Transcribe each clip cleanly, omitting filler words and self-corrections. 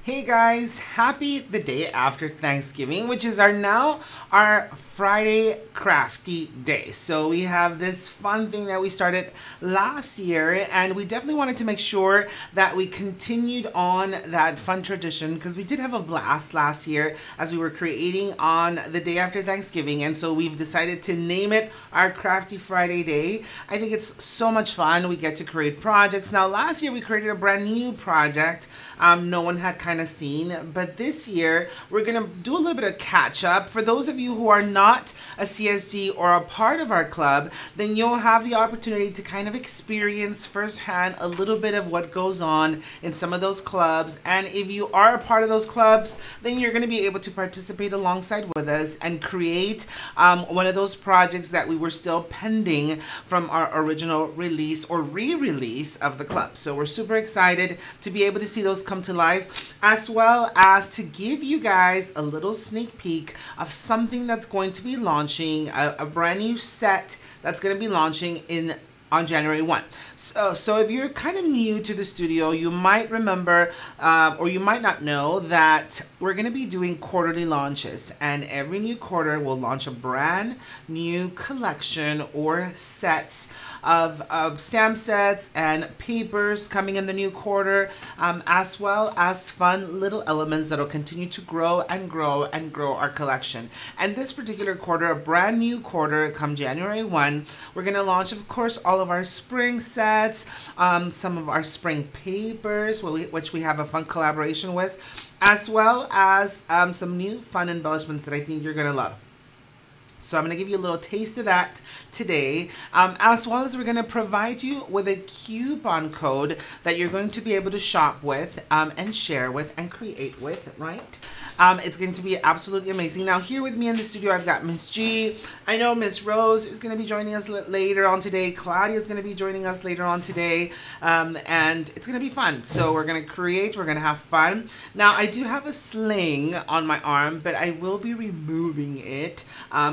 Hey guys, happy the day after Thanksgiving, which is our Friday crafty day. So we have this fun thing that we started last year, and we definitely wanted to make sure that we continued on that fun tradition because we did have a blast last year as we were creating on the day after Thanksgiving, and so we've decided to name it our Crafty Friday day. I think it's so much fun. We get to create projects. Now last year we created a brand new project no one had kind of seen, but this year we're gonna do a little bit of catch up. For those of you who are not a CSD or a part of our club, then you'll have the opportunity to kind of experience firsthand a little bit of what goes on in some of those clubs. And if you are a part of those clubs, then you're gonna be able to participate alongside with us and create one of those projects that we were still pending from our original release or re-release of the club. So we're super excited to be able to see those come to life, as well as to give you guys a little sneak peek of something that's going to be launching, a brand new set that's going to be launching on January 1. So if you're kind of new to the studio, you might remember or you might not know that we're going to be doing quarterly launches, and every new quarter will launch a brand new collection or sets of stamp sets and papers coming in the new quarter, as well as fun little elements that will continue to grow and grow and grow our collection. And this particular quarter, a brand new quarter come January 1, we're going to launch, of course, all of our spring sets, some of our spring papers, which we have a fun collaboration with, as well as some new fun embellishments that I think you're going to love. So I'm going to give you a little taste of that today, as well as we're going to provide you with a coupon code that you're going to be able to shop with and share with and create with, right? It's going to be absolutely amazing. Now here with me in the studio, I've got Miss G. I know Miss Rose is going to be joining us later on today. Claudia is going to be joining us later on today, and it's going to be fun. So we're going to create, we're going to have fun. Now I do have a sling on my arm, but I will be removing it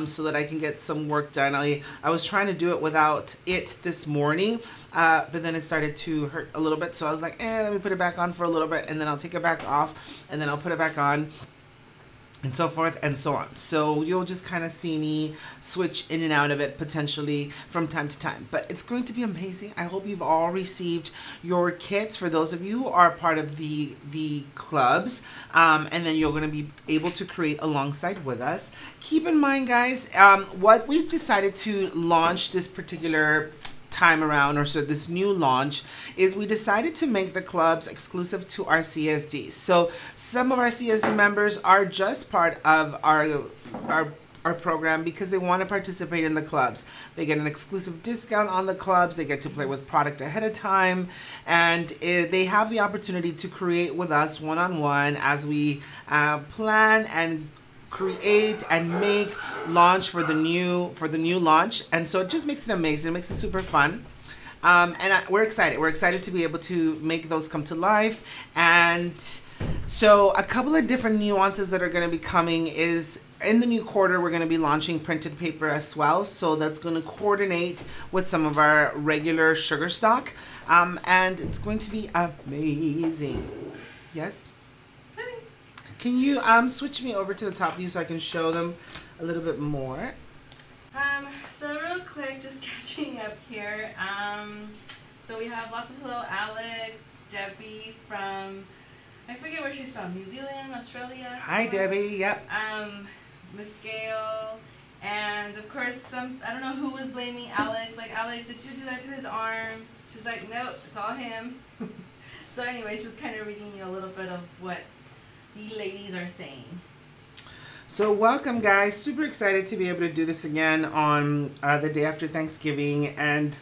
so that I can get some work done. I was trying to do it without it this morning, but then it started to hurt a little bit. So I was like, let me put it back on for a little bit, and then I'll take it back off, and then I'll put it back on, and so forth and so on. So you'll just kind of see me switch in and out of it potentially from time to time. But it's going to be amazing. I hope you've all received your kits for those of you who are part of the clubs. And then you're going to be able to create alongside with us. Keep in mind, guys, what we've decided to launch this particular time around, or so this new launch, is we decided to make the clubs exclusive to our CSDs. So some of our CSD members are just part of our program because they want to participate in the clubs. They get an exclusive discount on the clubs, they get to play with product ahead of time, and they have the opportunity to create with us one-on-one as we plan and create and make launch for the new launch. And so it just makes it amazing. It makes it super fun. We're excited. We're excited to be able to make those come to life. And so a couple of different nuances that are going to be coming is in the new quarter, we're going to be launching printed paper as well. So that's going to coordinate with some of our regular sugar stock. And it's going to be amazing. Yes? Can you switch me over to the top view so I can show them a little bit more? So real quick, just catching up here. So we have lots of hello, Alex, Debbie from, I forget where she's from, New Zealand, Australia. Hi, Debbie. Yep. Miss Gail, and of course I don't know who was blaming Alex. Like, Alex, did you do that to his arm? She's like, nope, it's all him. So anyways, just kind of reading you a little bit of what the ladies are saying. So welcome, guys. Super excited to be able to do this again on the day after Thanksgiving, and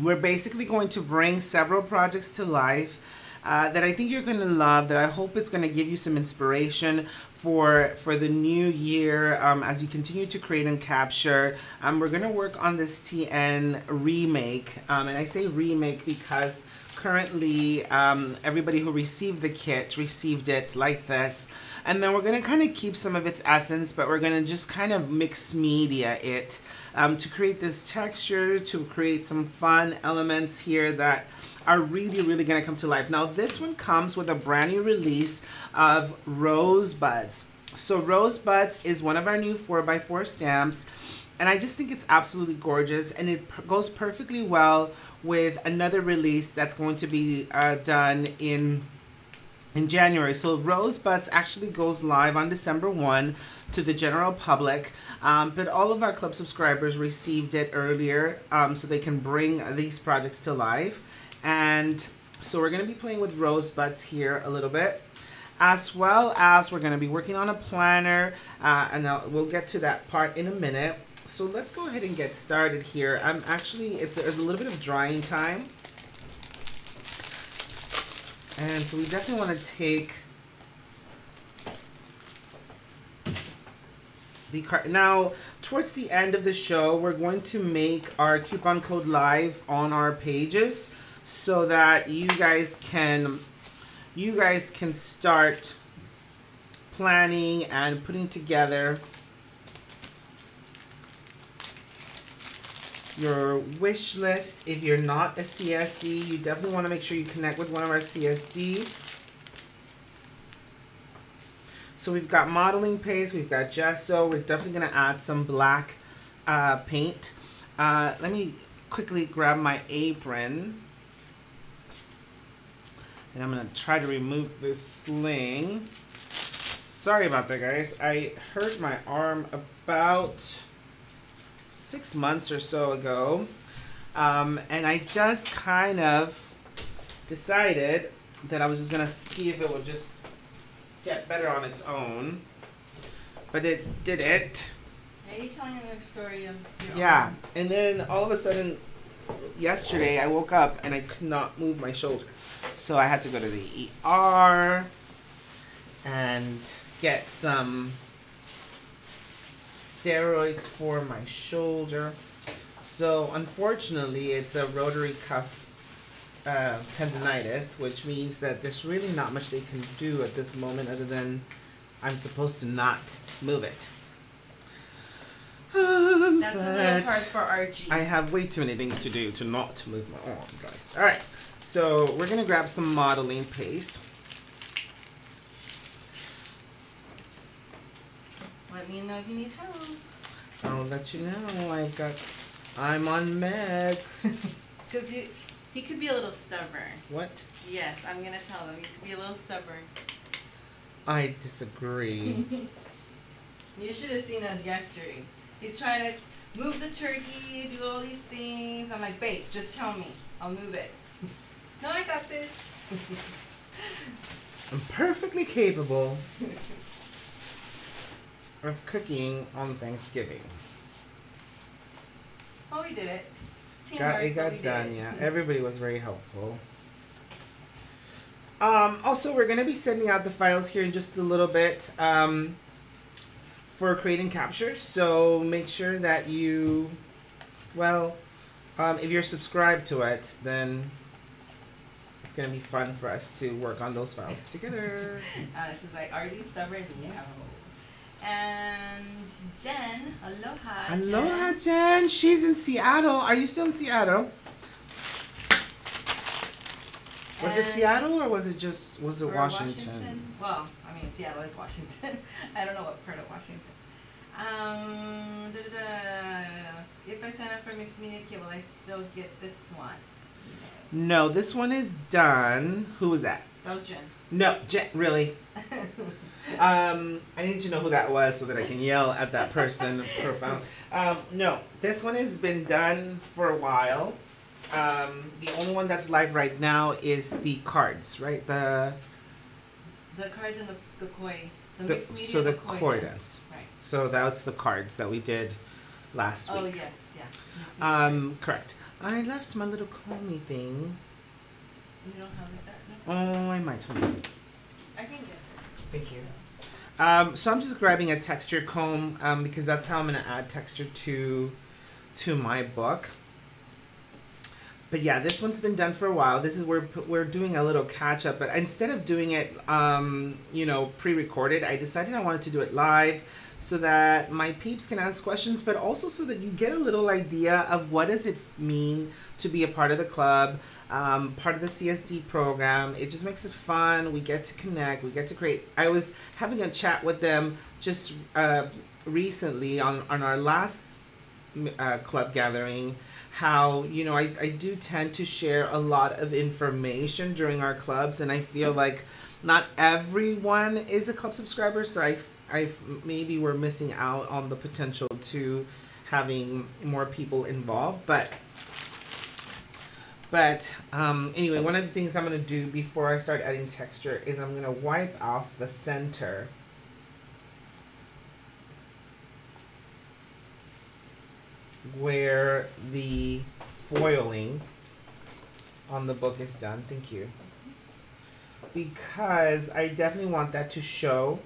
we're basically going to bring several projects to life that I think you're going to love, that I hope it's going to give you some inspiration for the new year as you continue to create and capture. We're going to work on this TN remake, and I say remake because currently everybody who received the kit received it like this, and then we're going to kind of keep some of its essence, but we're going to just kind of mix media it to create this texture, to create some fun elements here that are really, really going to come to life. Now, this one comes with a brand new release of Rosebuds. So Rosebuds is one of our new 4x4 stamps, and I just think it's absolutely gorgeous, and it goes perfectly well with another release that's going to be done in January. So Rosebuds actually goes live on December 1 to the general public, but all of our club subscribers received it earlier, so they can bring these projects to life. And so we're going to be playing with Rosebuds here a little bit, as well as we're going to be working on a planner, and we'll get to that part in a minute. So let's go ahead and get started here. There's a little bit of drying time. And so we definitely want to take the card. Now, towards the end of the show, we're going to make our coupon code live on our pages so that you guys can start planning and putting together your wish list. If you're not a CSD, you definitely want to make sure you connect with one of our CSDs. So we've got modeling paste, we've got gesso. We're definitely going to add some black paint. Let me quickly grab my apron. And I'm going to try to remove this sling. Sorry about that, guys. I hurt my arm about 6 months or so ago, and I just kind of decided that I was just gonna see if it would just get better on its own, but it didn't. Are you telling another story of your Yeah, arm? and then all of a sudden yesterday I woke up and I could not move my shoulder, so I had to go to the ER and get some steroids for my shoulder. So unfortunately it's a rotary cuff tendonitis, which means that there's really not much they can do at this moment other than I'm supposed to not move it. That's a little hard for Archie. I have way too many things to do to not move my arm, guys. Alright, so we're gonna grab some modeling paste. Let me know if you need help. I'll let you know. I'm on meds. Because he could be a little stubborn. What? Yes, I'm going to tell him. He could be a little stubborn. I disagree. You should have seen us yesterday. He's trying to move the turkey, do all these things. I'm like, babe, just tell me. I'll move it. No, I got this. I'm perfectly capable of cooking on Thanksgiving. Oh, we did it. It got done, yeah. Everybody was very helpful. Also, we're going to be sending out the files here in just a little bit for creating captures. So make sure that you, if you're subscribed to it, then it's going to be fun for us to work on those files together. She's like, are you stubborn? No. And Jen, aloha. Aloha, Jen. She's in Seattle. Are you still in Seattle? Was it Seattle or was it Washington? Well, I mean, Seattle is Washington. I don't know what part of Washington. If I sign up for mixed media cable, I still get this one. No, this one is done. Who was that? That was Jen. No, Jen, really? I need to know who that was so that I can yell at that person profound. No, this one has been done for a while. The only one that's live right now is the cards, right? The cards and the koi. The mixed media. So the koi koi dance. dance. Right. So that's the cards that we did last week. Oh yes, yeah. Correct. I left my little comey thing. You don't have it there? No? Oh, I might. I can get it. Thank you. So I'm just grabbing a texture comb because that's how I'm going to add texture to my book. But yeah, this one's been done for a while. This is where we're doing a little catch up. But instead of doing it, pre-recorded, I decided I wanted to do it live so that my peeps can ask questions, but also so that you get a little idea of what does it mean to be a part of the club, part of the CSD program. It just makes it fun. We get to connect. We get to create. I was having a chat with them just recently on our last club gathering, how, you know, I do tend to share a lot of information during our clubs, and I feel like not everyone is a club subscriber, so I maybe we're missing out on the potential to having more people involved, but anyway, one of the things I'm going to do before I start adding texture is I'm going to wipe off the center where the foiling on the book is done. Thank you. Because I definitely want that to show,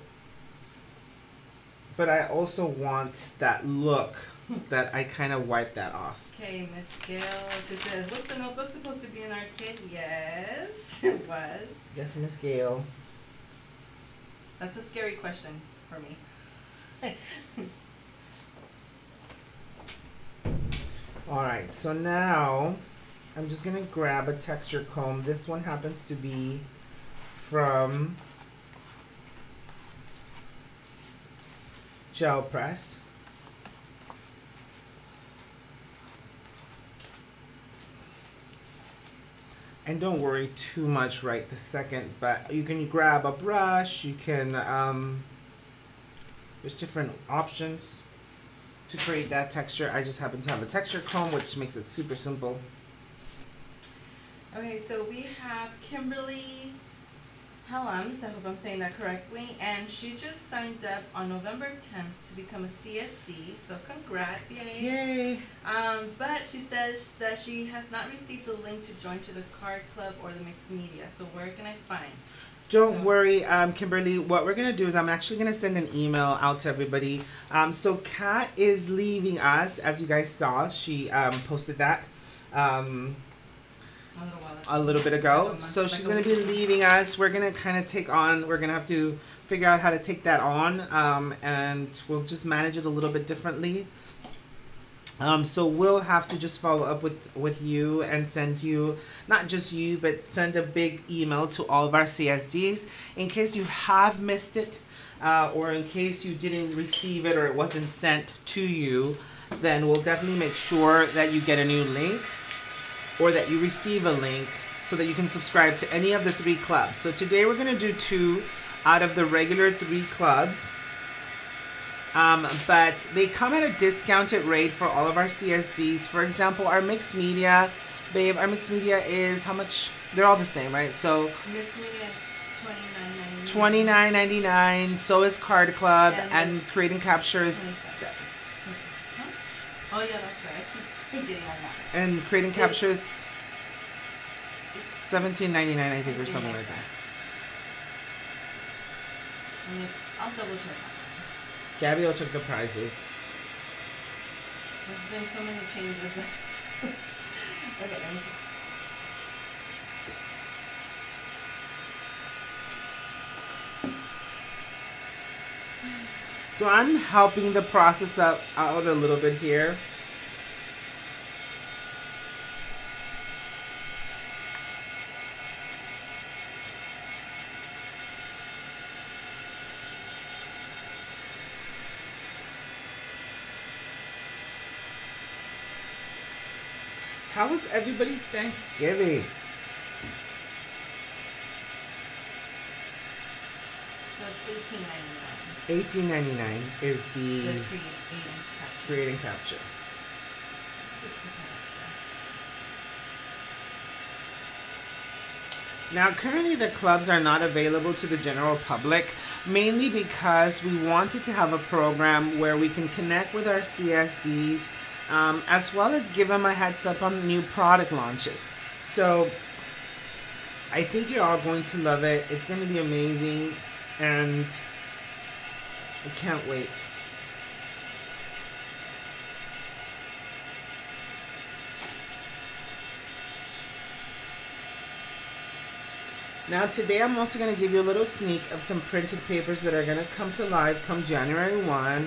but I also want that look that I kind of wipe that off. Okay, Miss Gail, it says, was the notebook supposed to be in our kit? Yes, it was. Yes, Miss Gail. That's a scary question for me. Alright, so now I'm just going to grab a texture comb. This one happens to be from Gel Press. And don't worry too much right this second, but you can grab a brush, you can, there's different options to create that texture. I just happen to have a texture comb, which makes it super simple. Okay, so we have Kimberly Helms, I hope I'm saying that correctly, and she just signed up on November 10th to become a CSD, so congrats, yay. Yay! But she says that she has not received the link to join to the card club or the mixed media, so where can I find? Don't worry, Kimberly. What we're going to do is I'm actually going to send an email out to everybody. So Kat is leaving us, as you guys saw. She posted that a little bit ago. So she's going to be leaving us. We're going to kind of take on, we're going to have to figure out how to take that on. And we'll just manage it a little bit differently. So we'll have to just follow up with you and send you, not just you, but send a big email to all of our CSDs in case you have missed it, or in case you didn't receive it or it wasn't sent to you. Then we'll definitely make sure that you get a new link or that you receive a link so that you can subscribe to any of the 3 clubs. So today we're going to do 2 out of the regular 3 clubs. But they come at a discounted rate for all of our CSDs. For example, our mixed media, babe, our mixed media is how much? They're all the same, right? So Mixed media is $29.99. $29.99. So is Card Club, and Create and Capture is. Huh? Oh yeah, that's right. I keep getting on that. And Create and Capture is $17.99, I think, or something like that. I'll double check on that. Gabby will check the prices. There's been so many changes. Okay, let me see. So I'm helping the process out a little bit here. How was everybody's Thanksgiving? So it's $18.99 is the Create and Capture. Now, currently the clubs are not available to the general public, mainly because we wanted to have a program where we can connect with our CSDs, as well as give them a heads up on new product launches. So I think you're all going to love it. It's going to be amazing, and I can't wait. Now today I'm also going to give you a little sneak of some printed papers that are going to come to life come January 1.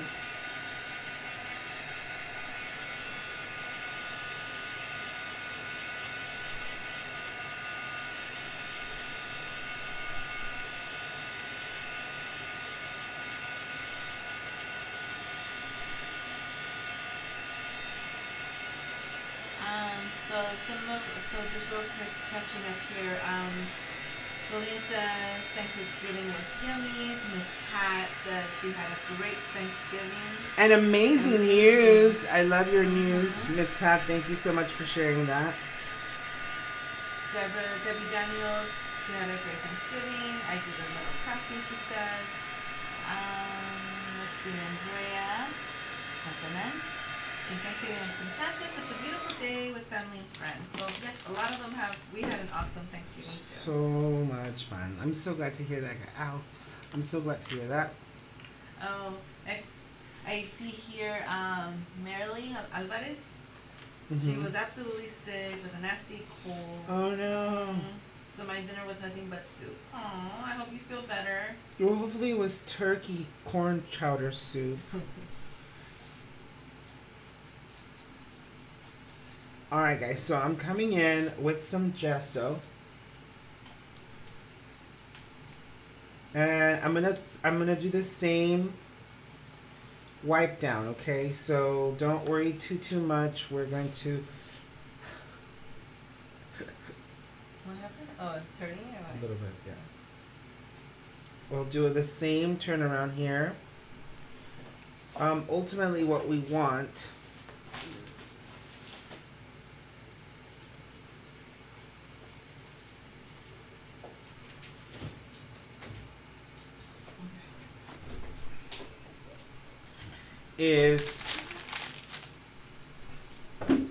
So just real quick, catching up here. Celine says Thanksgiving was yummy. Miss Pat says she had a great Thanksgiving. And amazing news. I love your news, Miss Pat. Thank you so much for sharing that. Debbie Daniels, she had a great Thanksgiving. I did a little crafting, she says. Let's see, Andrea. Something. Thanksgiving was fantastic. Such a beautiful day with family and friends. So yeah, a lot of them we had an awesome Thanksgiving too. So much fun. I'm so glad to hear that. Ow. I'm so glad to hear that. Oh, I see here Marilee Alvarez. She was absolutely sick with a nasty cold. Oh no. So my dinner was nothing but soup. Oh, I hope you feel better. Well, hopefully it was turkey corn chowder soup. Alright guys, so I'm coming in with some gesso. And I'm gonna do the same wipe down, okay? So don't worry too much. We're going to What happened? Oh, it's turning or what? a little bit, yeah. We'll do the same turnaround here. Ultimately what we want is and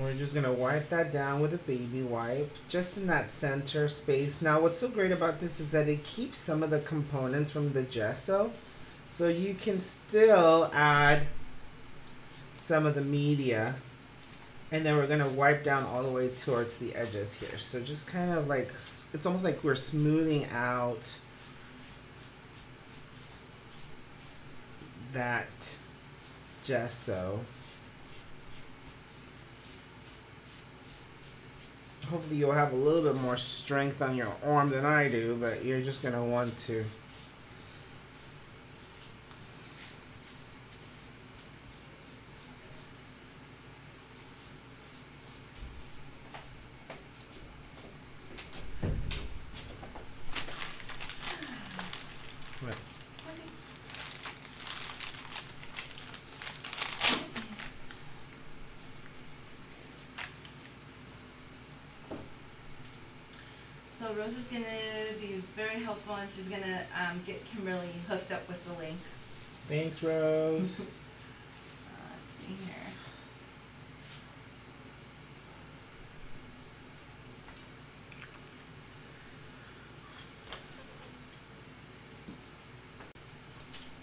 we're just gonna wipe that down with a baby wipe just in that center space. Now what's so great about this is that it keeps some of the components from the gesso, so you can still add some of the media, and then we're gonna wipe down all the way towards the edges here. So just kind of like, it's almost like we're smoothing out that gesso. Hopefully you'll have a little bit more strength on your arm than I do, but you're just going to want to what? So Rose is going to be very helpful, and she's going to get Kimberly hooked up with the link. Thanks, Rose. Let's see here.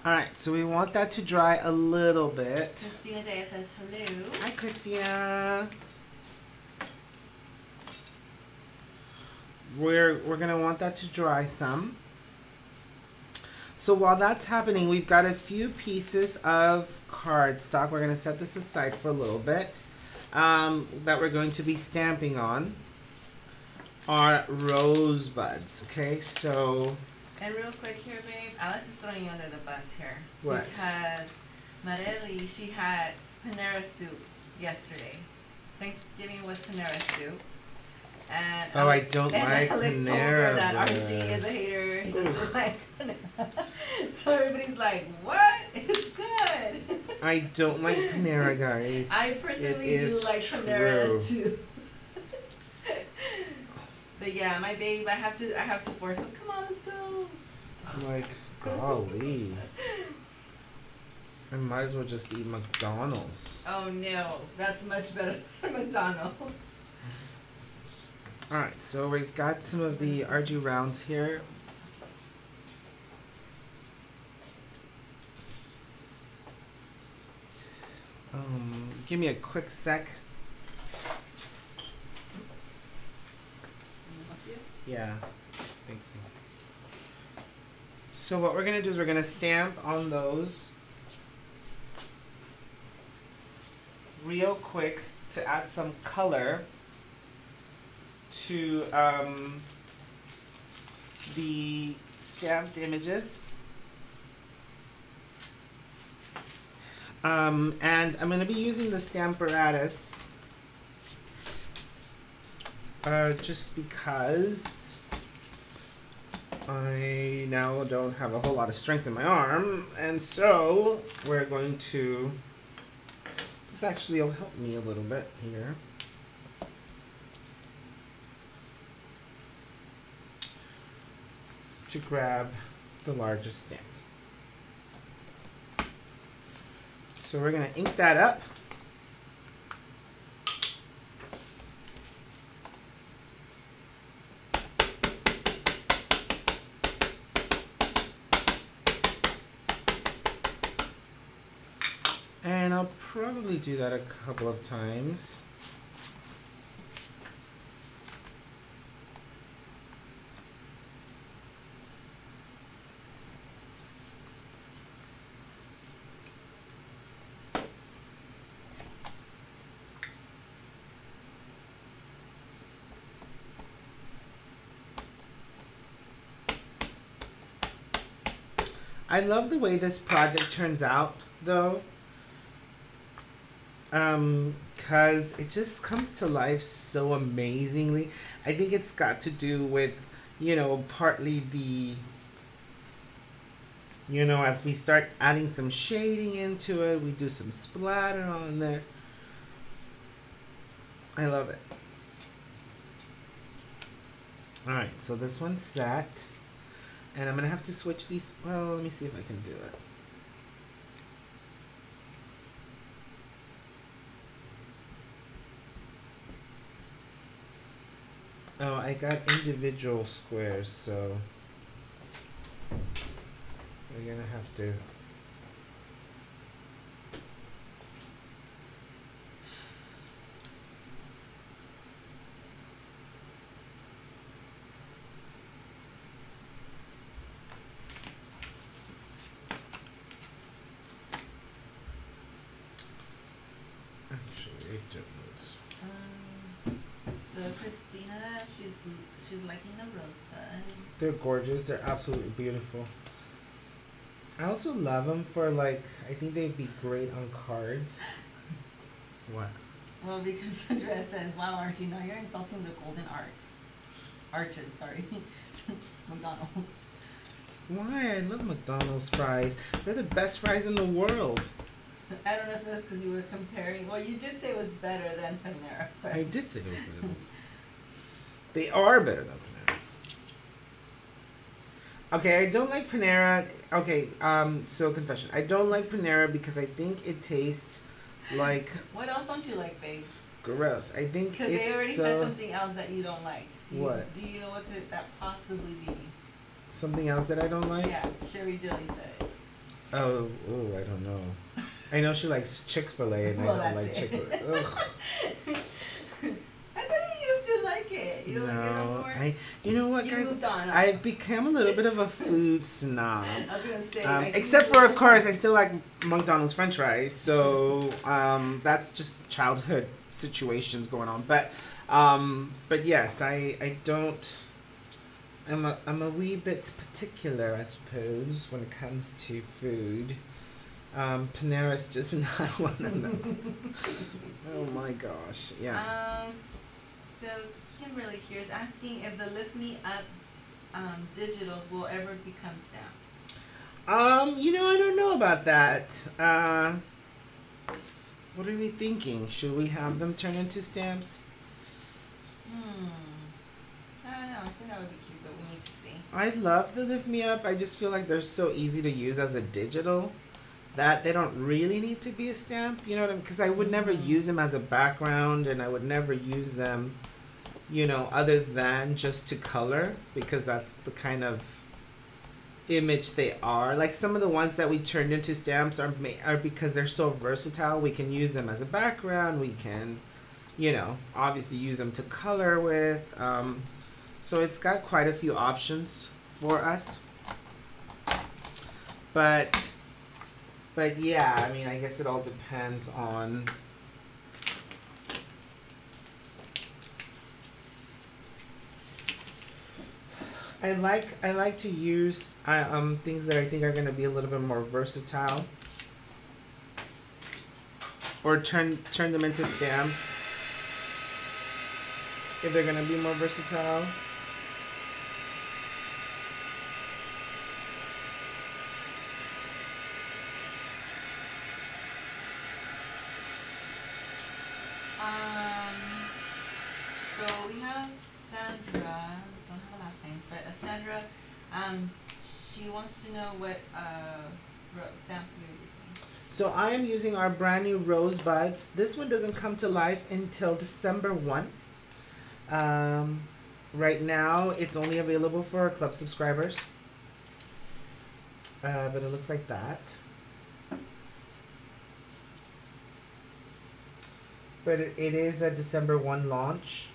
Alright, so we want that to dry a little bit. Christina Diaz says hello. Hi, Christina. We're going to want that to dry some. So while that's happening, we've got a few pieces of cardstock. We're going to set this aside for a little bit. That we're going to be stamping on our rosebuds. Okay, so... And real quick here, babe, Alex is throwing you under the bus here. What? Because Marely, she had Panera soup yesterday. Thanksgiving was Panera soup. And oh, Alex, I don't like Alex Panera told her that bread. RG is a hater. He doesn't like Panera. So everybody's like, what? It's good. I don't like Panera, guys. I personally It do is like true. Panera too. But yeah, my babe, I have to force him. Come on, let's go. I'm like, golly. I might as well just eat McDonald's. Oh no, that's much better than McDonald's. Alright, so we've got some of the RG rounds here. Give me a quick sec. you. Yeah. Thanks. So what we're going to do is we're going to stamp on those real quick to add some color to the stamped images. And I'm going to be using the Stamparatus just because I now don't have a whole lot of strength in my arm, and so we're going to, this actually will help me a little bit here. To grab the largest stamp. So we're going to ink that up. And I'll probably do that a couple of times. I love the way this project turns out, though, because it just comes to life so amazingly. I think it's got to do with, you know, partly the, you know, as we start adding some shading into it, we do some splatter on there. I love it. All right, so this one's set. And I'm going to have to switch these. Well, let me see if I can do it. Oh, I got individual squares, so we're going to have to. So Christina, she's liking the rosebuds. They're gorgeous. They're absolutely beautiful. I also love them for, like, I think they'd be great on cards. What? Well, because Andrea says, "Wow, Archie, now you're insulting the golden arches." Sorry, McDonald's. Why? I love McDonald's fries. They're the best fries in the world. I don't know if it was because you were comparing. Well, you did say it was better than Panera. But I did say it was better than They are better than Panera. Okay, I don't like Panera. Okay, so confession. I don't like Panera because I think it tastes like... What else don't you like, babe? Gross. I think because they already said something else that you don't like. What? Do you know what could that possibly be? Something else that I don't like? Yeah, Sherry Dilly said it. Oh, I don't know. I know she likes Chick-fil-A and well, I don't like Chick-fil-A. Ugh. I thought you used to like it. You don't like it anymore? You know what, guys? Moved on. I've become a little bit of a food snob. I was going to say. Except for, of course, I still like McDonald's French fries. So that's just childhood situations going on. But yes, I don't. I'm a wee bit particular, I suppose, when it comes to food. Panera's just not one of them. Oh my gosh, yeah. So Kimberly here is asking if the Lift Me Up digitals will ever become stamps. You know, I don't know about that. What are we thinking? Should we have them turn into stamps? I don't know. I think that would be cute, but we need to see. I love the Lift Me Up. I just feel like they're so easy to use as a digital that they don't really need to be a stamp. You know what I mean? Because I would never use them as a background, and I would never use them, you know, other than just to color, because that's the kind of image they are. Like some of the ones that we turned into stamps are because they're so versatile. We can use them as a background. We can, you know, obviously use them to color with. So it's got quite a few options for us. But yeah, I mean, I guess it all depends on I like to use things that I think are going to be a little bit more versatile, or turn them into stamps if they're going to be more versatile. So we have Sandra. Don't have a last name, but Sandra. She wants to know what stamp you're using. So I am using our brand new Rosebuds. This one doesn't come to life until December 1. Right now, it's only available for our club subscribers. But it looks like that. But it is a December 1 launch.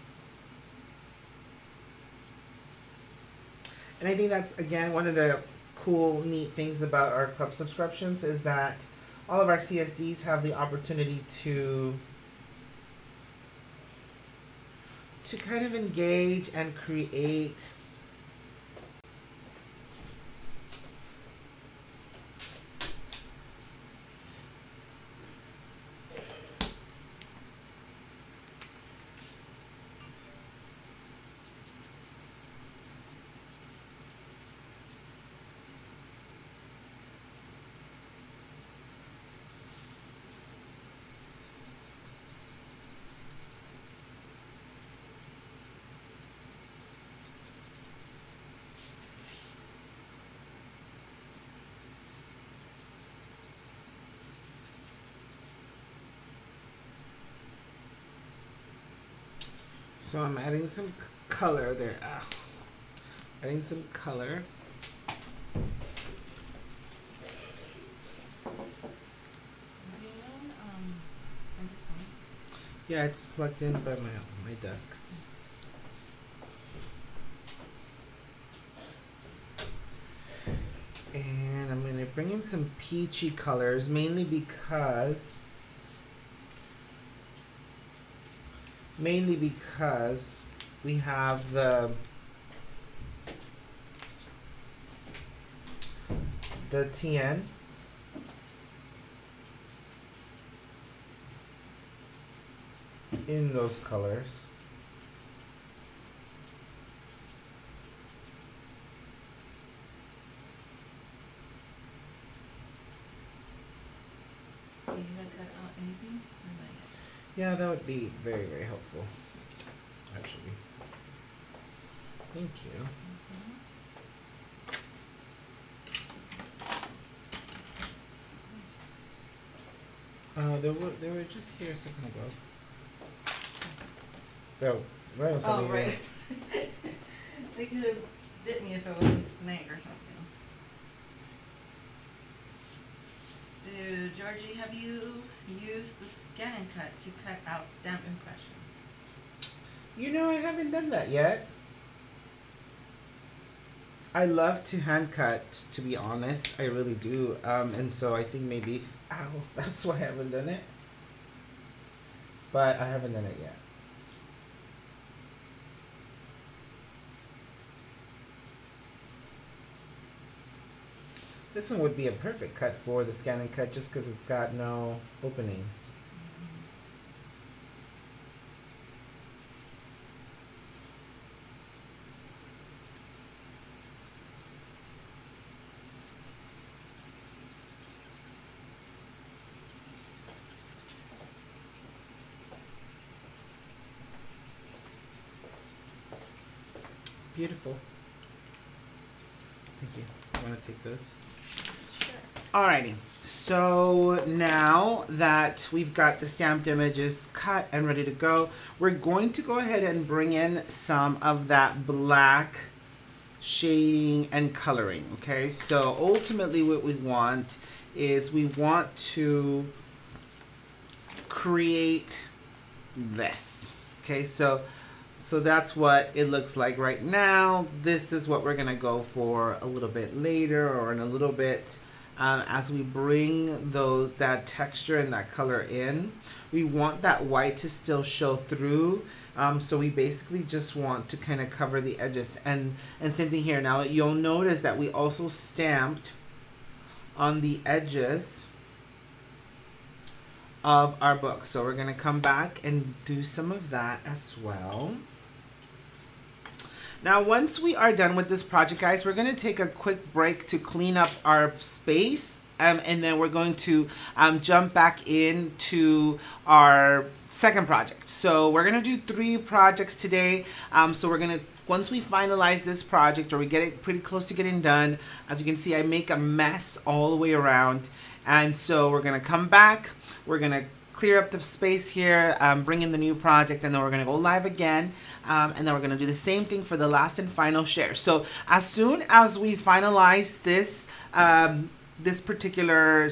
And I think that's, again, one of the cool, neat things about our club subscriptions is that all of our CSDs have the opportunity to kind of engage and create So I'm adding some color there. Adding some color. Yeah, it's plugged in by my desk. And I'm going to bring in some peachy colors, mainly because we have the TN in those colors. Are you gonna cut out anything or not yet? Yeah, that would be very, very helpful, actually. Thank you. They were just here a second ago. Right in front of you. Right. They could have bit me if it was a snake or something. So, Georgie, have you used the scan and cut to cut out stamp impressions? You know, I haven't done that yet. I love to hand cut, to be honest. I really do. And so I think maybe, that's why I haven't done it. But I haven't done it yet. This one would be a perfect cut for the scan and cut just because it's got no openings. Beautiful. Thank you. You want to take those? Sure. Alrighty. So now that we've got the stamped images cut and ready to go, we're going to go ahead and bring in some of that black shading and coloring. Okay, so ultimately what we want is we want to create this. Okay, so So that's what it looks like right now. This is what we're gonna go for a little bit later, or in a little bit, as we bring that texture and that color in. We want that white to still show through. So we basically just want to kind of cover the edges, and same thing here. Now you'll notice that we also stamped on the edges of our book. So we're gonna come back and do some of that as well. Now, once we are done with this project, guys, we're going to take a quick break to clean up our space. And then we're going to jump back into our second project. So we're going to do 3 projects today. So we're going to, once we finalize this project, or we get it pretty close to getting done, as you can see, I make a mess all the way around. And so we're going to come back. We're going to clear up the space here, bring in the new project, and then we're going to go live again. And then we're going to do the same thing for the last and final share. So as soon as we finalize this, this particular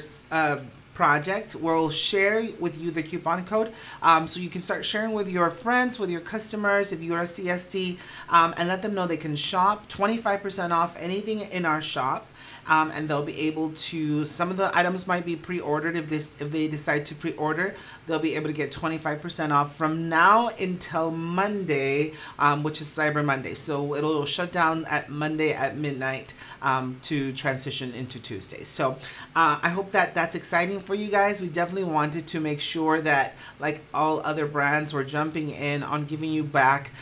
project, we'll share with you the coupon code, so you can start sharing with your friends, with your customers, if you are a CST, and let them know they can shop 25% off anything in our shop. And they'll be able to, some of the items might be pre-ordered. If they decide to pre-order, they'll be able to get 25% off from now until Monday, which is Cyber Monday. So it'll shut down at Monday at midnight to transition into Tuesday. So I hope that that's exciting for you guys. We definitely wanted to make sure that, like all other brands, we're jumping in on giving you back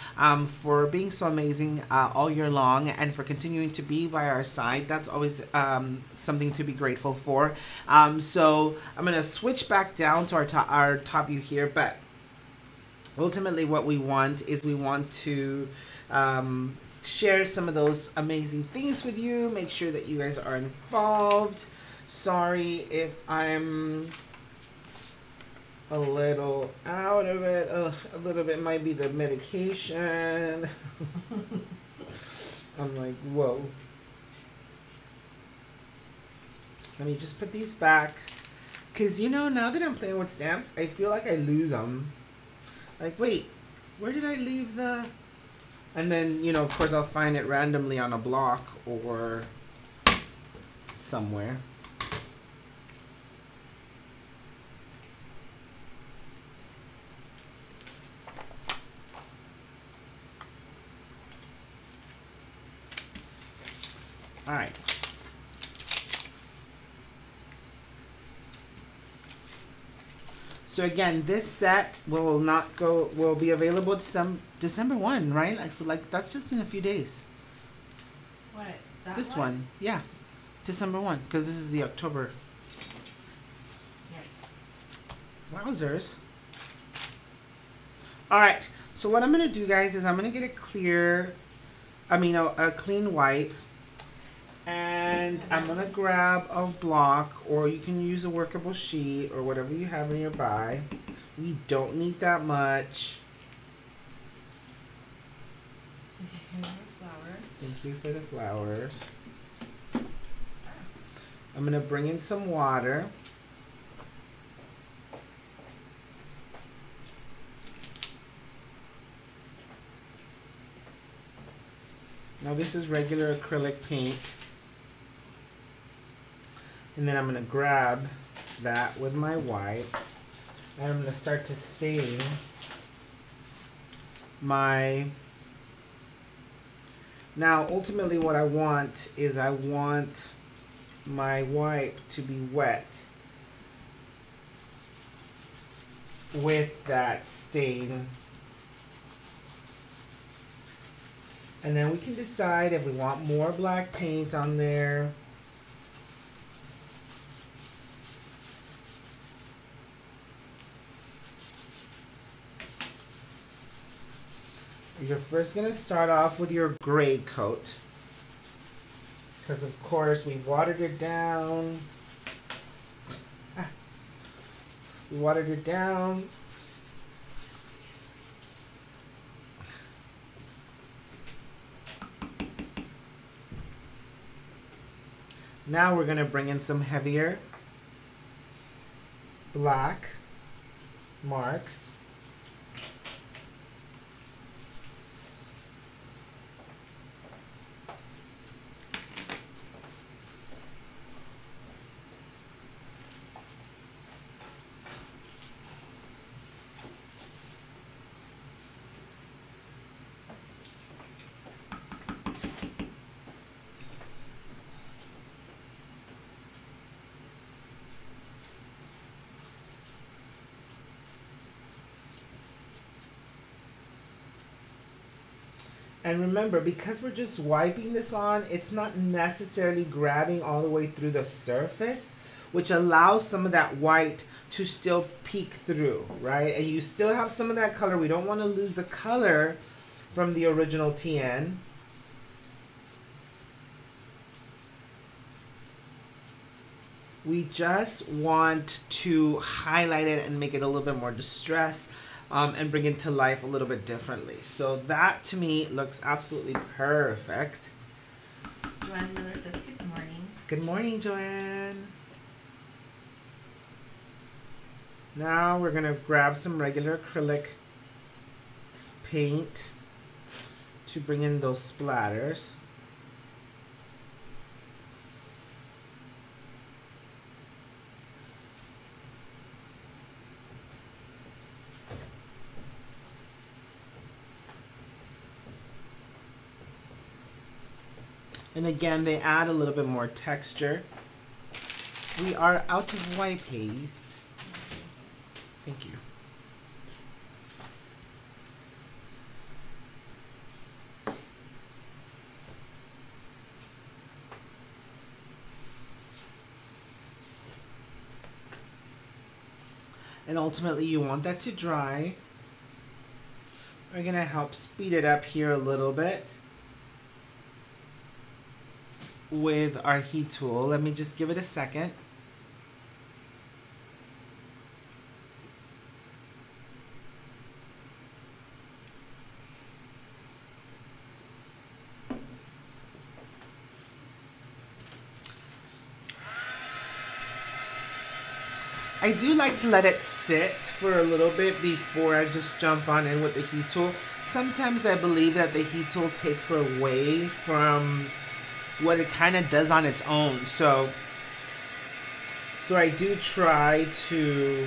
for being so amazing all year long, and for continuing to be by our side. That's always something to be grateful for. So I'm going to switch back down to our top view here, but ultimately what we want is we want to share some of those amazing things with you, make sure that you guys are involved. Sorry if I'm a little out of it. A little bit might be the medication. I'm like, whoa. Let me just put these back. Because, you know, now that I'm playing with stamps, I feel like I lose them. Like, wait, where did I leave the... And then, you know, of course, I'll find it randomly on a block or somewhere. All right. So again, this set will be available December 1, right? So like that's just in a few days. What? This one? Yeah. December 1, because this is the October. Yes. Wowzers. All right. So what I'm going to do, guys, is I'm going to get a clean wipe. And I'm going to grab a block, or you can use a workable sheet or whatever you have nearby. We don't need that much. Here's your flowers. Thank you for the flowers. I'm going to bring in some water. Now this is regular acrylic paint. And then I'm going to grab that with my wipe, and I'm going to start to stain my... Now ultimately what I want is I want my wipe to be wet with that stain. And then we can decide if we want more black paint on there. You're first going to start off with your gray coat, because of course we watered it down. We watered it down. Now we're going to bring in some heavier black marks. And remember, because we're just wiping this on, it's not necessarily grabbing all the way through the surface, which allows some of that white to still peek through, right? And you still have some of that color. We don't want to lose the color from the original TN. We just want to highlight it and make it a little bit more distressed, and bring it to life a little bit differently. So that to me looks absolutely perfect. Joanne Miller says good morning. Good morning, Joanne. Now we're gonna grab some regular acrylic paint to bring in those splatters. And again, they add a little bit more texture. We are out of white haze. Thank you. And ultimately, you want that to dry. We're gonna help speed it up here a little bit with our heat tool. Let me just give it a second. I do like to let it sit for a little bit before I just jump on in with the heat tool. Sometimes I believe that the heat tool takes away from what it kind of does on its own. So I do try to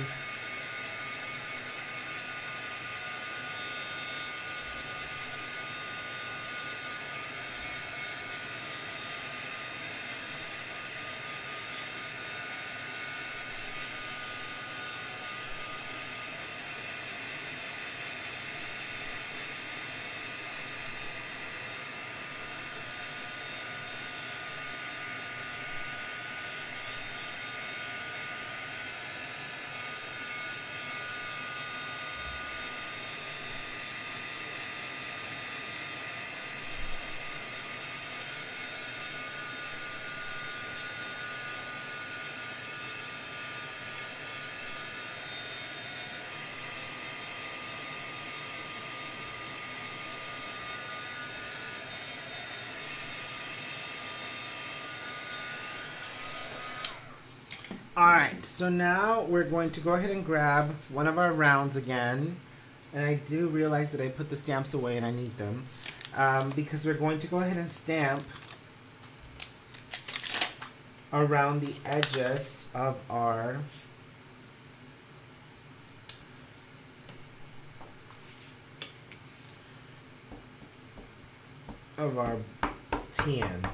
Alright, so now we're going to go ahead and grab one of our rounds again. And I do realize that I put the stamps away and I need them. Because we're going to go ahead and stamp around the edges of our TN.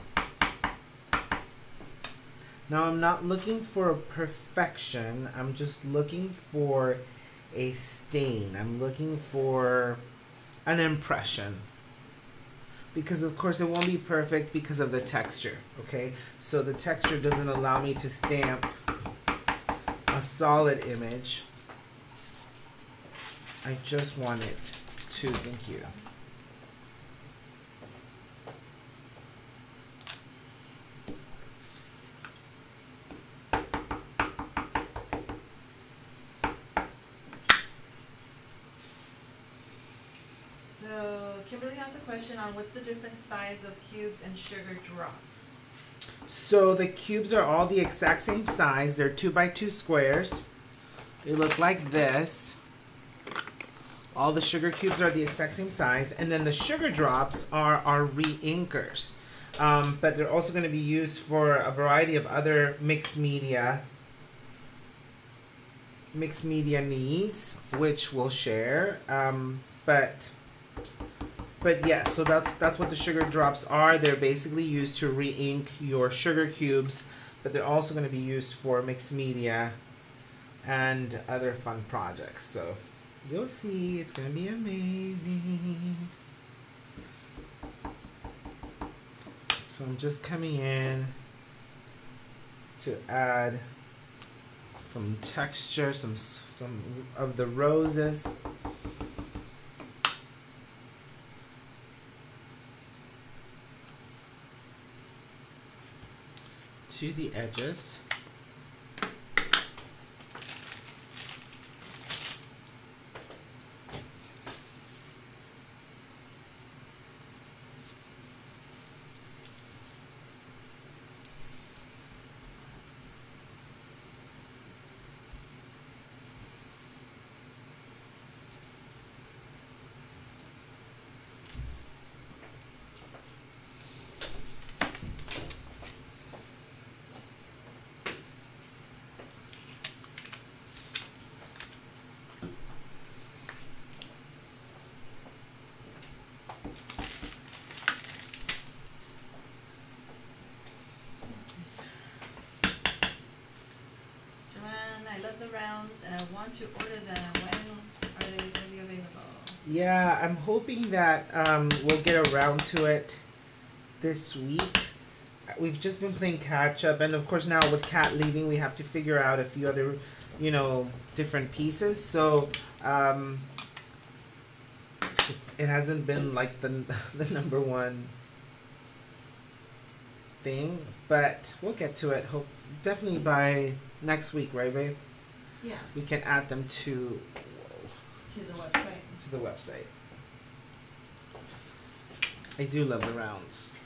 Now I'm not looking for perfection, I'm just looking for a stain. I'm looking for an impression. Because of course it won't be perfect because of the texture, okay? So the texture doesn't allow me to stamp a solid image. I just want it to, thank you. Kimberly has a question on what's the different size of cubes and sugar drops. So the cubes are all the exact same size. They're 2x2 squares. They look like this. All the sugar cubes are the exact same size. And then the sugar drops are our re-inkers. But they're also going to be used for a variety of other mixed media needs, which we'll share. But yes, so that's what the sugar drops are. They're basically used to re-ink your sugar cubes, but they're also going to be used for mixed media and other fun projects. So you'll see, it's going to be amazing. So I'm just coming in to add some texture, some of the roses. To the edges. I love the rounds and I want to order them. When are they going to be available? Yeah, I'm hoping that we'll get around to it this week. We've just been playing catch up, and of course now with Kat leaving, we have to figure out a few other, you know, different pieces. So it hasn't been like the number one thing, but we'll get to it. Hope definitely by next week, right, babe? Yeah. We can add them to the website. To the website. I do love the rounds.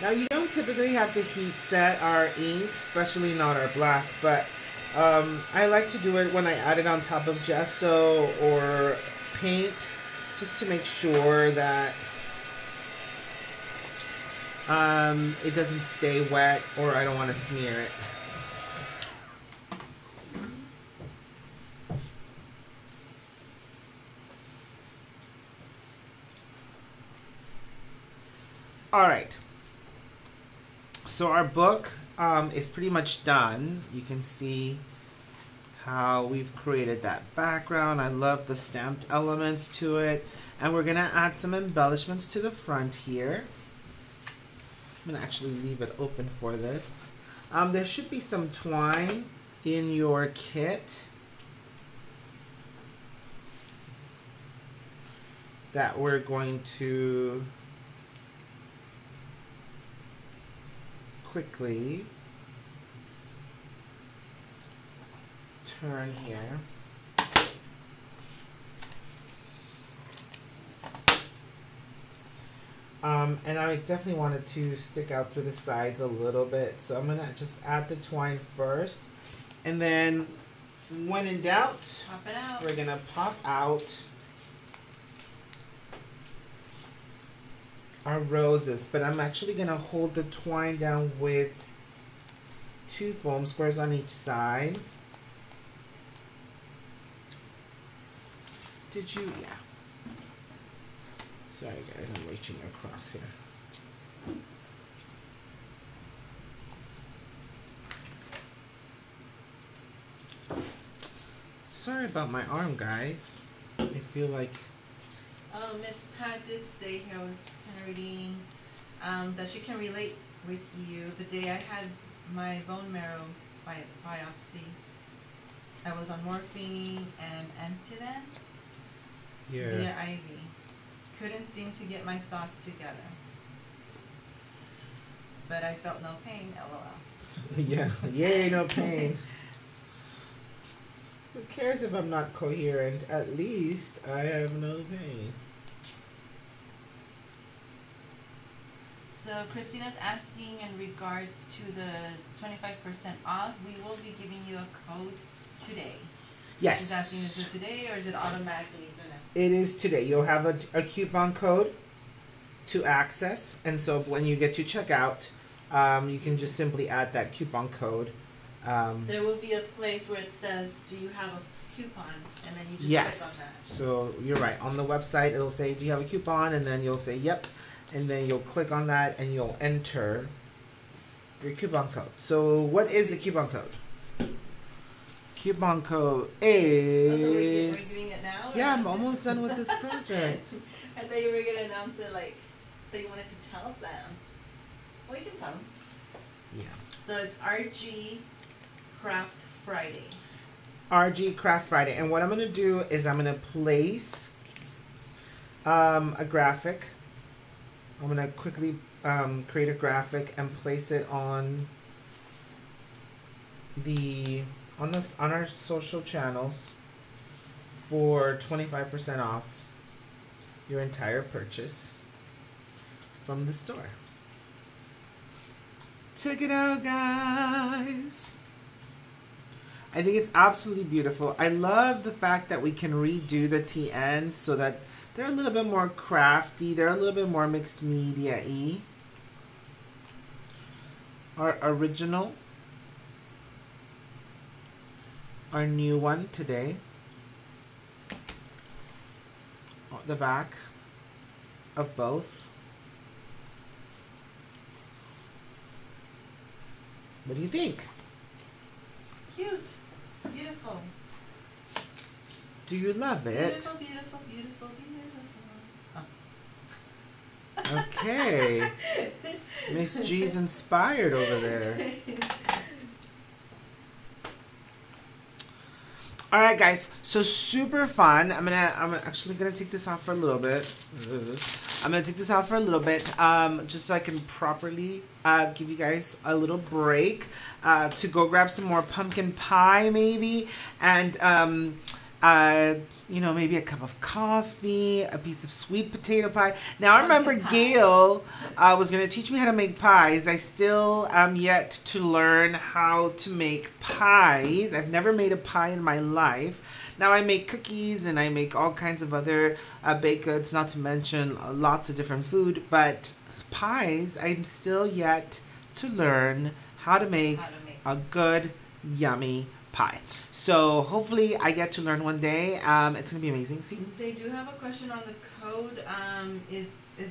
Now you don't typically have to heat set our ink, especially not our black, but I like to do it when I add it on top of gesso or paint, just to make sure that it doesn't stay wet, or I don't want to smear it. All right. So our book is pretty much done. You can see how we've created that background. I love the stamped elements to it. And we're gonna add some embellishments to the front here. I'm gonna actually leave it open for this. There should be some twine in your kit that we're going to quickly turn here. And I definitely wanted to stick out through the sides a little bit, so I'm gonna just add the twine first, and then when in doubt, pop it out. We're gonna pop out our roses, but I'm actually gonna hold the twine down with 2 foam squares on each side. Did you? Yeah. Sorry guys, I'm reaching across here. Sorry about my arm, guys. I feel like... Oh, Miss Pat did say here, I was kind of reading, that she can relate with you. The day I had my bone marrow biopsy, I was on morphine and Antidan via IV. Couldn't seem to get my thoughts together. But I felt no pain, LOL. Yeah, yay, no pain. Who cares if I'm not coherent? At least I have no pain. So Christina's asking in regards to the 25% off. We will be giving you a code today. Yes. She's asking, is it today or is it automatically gonna? It is today. You'll have a coupon code to access, and so when you get to checkout, you can just simply add that coupon code. There will be a place where it says, do you have a coupon? And then you just yes. click on that. So you're right. On the website, it'll say, do you have a coupon? And then you'll say, yep. And then you'll click on that and you'll enter your coupon code. So what is the coupon code? Coupon code is... Oh, so we're doing it now? Yeah, I'm almost done with this project. I thought you were going to announce it like that you wanted to tell them. Well, you can tell them. Yeah. So it's RG Craft Friday. RG Craft Friday. And what I'm going to do is I'm going to place a graphic. I'm going to quickly create a graphic and place it on on our social channels for 25% off your entire purchase from the store. Check it out, guys. I think it's absolutely beautiful. I love the fact that we can redo the TNs so that they're a little bit more crafty. They're a little bit more mixed media-y. Our original. Our new one today. The back of both. What do you think? Cute. Beautiful. Do you love it? Beautiful, beautiful, beautiful, beautiful. Oh. Okay. Miss G's inspired over there. All right, guys. So super fun. I'm actually gonna take this off for a little bit. I'm gonna take this out for a little bit, just so I can properly give you guys a little break to go grab some more pumpkin pie, maybe, and you know, maybe a cup of coffee, a piece of sweet potato pie. Now, I remember Gail was going to teach me how to make pies. I still am yet to learn how to make pies. I've never made a pie in my life. Now, I make cookies and I make all kinds of other baked goods, not to mention lots of different food. But pies, I'm still yet to learn how to make a good, yummy pie. So hopefully I get to learn one day. It's gonna be amazing. See, they do have a question on the code. Is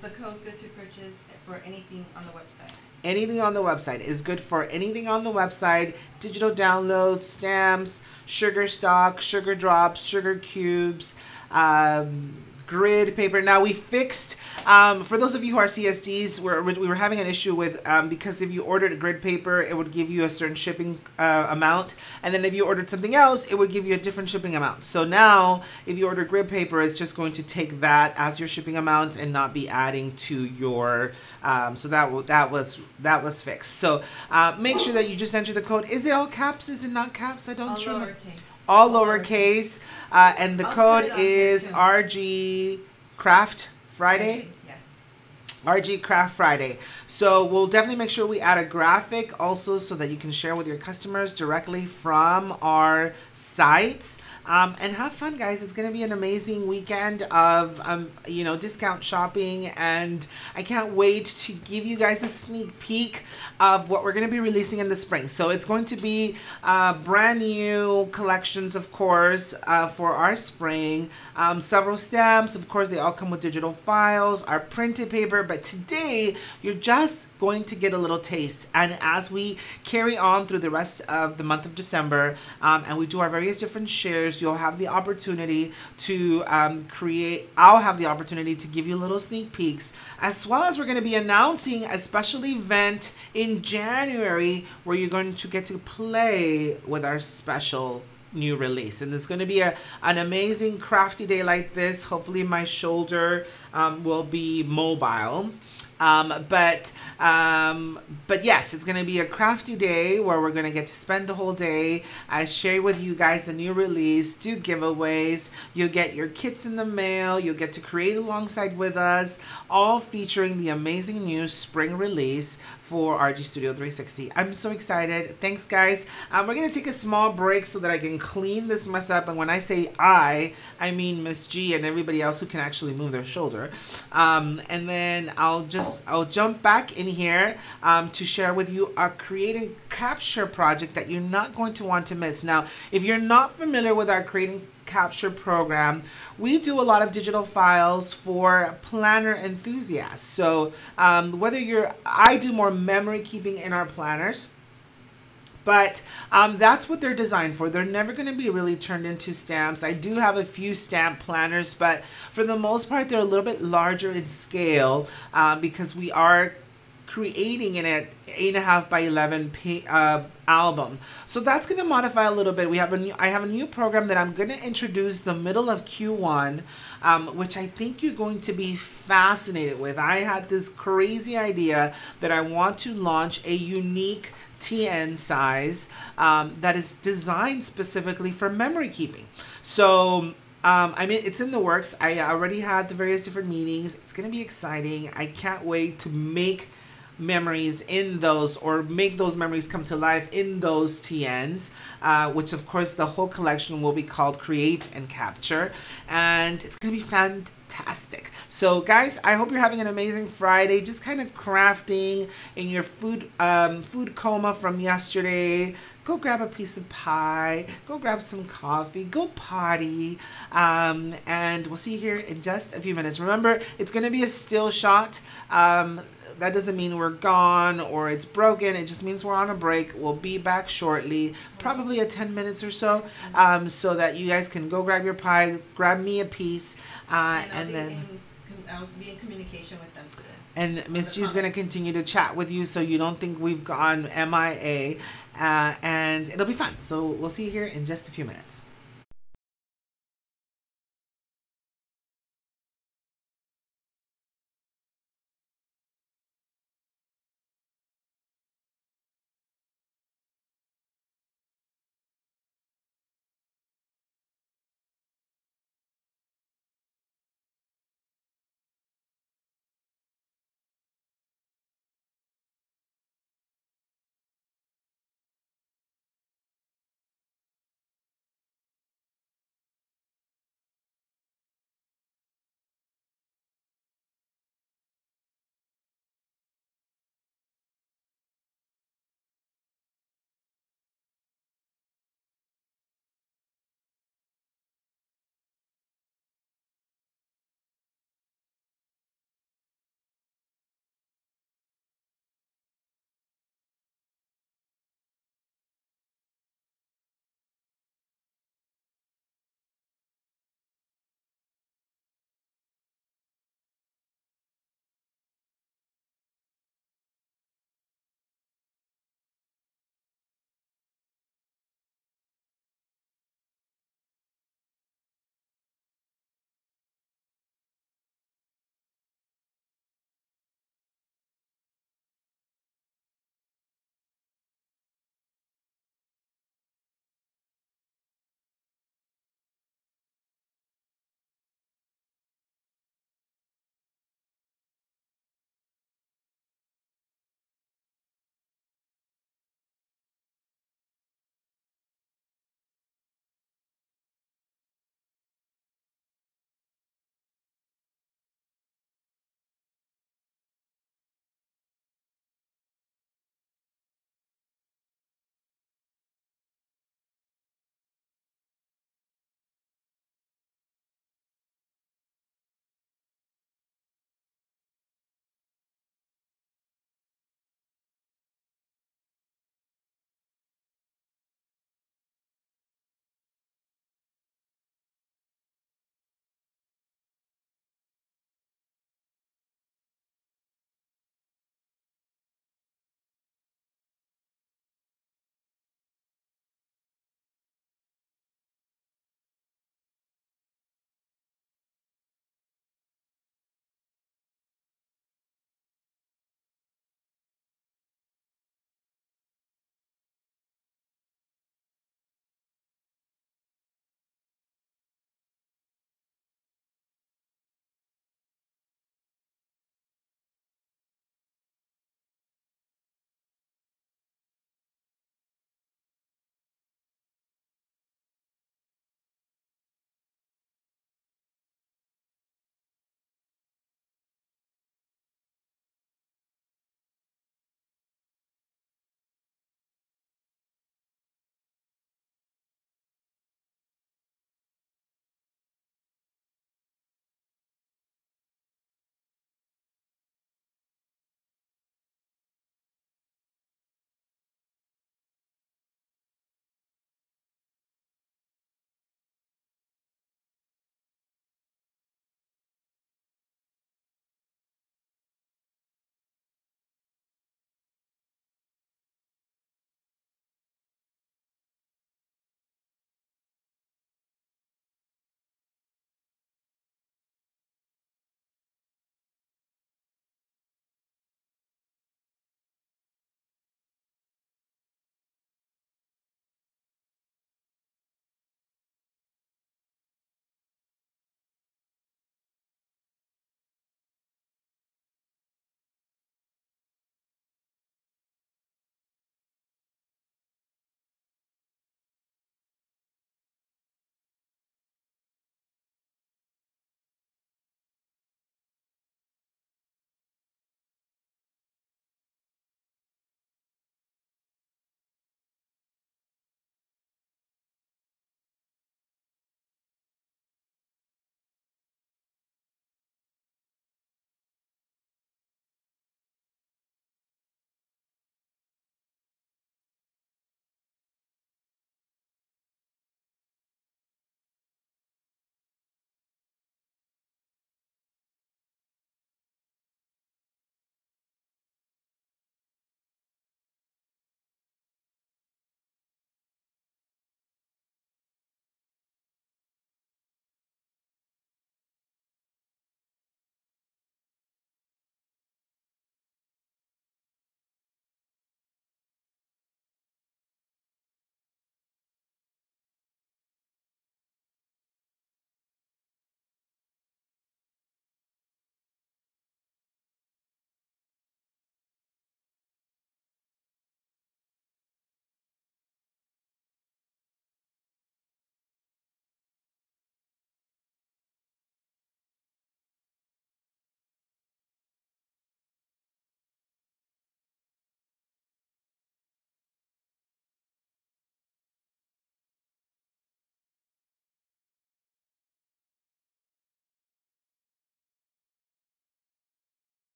the code good to purchase for anything on the website? Anything on the website is good for anything on the website. Digital downloads, stamps, sugar stock, sugar drops, sugar cubes, grid paper. Now we fixed, for those of you who are CSDs, we were having an issue with, because if you ordered a grid paper, it would give you a certain shipping amount. And then if you ordered something else, it would give you a different shipping amount. So now if you order grid paper, it's just going to take that as your shipping amount and not be adding to your, so that was fixed. So make sure that you just enter the code. Is it all caps? Is it not caps? I don't sure. Lowercase. All lowercase, and the code is RG Craft Friday. Yes. RG Craft Friday. So we'll definitely make sure we add a graphic also so that you can share with your customers directly from our sites. And have fun, guys. It's going to be an amazing weekend of, you know, discount shopping. And I can't wait to give you guys a sneak peek of what we're going to be releasing in the spring. So it's going to be brand new collections, of course, for our spring. Several stamps. Of course, they all come with digital files, our printed paper. But today, you're just going to get a little taste. And as we carry on through the rest of the month of December, and we do our various different shares, you'll have the opportunity to I'll have the opportunity to give you little sneak peeks, as well as we're going to be announcing a special event in January where you're going to get to play with our special new release. And it's going to be an amazing crafty day like this. Hopefully my shoulder will be mobile. But yes, it's going to be a crafty day where we're going to get to spend the whole day. I share with you guys the new release, do giveaways. You'll get your kits in the mail. You'll get to create alongside with us, all featuring the amazing new spring release for RG Studio 360. I'm so excited. Thanks, guys. We're going to take a small break so that I can clean this mess up. And when I say I mean Miss G and everybody else who can actually move their shoulder. And then I'll just I'll jump back in here to share with you our create and capture project that you're not going to want to miss. Now, if you're not familiar with our creating capture program, we do a lot of digital files for planner enthusiasts. So I do more memory keeping in our planners. But that's what they're designed for. They're never going to be really turned into stamps. I do have a few stamp planners, but for the most part, they're a little bit larger in scale because we are creating an 8.5 by 11 album. So that's going to modify a little bit. I have a new program that I'm going to introduce the middle of Q1, which I think you're going to be fascinated with. I had this crazy idea that I want to launch a unique TN size that is designed specifically for memory keeping. So I mean, it's in the works. I already had the various different meetings. It's going to be exciting. I can't wait to make memories in those, or make those memories come to life in those TNs, which of course the whole collection will be called Create and Capture, and it's going to be fantastic. So guys, I hope you're having an amazing Friday, just kind of crafting in your food coma from yesterday. Go grab a piece of pie, go grab some coffee, go potty, and we'll see you here in just a few minutes. Remember, it's going to be a still shot. That doesn't mean we're gone or it's broken. It just means we're on a break. We'll be back shortly, probably at 10 minutes or so, so that you guys can go grab your pie, grab me a piece, and then I'll be in communication with them today. And Miss G is going to continue to chat with you so you don't think we've gone MIA, and it'll be fun. So we'll see you here in just a few minutes.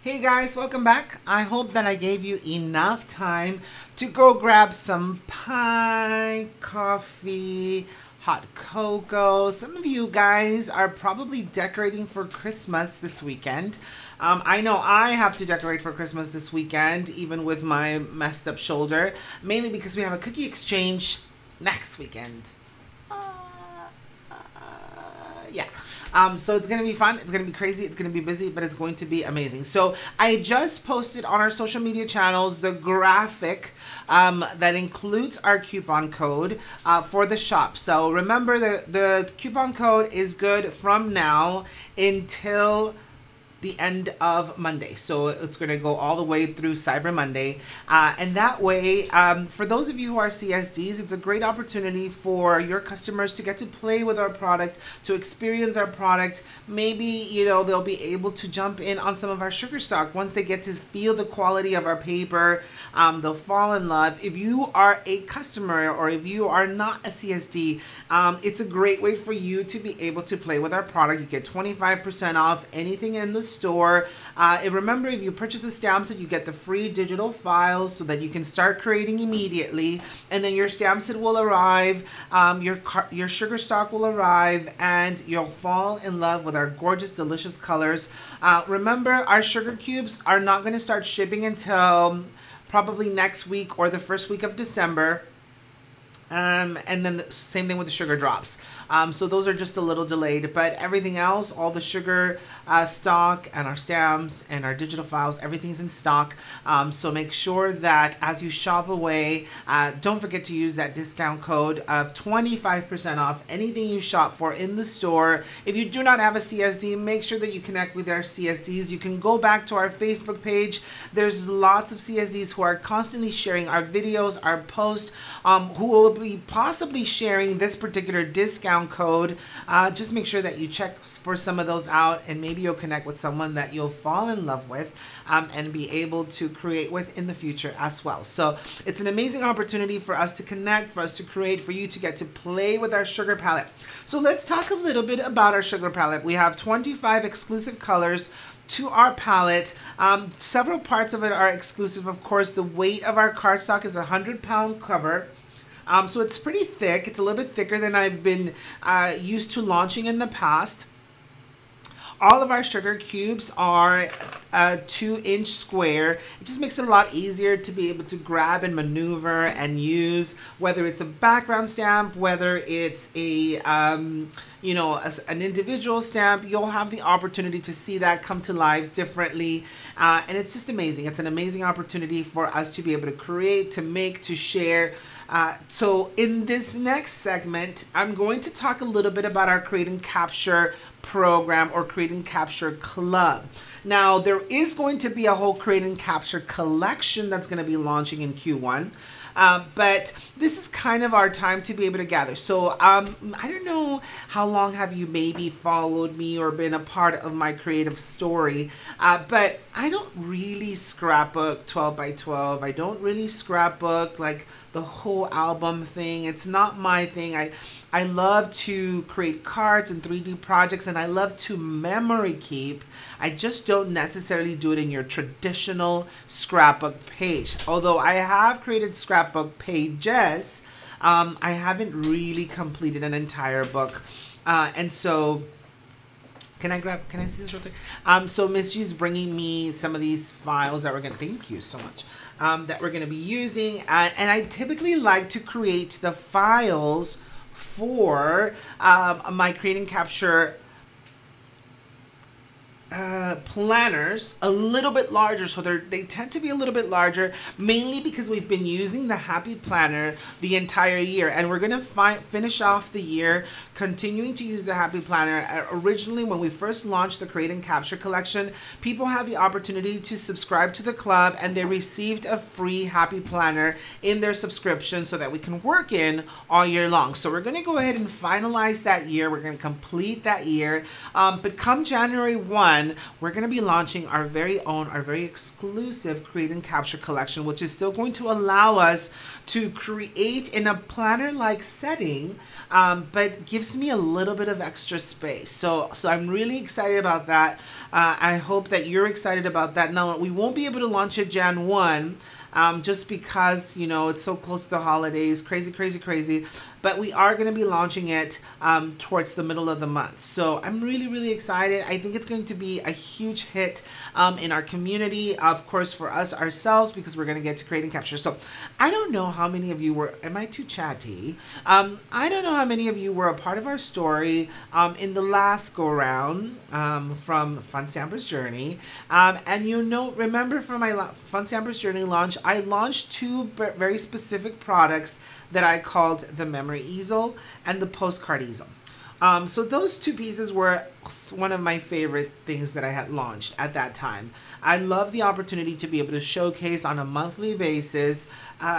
Hey guys, welcome back. I hope that I gave you enough time to go grab some pie, coffee, hot cocoa. Some of you guys are probably decorating for Christmas this weekend. I know I have to decorate for Christmas this weekend, even with my messed up shoulder, mainly because we have a cookie exchange next weekend. Yeah. So it's going to be fun. It's going to be crazy. It's going to be busy, but it's going to be amazing. So I just posted on our social media channels the graphic that includes our coupon code for the shop. So remember, the coupon code is good from now until the end of Monday. So it's going to go all the way through Cyber Monday. And that way, for those of you who are CSDs, it's a great opportunity for your customers to get to play with our product, to experience our product. Maybe, you know, they'll be able to jump in on some of our sugar stock. Once they get to feel the quality of our paper, they'll fall in love. If you are a customer or if you are not a CSD, it's a great way for you to be able to play with our product. You get 25% off anything in the store. And remember, if you purchase a stamp set, you get the free digital files so that you can start creating immediately, and then your stamp set will arrive, your sugar stock will arrive, and you'll fall in love with our gorgeous, delicious colors. Remember, our sugar cubes are not going to start shipping until probably next week or the first week of December. And then the same thing with the sugar drops. So those are just a little delayed, but everything else, all the sugar stock and our stamps and our digital files, everything's in stock. So make sure that as you shop away, don't forget to use that discount code of 25% off anything you shop for in the store. If you do not have a CSD, make sure that you connect with our CSDs. You can go back to our Facebook page. There's lots of CSDs who are constantly sharing our videos, our posts, who will be possibly sharing this particular discount code. Just make sure that you check for some of those out, and maybe you'll connect with someone that you'll fall in love with and be able to create with in the future as well. So it's an amazing opportunity for us to connect, for us to create, for you to get to play with our sugar palette. So let's talk a little bit about our sugar palette. We have 25 exclusive colors to our palette. Several parts of it are exclusive. Of course, the weight of our cardstock is a 100-pound cover. So it's pretty thick. It's a little bit thicker than I've been used to launching in the past. All of our sugar cubes are 2-inch square. It just makes it a lot easier to be able to grab and maneuver and use, whether it's a background stamp, whether it's a you know, as an individual stamp. You'll have the opportunity to see that come to life differently, and it's just amazing. It's an amazing opportunity for us to be able to create, to make, to share. So in this next segment, I'm going to talk a little bit about our Create and Capture program or Create and Capture Club. Now, there is going to be a whole Create and Capture collection that's going to be launching in Q1. But this is kind of our time to be able to gather. So I don't know how long have you maybe followed me or been a part of my creative story, but I don't really scrapbook 12 by 12. I don't really scrapbook like the whole album thing. It's not my thing. I love to create cards and 3D projects, and I love to memory keep. I just don't necessarily do it in your traditional scrapbook page. Although I have created scrapbook pages, I haven't really completed an entire book. And so, can I see this real quick? So Miss G's bringing me some of these files that we're gonna, thank you so much, that we're gonna be using. And I typically like to create the files for my Create and Capture planners a little bit larger. So they tend to be a little bit larger, mainly because we've been using the Happy Planner the entire year, and we're going to finish off the year continuing to use the Happy Planner. Originally, when we first launched the Create and Capture collection, people had the opportunity to subscribe to the club, and they received a free Happy Planner in their subscription so that we can work in all year long. So we're going to go ahead and finalize that year. We're going to complete that year, but come January 1, Jan, we're going to be launching our very own, our very exclusive Create and Capture collection, which is still going to allow us to create in a planner-like setting, but gives me a little bit of extra space. So I'm really excited about that. I hope that you're excited about that. Now, we won't be able to launch it Jan 1, just because, you know, it's so close to the holidays, crazy. But we are going to be launching it towards the middle of the month. So I'm really excited. I think it's going to be a huge hit in our community, of course, for us ourselves, because we're going to get to create and capture. So I don't know how many of you were, am I too chatty? I don't know how many of you were a part of our story in the last go around from Fun Stamper's Journey. And you know, remember from my Fun Stamper's Journey launch, I launched two very specific products that I called the memory easel and the postcard easel. So those two pieces were one of my favorite things that I had launched at that time. I love the opportunity to be able to showcase on a monthly basis,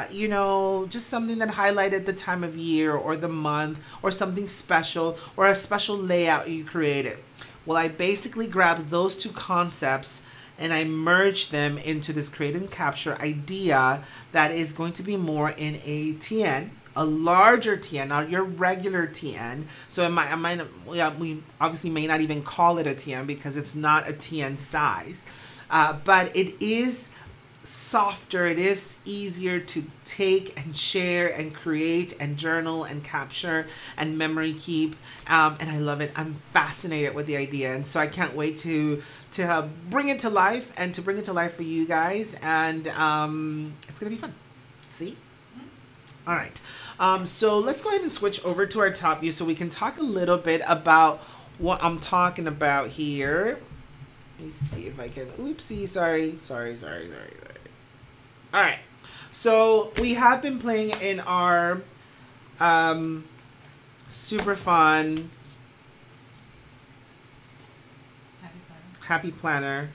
you know, just something that highlighted the time of year or the month or something special or a special layout you created. Well, I basically grabbed those two concepts and I merged them into this create and capture idea that is going to be more in a TN, a larger TN, not your regular TN. So we obviously may not even call it a TN because it's not a TN size, but it is softer, it is easier to take and share and create and journal and capture and memory keep, and I love it. I'm fascinated with the idea, and so I can't wait to bring it to life and to bring it to life for you guys, and it's gonna be fun. See? All right, so let's go ahead and switch over to our top view so we can talk a little bit about what I'm talking about here. Let me see if I can, oopsie, sorry. All right, so we have been playing in our super fun Happy Planner.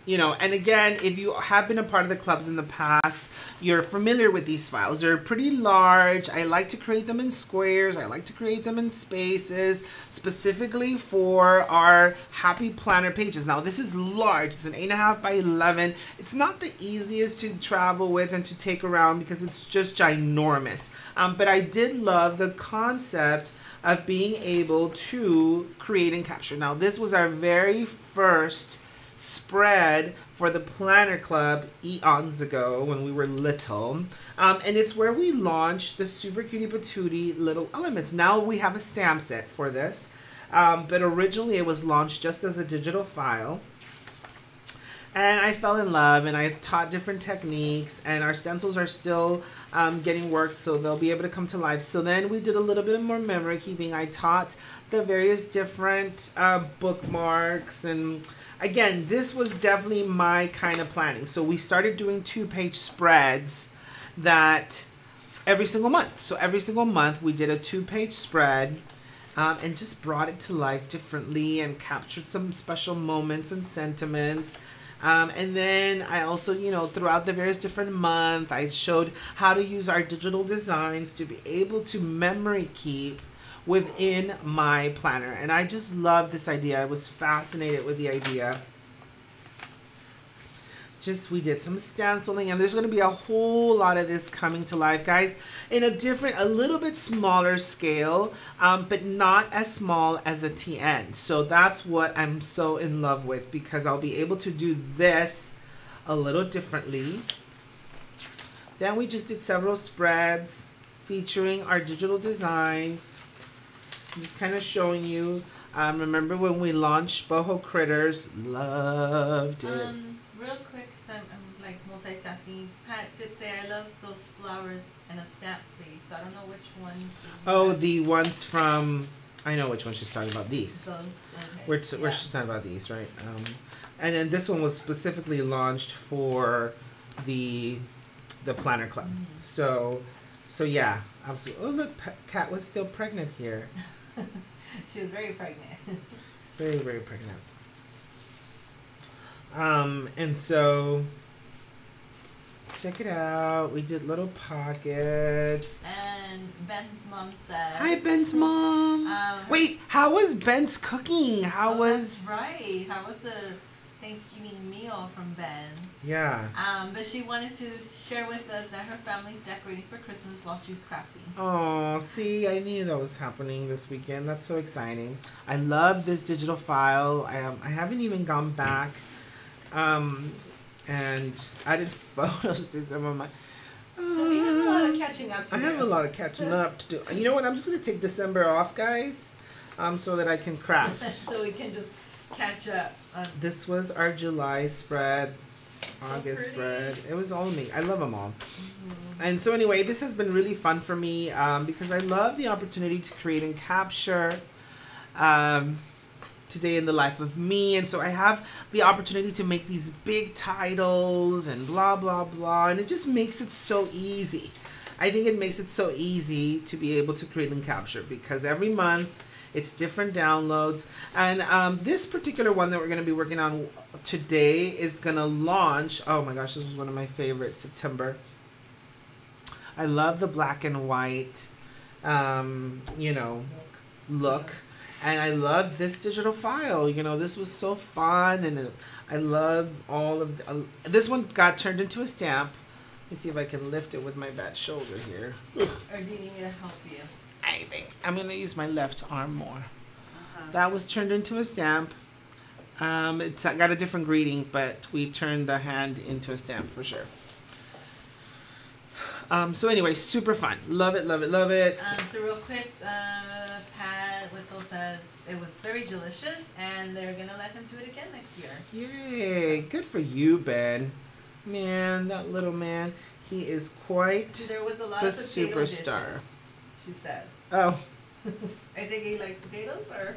You know, and again, if you have been a part of the clubs in the past, you're familiar with these files. They're pretty large. I like to create them in squares. I like to create them in spaces, specifically for our Happy Planner pages. Now, this is large. It's an 8.5 by 11. It's not the easiest to travel with and to take around because it's just ginormous. But I did love the concept of being able to create and capture. Now, this was our very first spread for the Planner Club eons ago when we were little, and it's where we launched the super cutie patootie little elements. Now we have a stamp set for this, but originally it was launched just as a digital file, and I fell in love and I taught different techniques, and our stencils are still getting worked, so they'll be able to come to life. So then we did a little bit more memory keeping. I taught the various different bookmarks, and again, this was definitely my kind of planning. So we started doing 2-page spreads that every single month. So every single month we did a 2-page spread, and just brought it to life differently and captured some special moments and sentiments. And then I also, you know, throughout the various different months, I showed how to use our digital designs to be able to memory keep within my planner. And I just love this idea. I was fascinated with the idea. We did some stenciling, and there's going to be a whole lot of this coming to life, guys, in a little bit smaller scale, but not as small as a TN. So that's what I'm so in love with, because I'll be able to do this a little differently. Then we just did several spreads featuring our digital designs. I'm just kind of showing you. Remember when we launched Boho Critters? Loved it. Real quick, so I'm like multitasking. Pat did say I love those flowers and a stamp, please. So I don't know which ones. Oh, the ones from, I know which one she's talking about. These. Those, okay. Where she's talking about these, right? And then this one was specifically launched for the Planner Club. Mm-hmm. So yeah, absolutely. Oh look, Kat was still pregnant here. She was very pregnant. Very, very pregnant. And so check it out. We did little pockets. And And Ben's mom says. Hi, Ben's mom. Wait, how was Ben's cooking? How was? That's right. How was the Thanksgiving meal from Ben? Yeah. But she wanted to share with us that her family's decorating for Christmas while she's crafting. Oh, see, I knew that was happening this weekend. That's so exciting. I love this digital file. I haven't even gone back and added photos to some of my. We have a lot of catching up to do. I have a lot of catching up to do. You know what? I'm just going to take December off, guys, so that I can craft. So we can just catch up. This was our July spread, So August pretty. spread. It was all me. I love them all. And so anyway, this has been really fun for me because I love the opportunity to create and capture today in the life of me. And so I have the opportunity to make these big titles and blah, blah, blah. And it just makes it so easy. I think it makes it so easy to be able to create and capture because every month it's different downloads. And this particular one that we're going to be working on today is going to launch. Oh my gosh, this was one of my favorites, September. I love the black and white, look. And I love this digital file. This was so fun. And I love all of this one got turned into a stamp. Let me see if I can lift it with my bad shoulder here. Or do you need me to help you? I think I'm going to use my left arm more. That was turned into a stamp. It's got a different greeting, but we turned the hand into a stamp for sure. So anyway, super fun. Love it, love it, love it. So real quick, Pat Whittle says it was very delicious, and they're going to let him do it again next year. Yay. Good for you, Ben. Man, that little man. He is quite There was a lot the of potato superstar. dishes, she says. Oh. I think he likes potatoes, or?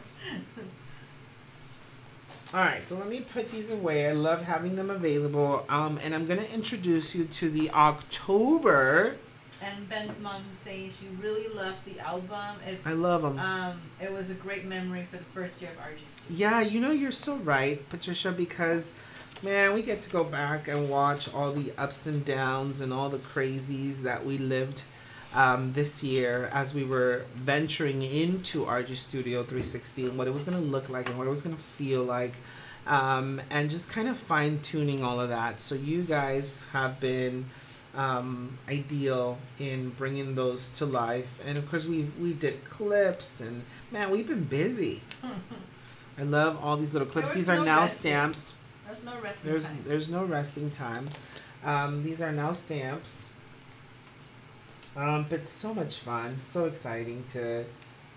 Alright, so let me put these away. I love having them available. And I'm going to introduce you to the October. And Ben's mom says she really loved the album. I love them. It was a great memory for the first year of RG Studio. Yeah, you're so right, Patricia, because, man, we get to go back and watch all the ups and downs and all the crazies that we lived this year as we were venturing into RG Studio 360 and what it was going to look like and what it was going to feel like, and just kind of fine-tuning all of that. So you guys have been ideal in bringing those to life. And, of course, we did clips, and, man, we've been busy. I love all these little clips. These are now stamps. There's no resting time. There's no resting time. These are now stamps. But so much fun, so exciting to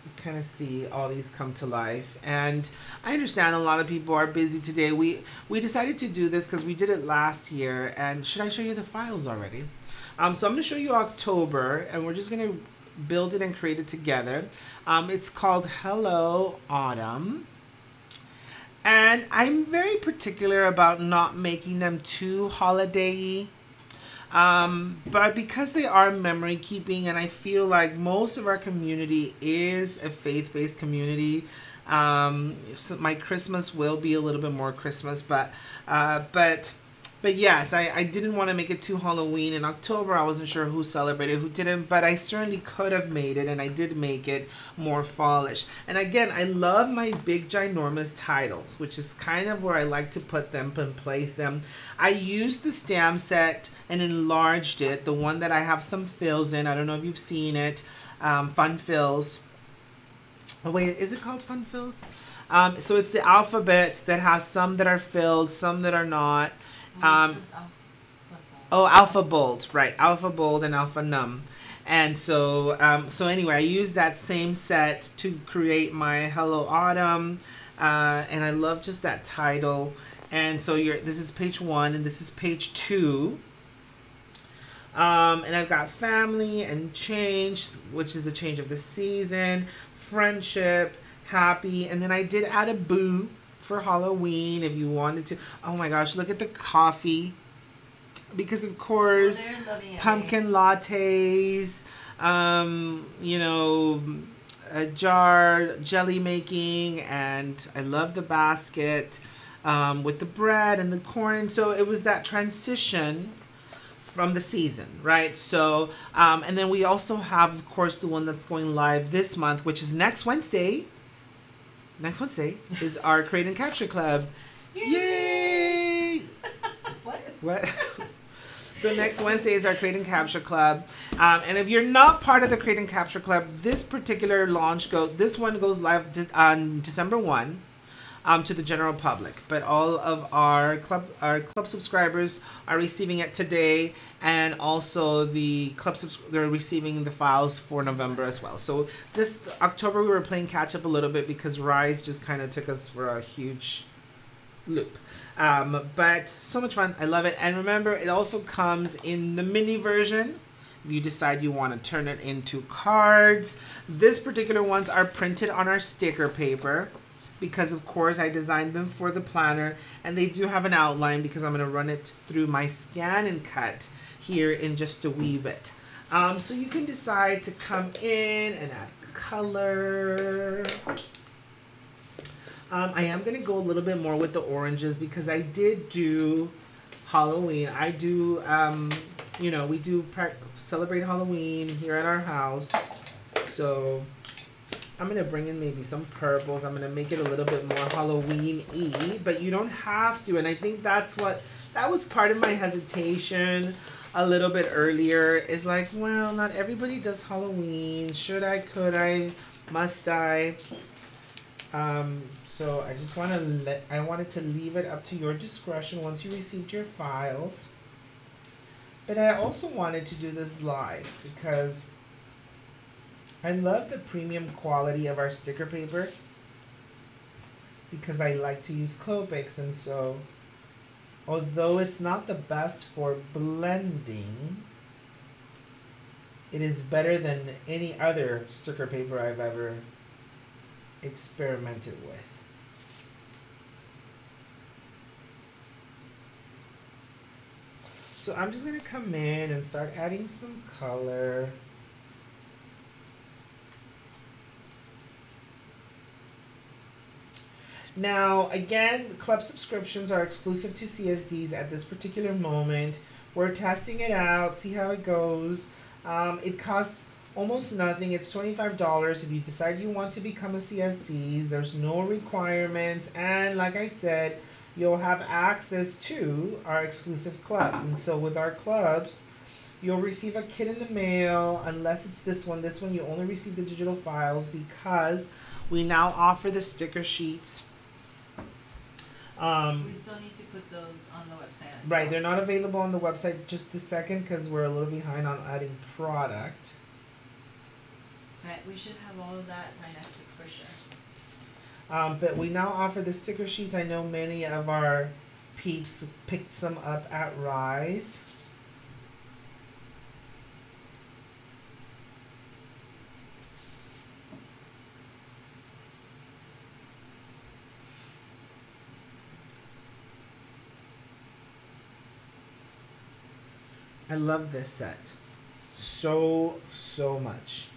just kind of see all these come to life. And I understand a lot of people are busy today. We decided to do this because we did it last year. And should I show you the files already? So I'm going to show you October, and we're just going to build it and create it together. It's called Hello Autumn. And I'm very particular about not making them too holiday-y. But because they are memory keeping, and I feel like most of our community is a faith-based community, so my Christmas will be a little bit more Christmas, but yes, I didn't want to make it too Halloween. In October, I wasn't sure who celebrated, who didn't, but I certainly could have made it, and I did make it more fallish. And again, I love my big ginormous titles, which is kind of where I like to put them and place them. I used the stamp set and enlarged it, the one that I have some fills in. I don't know if you've seen it, Fun Fills. Oh wait, is it called Fun Fills? So it's the alphabet that has some that are filled, some that are not. Alpha Bold, right? Alpha Bold and Alpha Num. And so anyway, I used that same set to create my Hello Autumn, and I love just that title. And so this is page 1, and this is page 2. And I've got family and change, which is the change of the season, friendship, happy, and then I did add a boo for Halloween if you wanted to. Oh my gosh, look at the coffee. Because of course, pumpkin lattes, a jar, jelly making, and I love the basket with the bread and the corn. And so it was that transition from the season, right? So, and then we also have, of course, the one that's going live this month, which is next Wednesday. Next Wednesday is our Create and Capture Club. Yay! What? So next Wednesday is our Create and Capture Club. And if you're not part of the Create and Capture Club, this particular this one goes live on December 1 to the general public. But all of our club subscribers are receiving it today, and also the they're receiving the files for November as well. So this October we were playing catch up a little bit because Rise just kind of took us for a huge loop. But so much fun. I love it. And remember, it also comes in the mini version. If you decide you want to turn it into cards. This particular ones are printed on our sticker paper because, of course, I designed them for the planner. And they do have an outline because I'm going to run it through my scan and cut here in just a wee bit. So you can decide to come in and add color. I am going to go a little bit more with the oranges because I did do Halloween. I do, you know, we do celebrate Halloween here at our house. So I'm going to bring in maybe some purples. I'm going to make it a little bit more Halloween-y, but you don't have to. And I think that was part of my hesitation a little bit earlier. Is like, well, not everybody does Halloween. Should I, could I, must I? So I just I wanted to leave it up to your discretion once you received your files. But I also wanted to do this live because I love the premium quality of our sticker paper because I like to use Copics, and so although it's not the best for blending, it is better than any other sticker paper I've ever experimented with. So I'm just going to come in and start adding some color. Now, again, club subscriptions are exclusive to CSDs at this particular moment. We're testing it out, see how it goes. It costs almost nothing. It's $25 if you decide you want to become a CSD. There's no requirements, and like I said, you'll have access to our exclusive clubs. And so with our clubs, you'll receive a kit in the mail, unless it's this one. This one you only receive the digital files because we now offer the sticker sheets. We still need to put those on the website. Right, they're not available on the website just a second because we're a little behind on adding product. Right, we should have all of that by next week for sure. But we now offer the sticker sheets. I know many of our peeps picked some up at Rise. I love this set so much.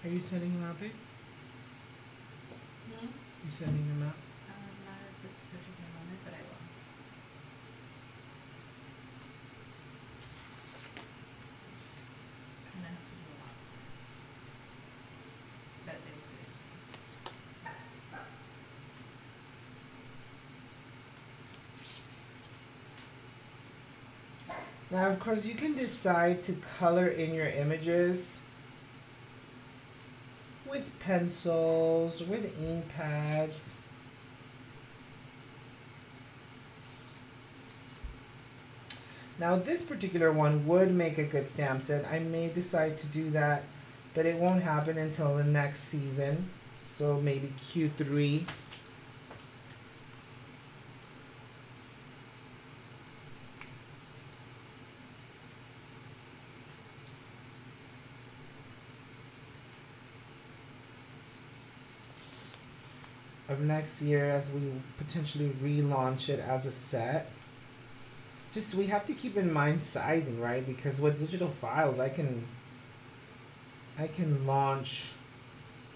Are you sending them out, babe? No? You sending them out? Not at this particular moment, but I will. Kind of have to do a lot. Bet they will do this. Now, of course, you can decide to color in your images with pencils, with ink pads. Now this particular one would make a good stamp set. I may decide to do that, but it won't happen until the next season. So maybe Q3. Of next year as we potentially relaunch it as a set. Just we have to keep in mind sizing, right? Because with digital files I can launch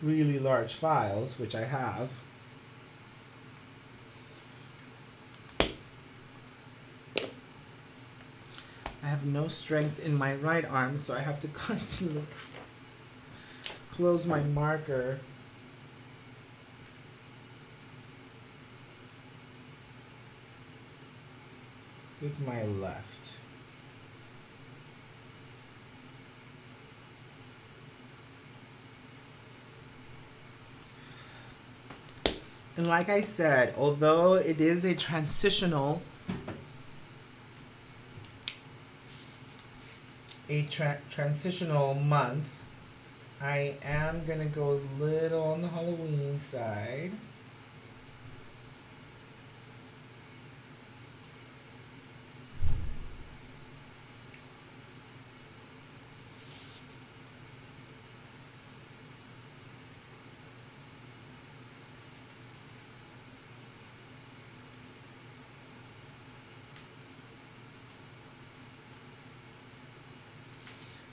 really large files, which I have. I have no strength in my right arm, so I have to constantly close my marker. With my left. And like I said, although it is a transitional month, I am gonna go a little on the Halloween side.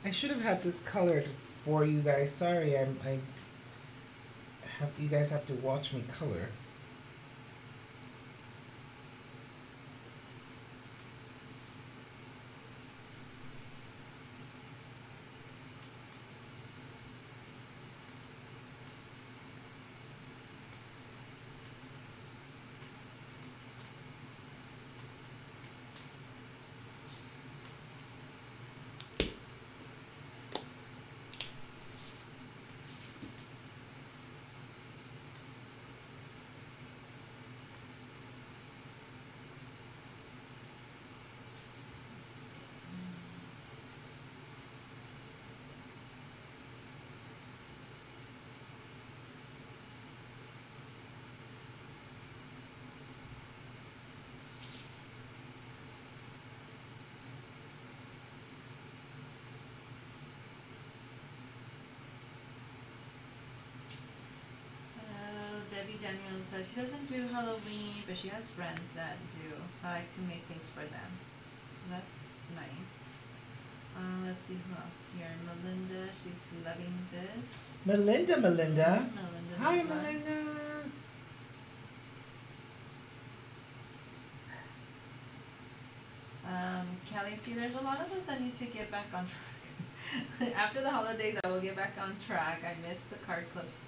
I should have had this colored for you guys. Sorry, you guys have to watch me color. Debbie Daniels says she doesn't do Halloween, but she has friends that do. I like to make things for them. So that's nice. Let's see who else here. Melinda, she's loving this. Melinda. Melinda. Hi, Melinda. Kelly, see, there's a lot of us that need to get back on track. After the holidays, I will get back on track. I missed the card clips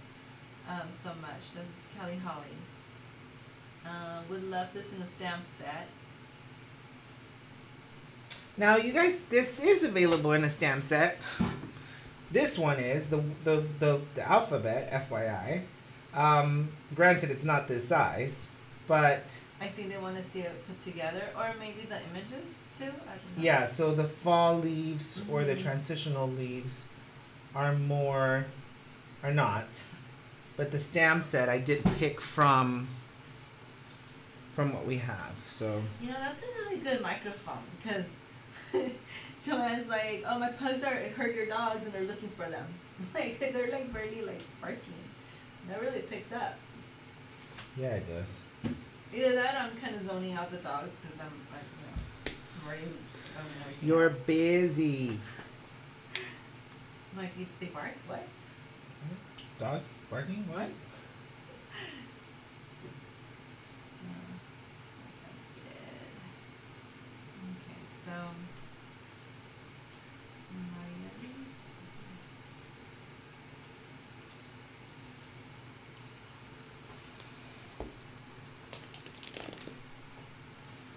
so much. This is Kelly Holly. Would love this in a stamp set. Now, you guys, this is available in a stamp set. This one is the alphabet, FYI. Granted, it's not this size, but I think they want to see it put together, or maybe the images too. I don't know. yeah. So the fall leaves or the transitional leaves are not. But the stamp set I did pick from what we have. So you know, that's a really good microphone because Joanne's like, oh, my pugs heard your dogs and they're looking for them. Like they're like barely like barking. That really picks up. yeah, it does. Either that, or I'm kind of zoning out the dogs because I'm like, I'm already. You're busy. Like they bark. What? Dogs barking? What? Okay, so.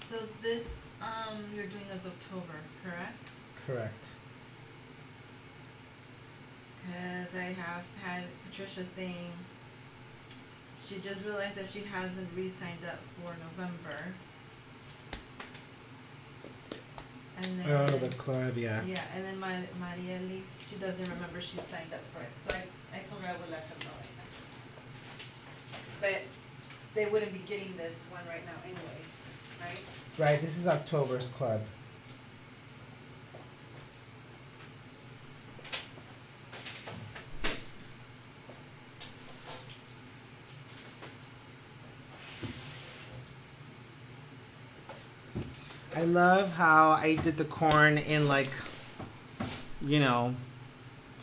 So this, you're doing as October, correct? Correct. Because I have had Patricia saying she just realized that she hasn't re-signed up for November. And then, Oh, the club, yeah. yeah, and then Maria Elise, she doesn't remember she signed up for it. So I told her I would let them know right now. But they wouldn't be getting this one right now anyways, right? Right, this is October's club. I love how I did the corn in like, you know,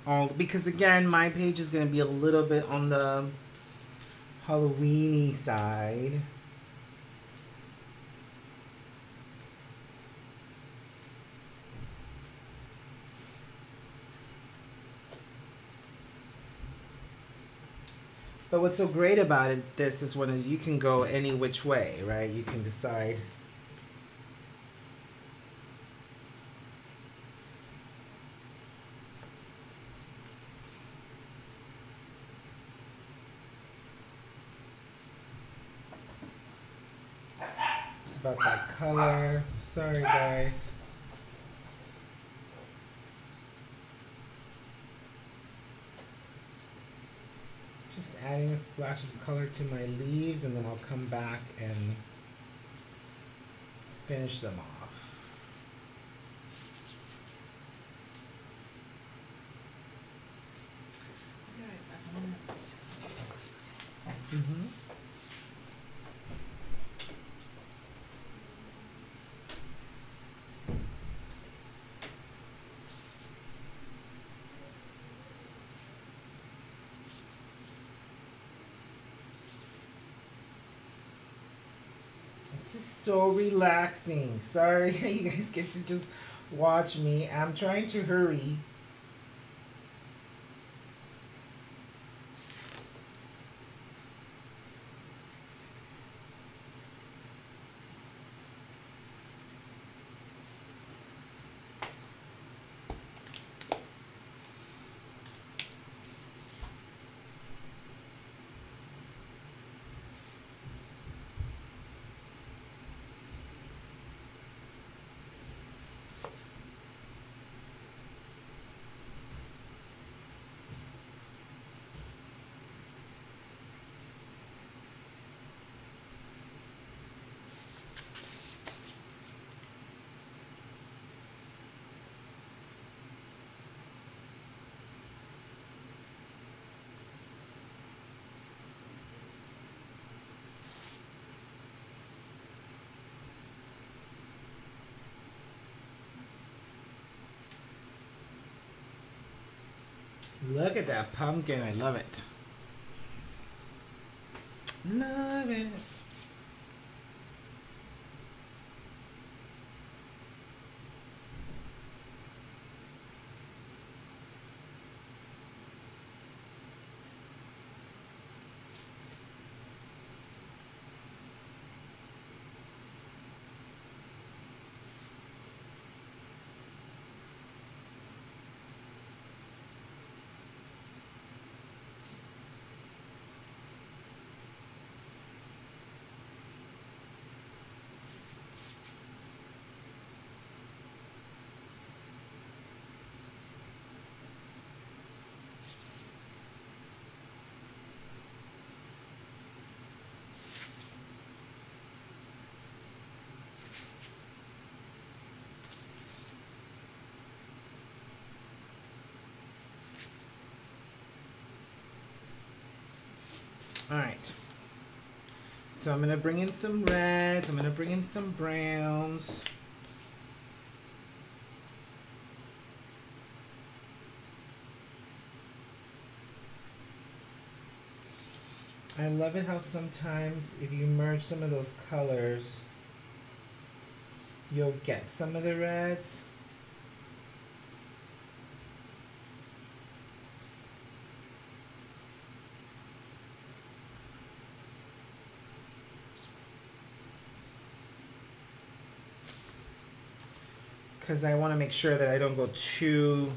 all because again my page is gonna be a little bit on the Halloweeny side. But what's so great about it, this one is you can go any which way, right? You can decide. It's about that color. Sorry, guys. Just adding a splash of color to my leaves, and then I'll come back and finish them off. Mm-hmm. This is so relaxing. Sorry, you guys get to just watch me. I'm trying to hurry. Look at that pumpkin. I love it. Love it. All right. So I'm gonna bring in some reds. I'm gonna bring in some browns. I love it how sometimes if you merge some of those colors, you'll get some of the reds. Because I want to make sure that I don't go too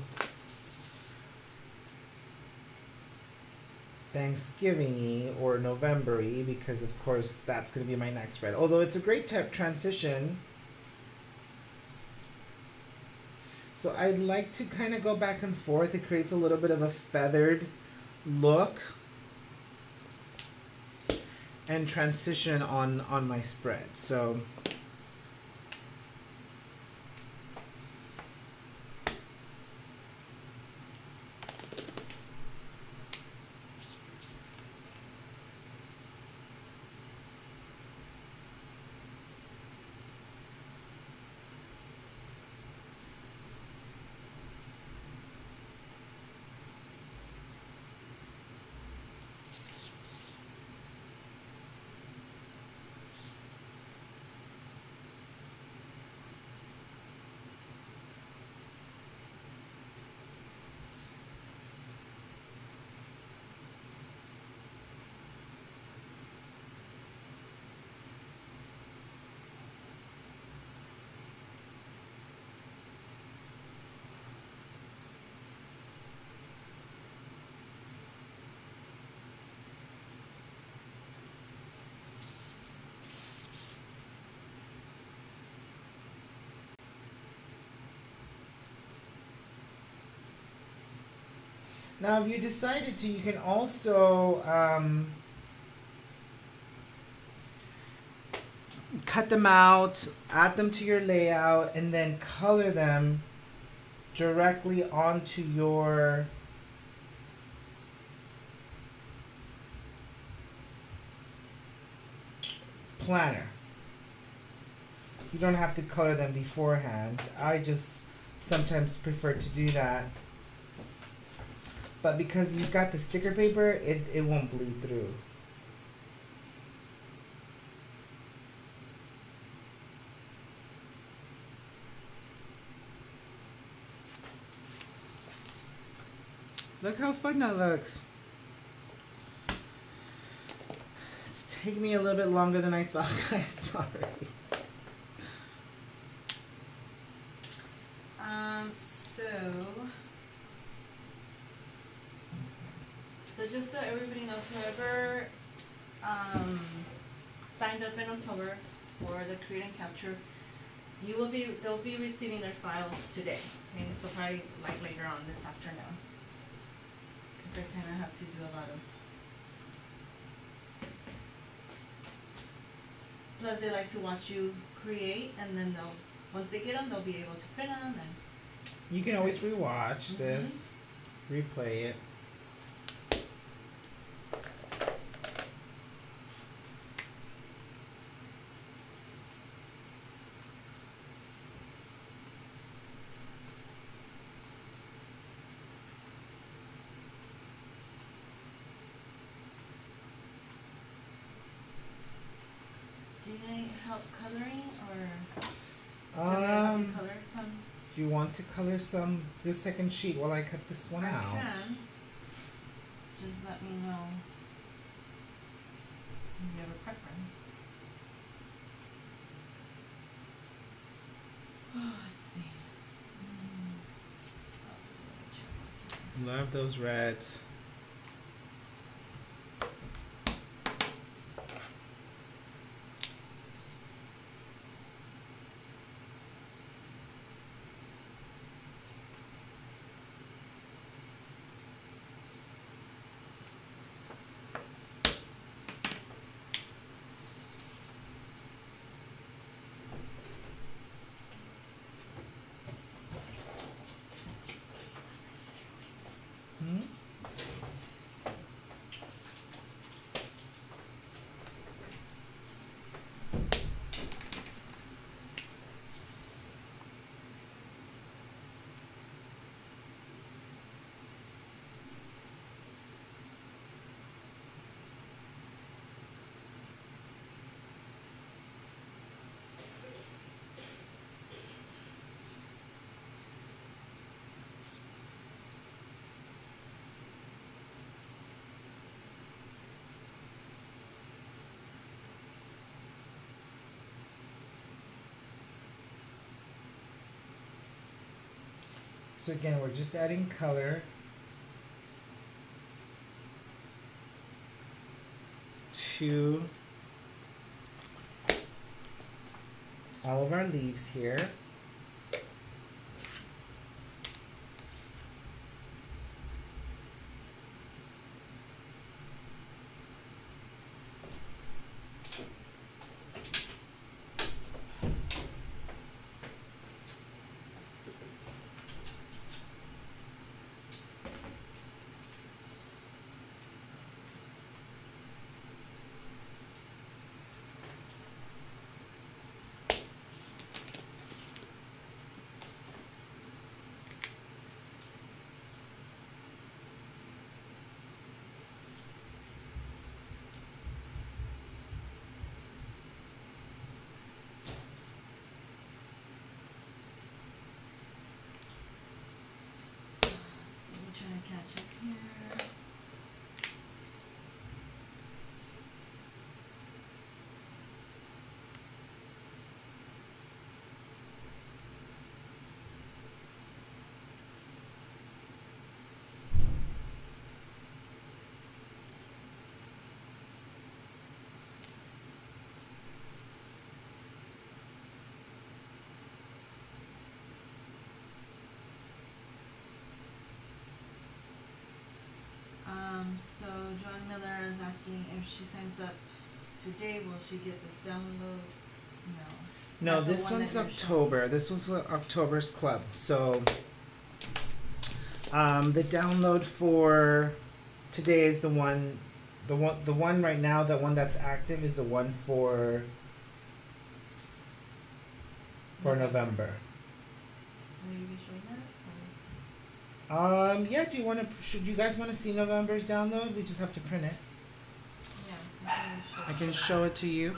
Thanksgiving-y or November-y, because of course that's going to be my next red. Although it's a great transition So I'd like to kind of go back and forth. It creates a little bit of a feathered look and transition on my spread. So now if you decided to, you can also cut them out, add them to your layout, and then color them directly onto your planner. You don't have to color them beforehand. I just sometimes prefer to do that. But because you've got the sticker paper, it won't bleed through. Look how fun that looks. It's taking me a little bit longer than I thought, guys. Sorry. So just so everybody knows, whoever signed up in October for the Create and Capture, they'll be receiving their files today. Okay, so probably like later on this afternoon, because I kind of have to do a lot of. Plus, they like to watch you create, and then once they get them, they'll be able to print them. And you can always rewatch this, replay it. Do you need help coloring, or color some? Do you want to color the second sheet while I cut this one out? I can. Just let me know if you have a preference. Oh, let's see. Love those reds. So again, we're just adding color to all of our leaves here. trying to catch up here. So Joan Miller is asking if she signs up today, will she get this download? No. No, this one's October. This was October's club. So the download for today is the one right now, the one that's active is the one for November. Will you be showing that? Yeah, should you guys want to see November's download? We just have to print it. Yeah, I can show it to you.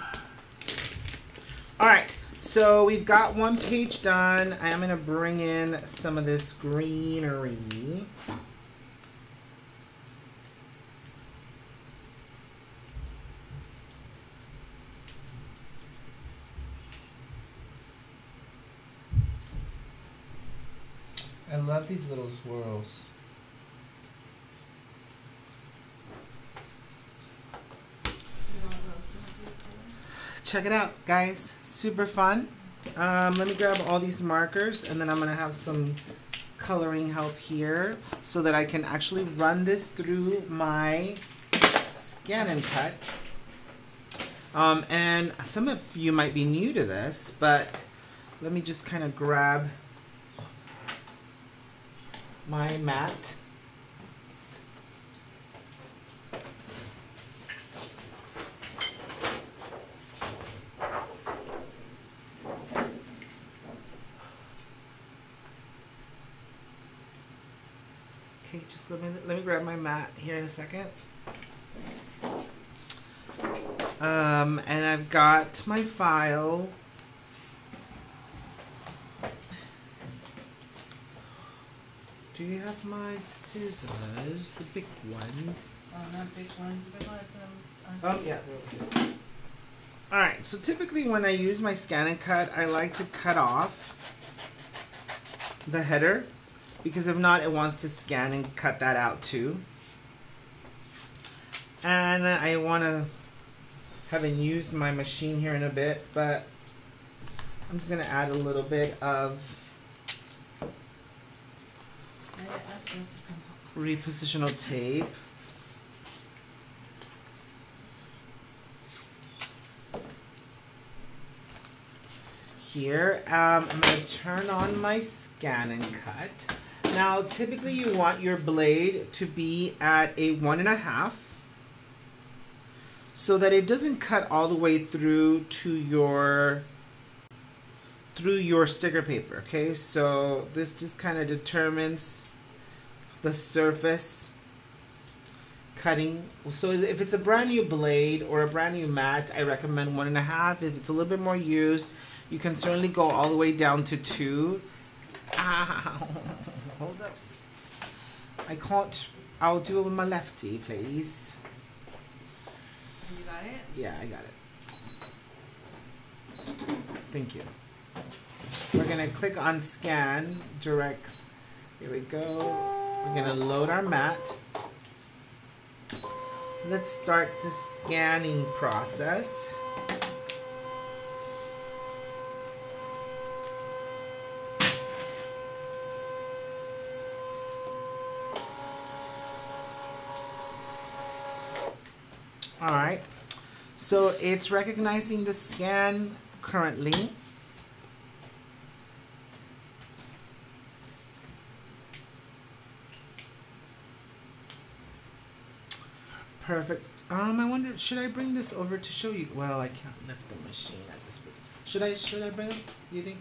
All right, so we've got one page done. I am going to bring in some of this greenery. I love these little swirls. Check it out, guys. Super fun. Let me grab all these markers, and then I'm going to have some coloring help here so that I can actually run this through my scan and cut. And some of you might be new to this, but let me just kind of grab my mat. Okay, just let me grab my mat here in a second. And I've got my file. Do you have my scissors, the big ones? Oh, not big ones. The big ones. Oh yeah, they're over here. All right. So typically, when I use my scan and cut, I like to cut off the header, because if not, it wants to scan and cut that out too. And I want to haven't used my machine here in a bit, but I'm just gonna add a little bit of repositional tape. Here, I'm going to turn on my scan and cut. Now, typically you want your blade to be at a 1.5 so that it doesn't cut all the way through to your sticker paper, okay? So this just kind of determines the surface cutting. So if it's a brand new blade or a brand new mat, I recommend 1.5. If it's a little bit more used, you can certainly go all the way down to 2. Ow. Hold up. I can't. I'll do it with my lefty, please. You got it? Yeah, I got it. Thank you. We're going to click on scan directs. Here we go. We're going to load our mat. Let's start the scanning process. All right. So it's recognizing the scan currently. Perfect. I wonder, should I bring this over to show you? Well, I can't lift the machine at this point. Should I bring it? Do you think?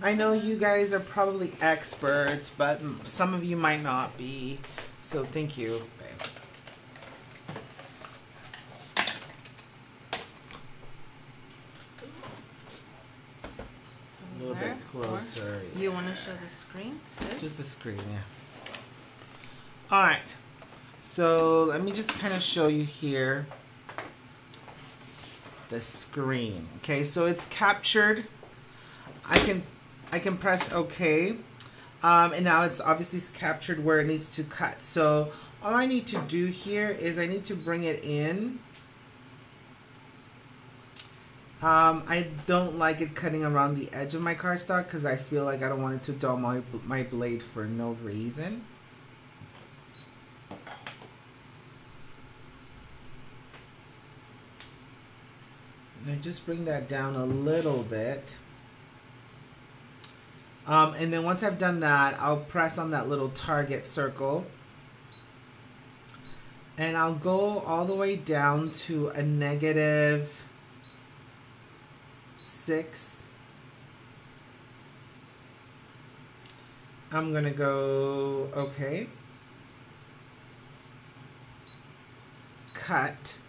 I know you guys are probably experts, but some of you might not be. So thank you. A little bit closer. You want to show the screen? Just the screen, yeah. All right. So let me just kind of show you here the screen. Okay, so it's captured. I can press OK. And now it's obviously captured where it needs to cut. So all I need to do here is I need to bring it in. I don't like it cutting around the edge of my cardstock because I feel like I don't want it to dull my blade for no reason. And I just bring that down a little bit. And then once I've done that, I'll press on that little target circle. And I'll go all the way down to a -6. I'm gonna go okay. Cut.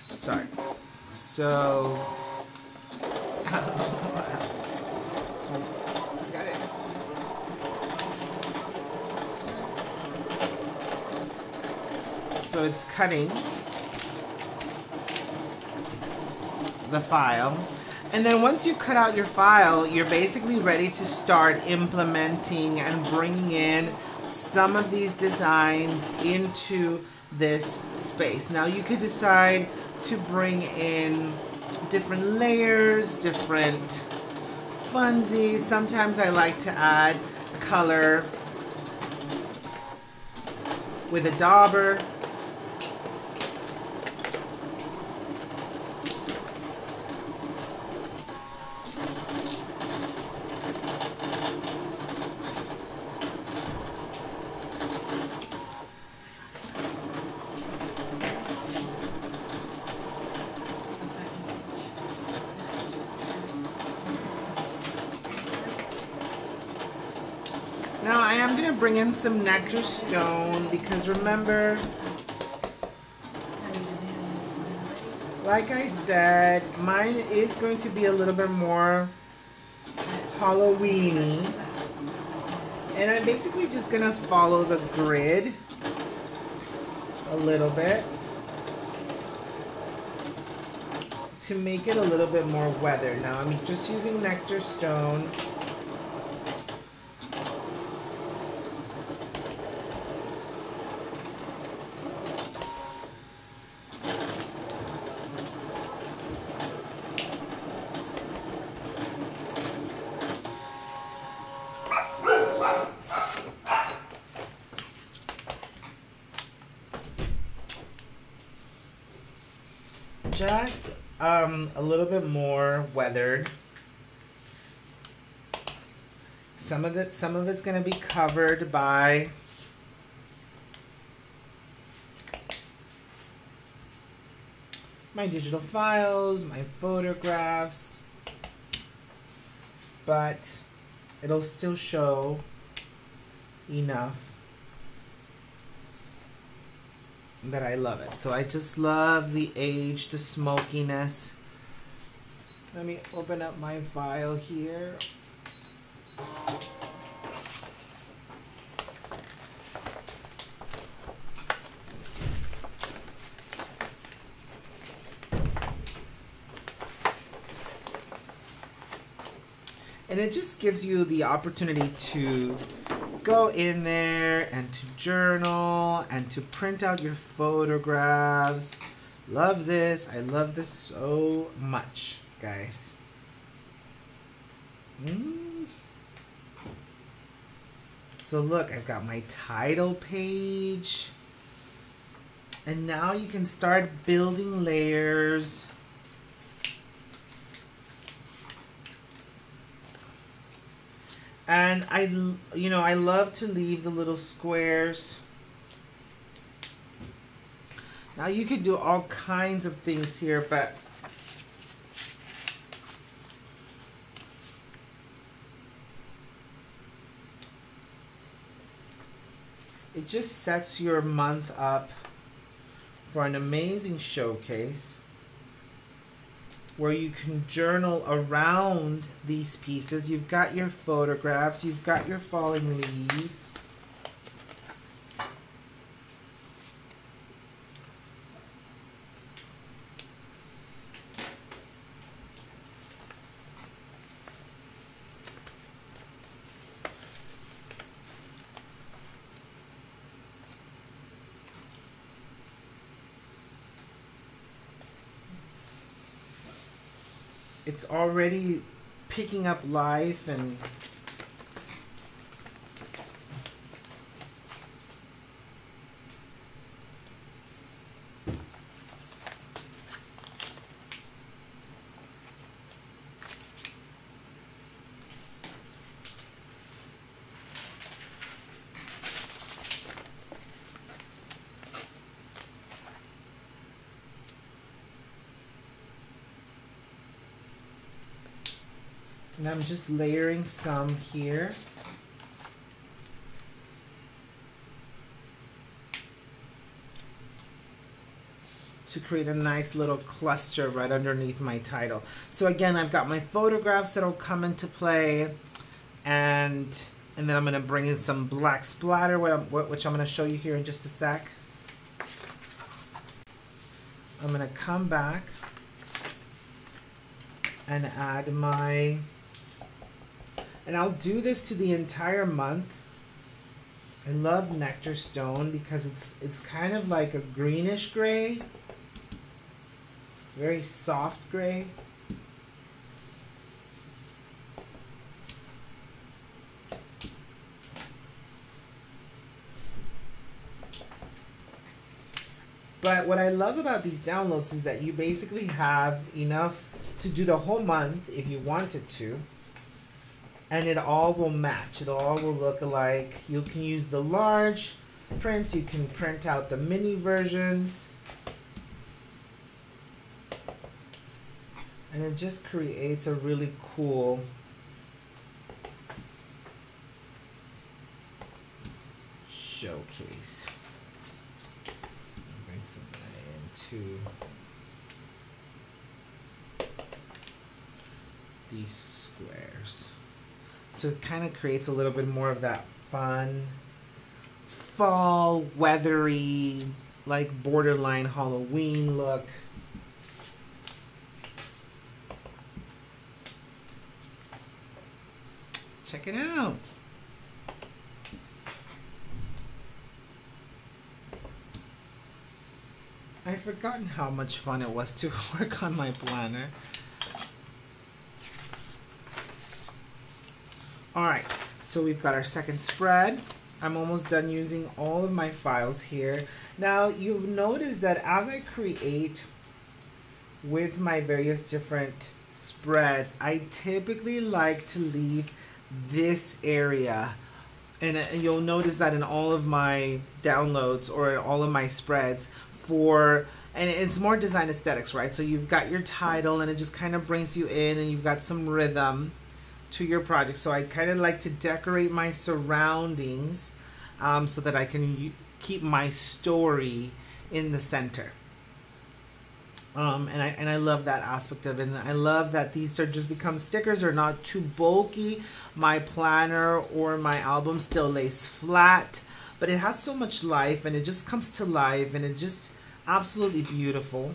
Start. So got it. So it's cutting the file. And then once you cut out your file, you're basically ready to start implementing and bringing in some of these designs into this space. Now you could decide to bring in different layers, different funsies. Sometimes I like to add color with a dauber. Now I am going to bring in some nectar stone because remember, like I said, mine is going to be a little bit more Halloween-y. And I'm basically just going to follow the grid a little bit to make it a little bit more weathered. Now I'm just using nectar stone. Just a little bit more weathered. Some of it's going to be covered by my digital files, my photographs, but it'll still show enough that I love it. So I just love the age, the smokiness. Let me open up my file here. And it just gives you the opportunity to go in there and to journal and to print out your photographs. Love this. I love this so much, guys. So look, I've got my title page. And now you can start building layers. And I love to leave the little squares. Now you could do all kinds of things here, but it just sets your month up for an amazing showcase. where you can journal around these pieces. You've got your photographs, you've got your falling leaves. It's already picking up life and I'm just layering some here. To create a nice little cluster right underneath my title. So again, I've got my photographs that'll come into play, and then I'm gonna bring in some black splatter, which I'm gonna show you here in just a sec. I'm gonna come back and add my, and I'll do this to the entire month. I love Nectar Stone because it's kind of like a greenish gray, very soft gray. But what I love about these downloads is that you basically have enough to do the whole month if you wanted to. And it all will match. It all will look alike. You can use the large prints. You can print out the mini versions. And it just creates a really cool showcase. Bring some of that into these squares. So it kind of creates a little bit more of that fun, fall, weathery, like borderline Halloween look. Check it out. I've forgotten how much fun it was to work on my planner. Alright, so we've got our second spread. I'm almost done using all of my files here. Now you've noticed that as I create with my various different spreads, I typically like to leave this area. And you'll notice that in all of my downloads or in all of my spreads and it's more design aesthetics, right? So you've got your title and it just kind of brings you in and you've got some rhythm to your project. So I kind of like to decorate my surroundings so that I can keep my story in the center. And I love that aspect of it. And I love that these are just become stickers. They're not too bulky. My planner or my album still lays flat, but it has so much life and it just comes to life and it's just absolutely beautiful.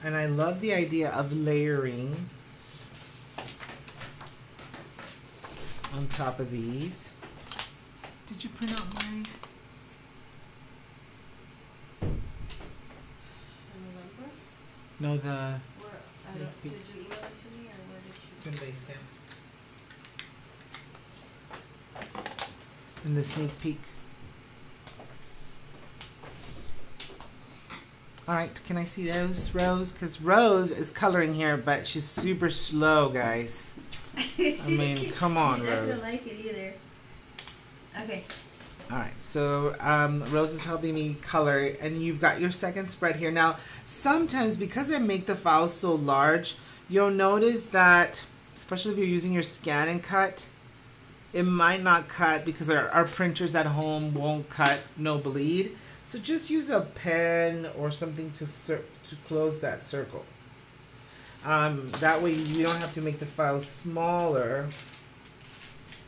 And I love the idea of layering on top of these. Did you print out my... No, the... Where, did you email it to me or where did you... It's in Basecamp. In the sneak peek. Alright, can I see those, Rose? Because Rose is coloring here, but she's super slow, guys. I mean, come on, Rose. I don't like it either. Okay. Alright, so Rose is helping me color, and you've got your second spread here. Now, sometimes, because I make the files so large, you'll notice that especially if you're using your scan and cut, it might not cut because our printers at home won't cut, no bleed. So just use a pen or something to close that circle. That way you don't have to make the file smaller,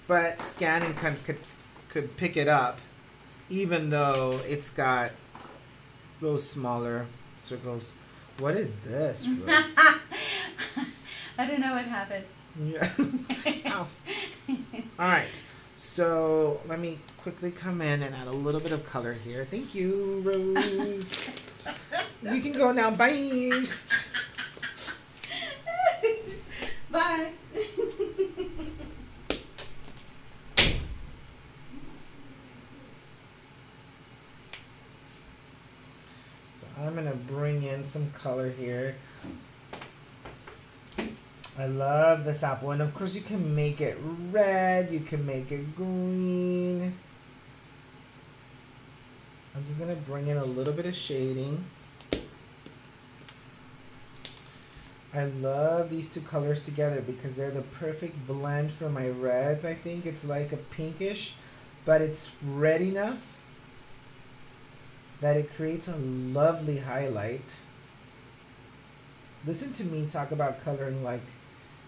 but scan and cut could pick it up, even though it's got those smaller circles. What is this? I don't know what happened. Yeah. Ow. All right. So let me quickly come in and add a little bit of color here. Thank you, Rose. You can go now. Bye. Bye. So I'm going to bring in some color here. I love this apple, and of course you can make it red, you can make it green. I'm just going to bring in a little bit of shading. I love these two colors together because they're the perfect blend for my reds. I think it's like a pinkish, but it's red enough that it creates a lovely highlight. Listen to me talk about coloring like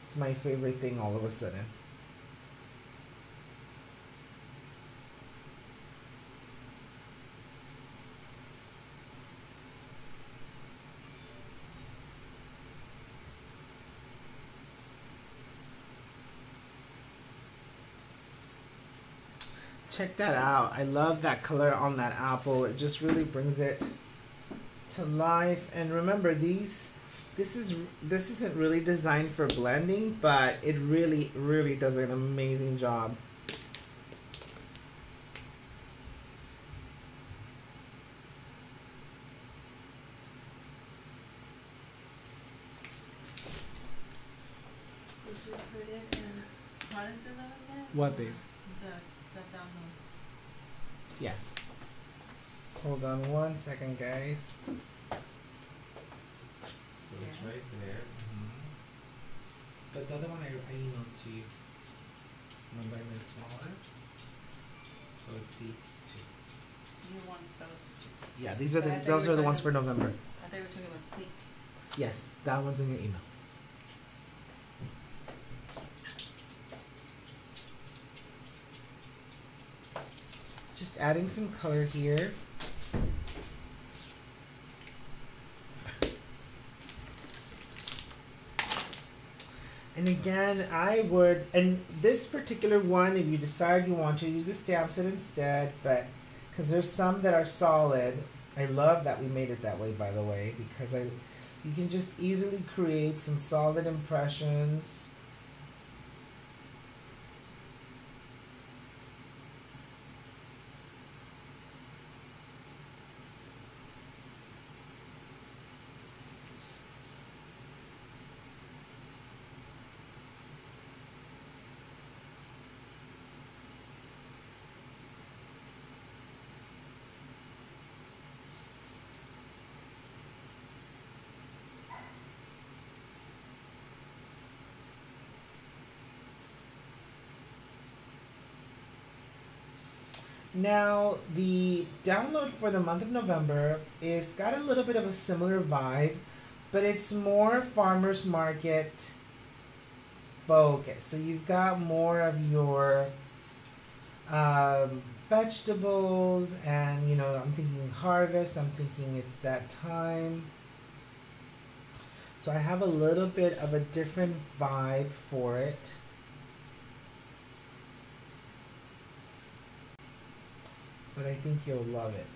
it's my favorite thing all of a sudden. Check that out. I love that color on that apple. It just really brings it to life. And remember, this isn't really designed for blending, but it really does an amazing job. Did you put it in product development? What, babe? The download. Yes. Hold on one second, guys. So it's right there. But the other one I emailed to you. Remember I made it smaller? So it's these two. You want those two? Yeah, those are the ones for November. I thought we were talking about the sneak. Yes, that one's in your email. Just adding some color here. And again, and this particular one, if you decide you want to use the stamp set instead, but because there's some that are solid, I love that we made it that way, by the way, because you can just easily create some solid impressions. Now, the download for the month of November is got a little bit of a similar vibe, but it's more farmers market focus. So you've got more of your vegetables, and I'm thinking harvest, I'm thinking it's that time. So I have a little bit of a different vibe for it. But I think you'll love it.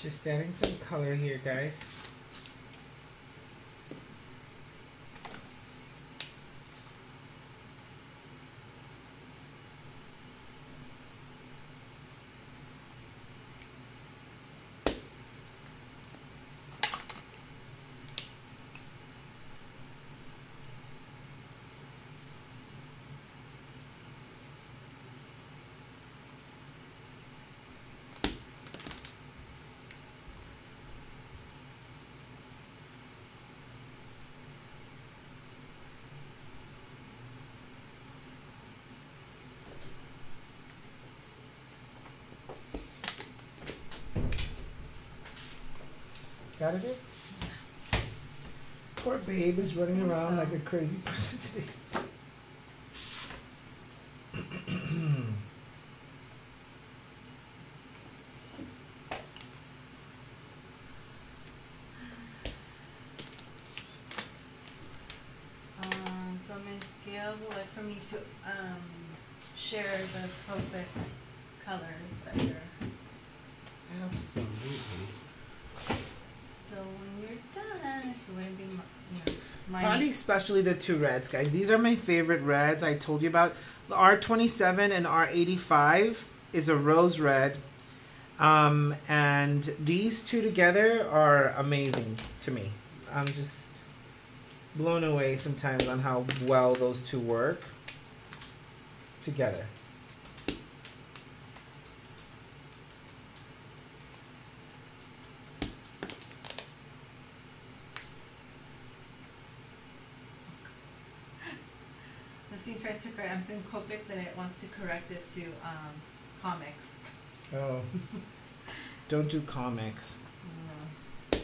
Just adding some color here, guys. Got it? Poor babe is running around like a crazy person today. So Miss Gail would like for me to share the Copic colors that you're. Absolutely. So when you're done, if you wouldn't be, Probably especially the two reds, guys. These are my favorite reds I told you about. The R27 and R85 is a rose red. And these two together are amazing to me. I'm just blown away sometimes on how well those two work together. Christine tries to correct. I'm putting Copics and it wants to correct it to comics. Oh. Don't do comics. No.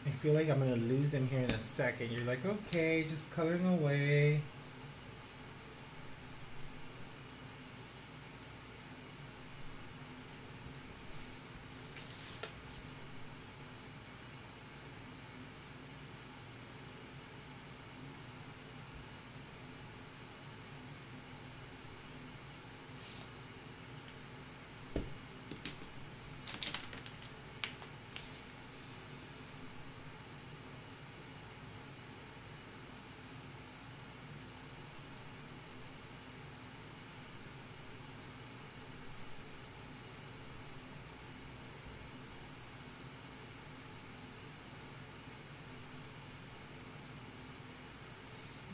I feel like I'm gonna lose them here in a second. You're like, okay, just coloring away.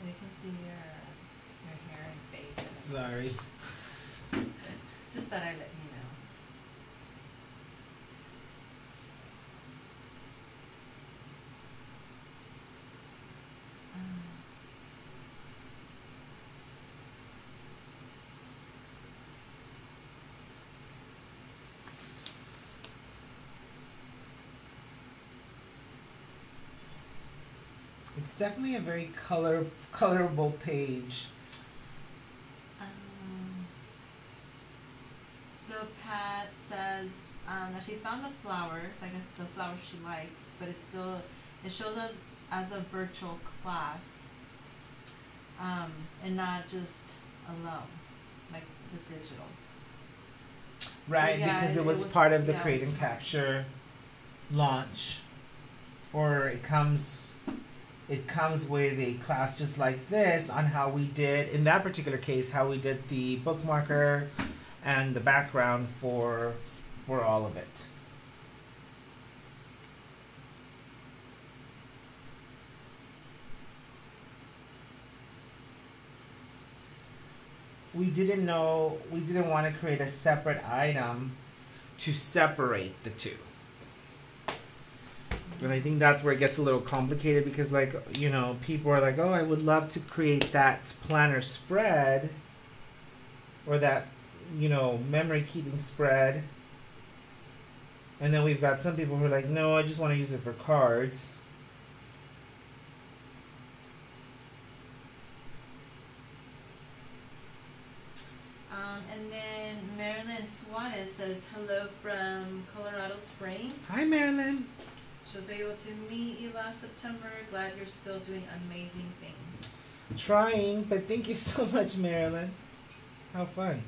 We can see your hair and face. Sorry. Just thought I'd let you know. It's definitely a very colorable page. So Pat says that she found the flowers. I guess the flowers she likes, but it shows up as a virtual class, and not just alone, like the digitals. Right, So, yeah, because it was part of the Create and part. Capture launch. Or it comes with a class just like this on how we did, in that particular case, how we did the bookmarker and the background for all of it. We didn't want to create a separate item to separate the two. And I think that's where it gets a little complicated because, like, you know, people are like, oh, I would love to create that planner spread or that, you know, memory keeping spread. And then we've got some people who are like, no, I just want to use it for cards. And then Marilyn Suarez says hello from Colorado Springs. Hi, Marilyn. She was able to meet you last September. Glad you're still doing amazing things. Trying, but thank you so much, Marilyn. How fun.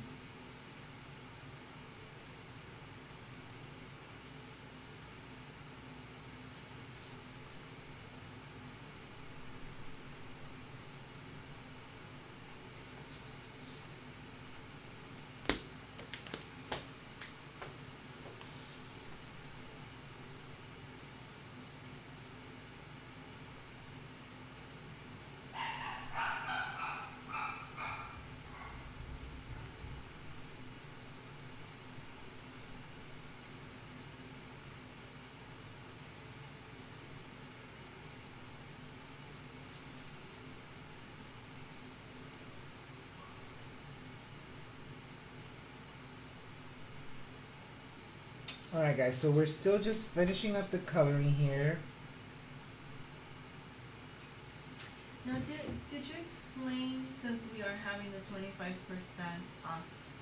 Alright guys, so we're still just finishing up the coloring here. Now, did you explain, since we are having the 25% off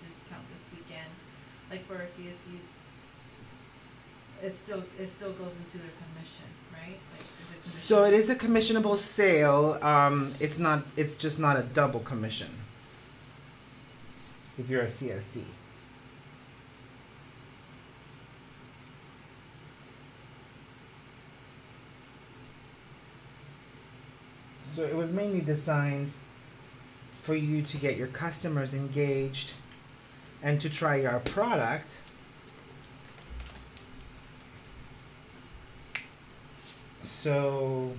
discount this weekend, like for our CSDs, it still goes into their commission, right? Like, is it commission? So it is a commissionable sale. It's just not a double commission if you're a CSD. So it was mainly designed for you to get your customers engaged and to try our product. So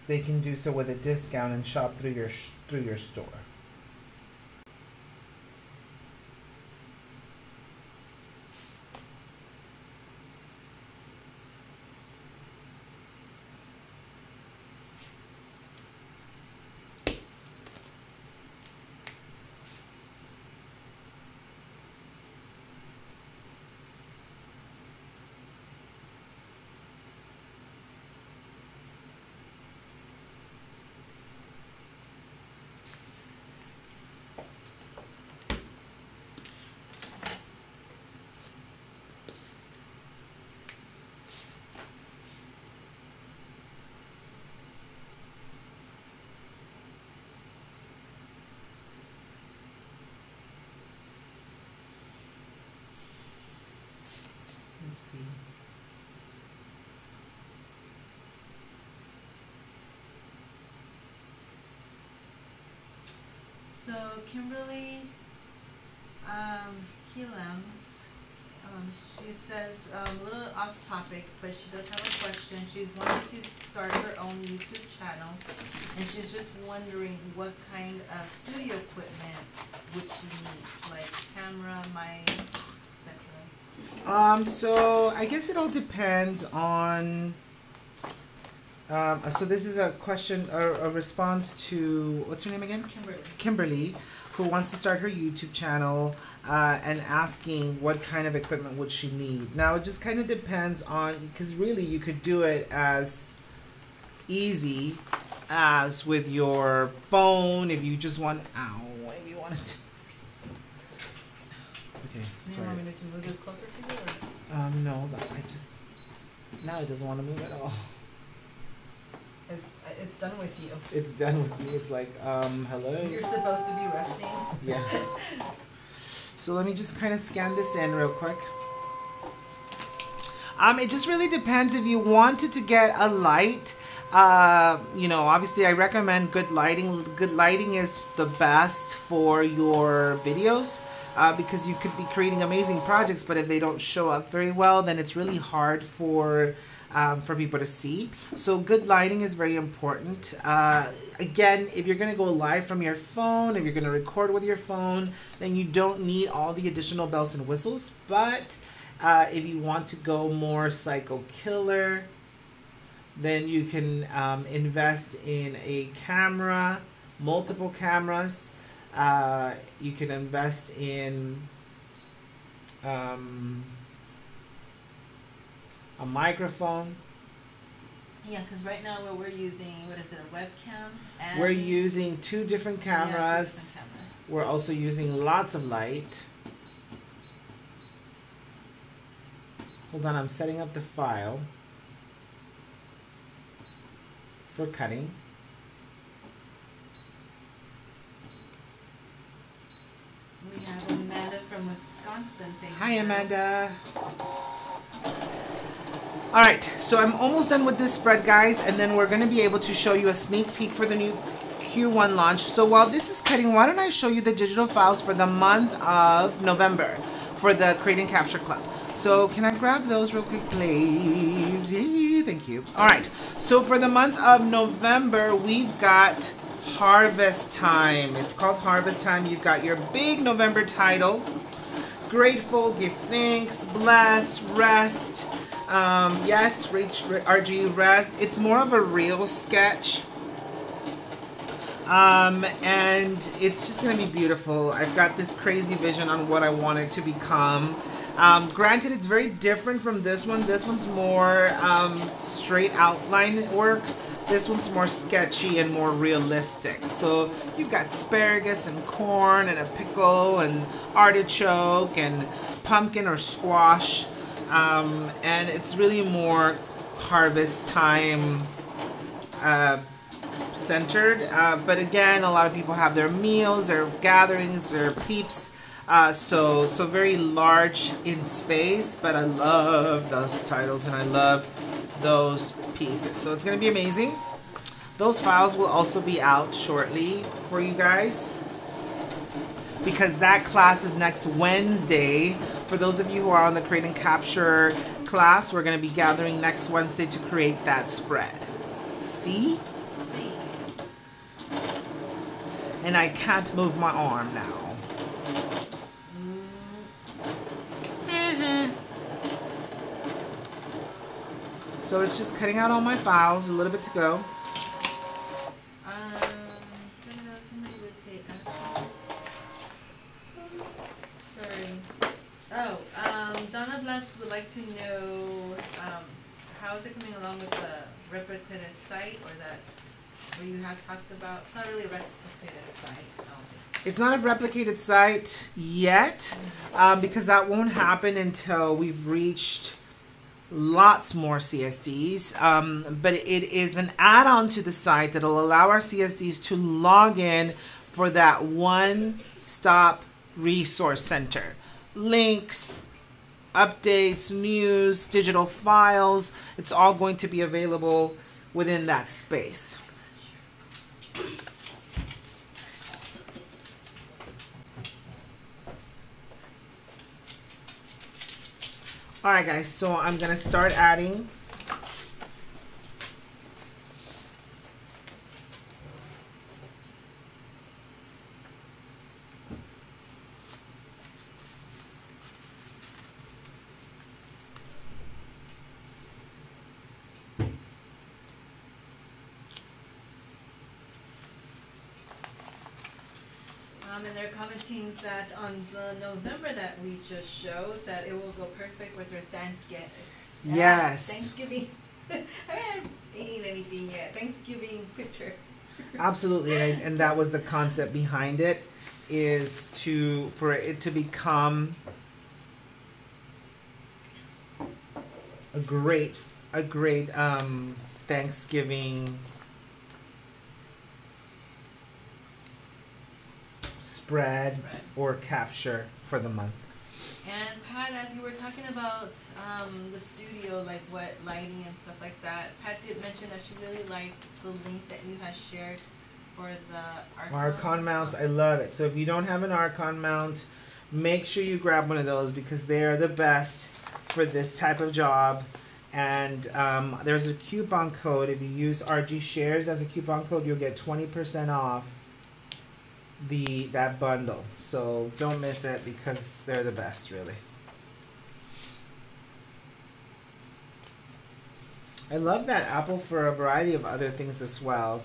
they can do so with a discount and shop through your store. See. So Kimberly Helams, she says a little off topic, but she does have a question. She's wanting to start her own YouTube channel, and she's just wondering what kind of studio equipment would she need, like camera, mic, etc. So I guess it all depends on. So this is a question, a response to, what's her name again? Kimberly, who wants to start her YouTube channel and asking what kind of equipment would she need. Now it just kind of depends on, because really you could do it as easy as with your phone if you just want, if you wanted to. Okay, sorry. You want me to move this closer to you? Or? No, now it doesn't want to move at all. It's done with you. It's done with me. It's like, hello. You're supposed to be resting. Yeah. So let me just kind of scan this in real quick. It just really depends if you wanted to get a light. Obviously I recommend good lighting. Good lighting is the best for your videos. Because you could be creating amazing projects, but if they don't show up very well, then it's really hard for people to see. So good lighting is very important. Again, if you're going to go live from your phone, if you're going to record with your phone, then you don't need all the additional bells and whistles. But if you want to go more psycho killer, then you can invest in a camera, multiple cameras. You can invest in a microphone. Yeah, because right now we're using, what is it, a webcam? And we're using two different cameras. We're also using lots of light. Hold on, I'm setting up the file for cutting. We have Amanda from Wisconsin saying hi, Amanda. All right, so I'm almost done with this spread, guys, and then we're going to be able to show you a sneak peek for the new Q1 launch. So while this is cutting, why don't I show you the digital files for the month of November for the Create and Capture Club. So can I grab those real quick, please? Yeah, thank you. All right, so for the month of November, we've got Harvest Time. It's called Harvest Time. You've got your big November title, Grateful, Give Thanks, Bless, Rest. Yes, reach RG Rest. It's more of a real sketch. And it's just going to be beautiful. I've got this crazy vision on what I want it to become. Granted, it's very different from this one. This one's more straight outline work. This one's more sketchy and more realistic. So you've got asparagus and corn and a pickle and artichoke and pumpkin or squash. And it's really more harvest time centered. But again, a lot of people have their meals, their gatherings, their peeps. So very large in space, but I love those titles and I love those pieces. So it's going to be amazing. Those files will also be out shortly for you guys, because that class is next Wednesday. For those of you who are on the Create and Capture class, we're going to be gathering next Wednesday to create that spread. See? See. And I can't move my arm now. So it's just cutting out all my files, a little bit to go. Somebody would say sorry. Oh, Donna Bless would like to know how is it coming along with the replicated site, or that where you have talked about. It's not really a replicated site. It's not a replicated site yet, because that won't happen until we've reached lots more CSDs, but it is an add-on to the site that will allow our CSDs to log in for that one-stop resource center. Links, updates, news, digital files, it's all going to be available within that space. Alright guys, so I'm going to start adding and they're commenting that on the November that we just showed, that it will go perfect with their Thanksgiving. Yes. Thanksgiving. I haven't eaten anything yet. Thanksgiving picture. Absolutely, and that was the concept behind it, is for it to become a great Thanksgiving spread or capture for the month. And Pat, as you were talking about the studio, like what lighting and stuff like that, Pat did mention that she really liked the link that you had shared for the Archon mounts. I love it. So if you don't have an Archon mount, make sure you grab one of those, because they are the best for this type of job. And there's a coupon code. If you use RG Shares as a coupon code, you'll get 20% off that bundle. So don't miss it, because they're the best, really. I love that apple for a variety of other things as well.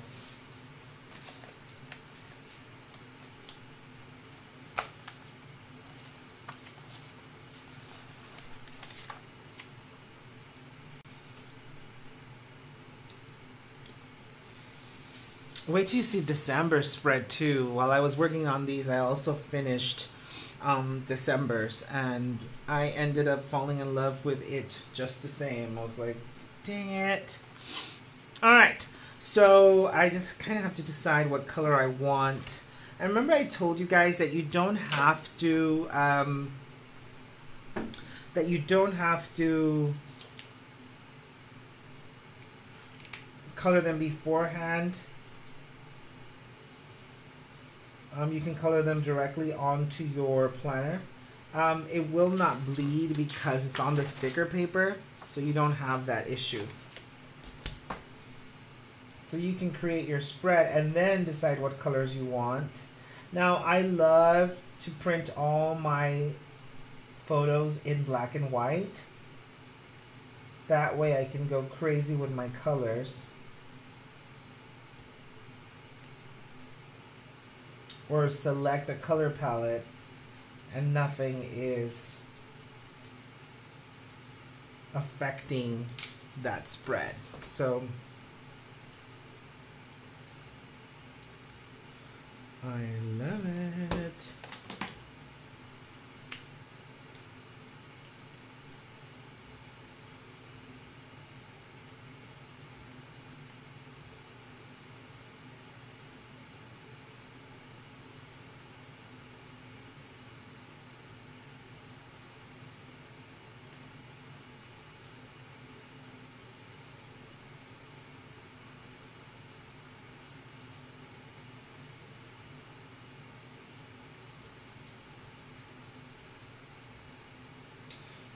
Wait till you see December spread too. While I was working on these, I also finished December's, and I ended up falling in love with it just the same. I was like, dang it. Alright, so I just kind of have to decide what color I want. And remember I told you guys that you don't have to, color them beforehand. You can color them directly onto your planner. It will not bleed because it's on the sticker paper, so you don't have that issue. So you can create your spread and then decide what colors you want. Now, I love to print all my photos in black and white. That way I can go crazy with my colors. Or select a color palette and nothing is affecting that spread. So I love it.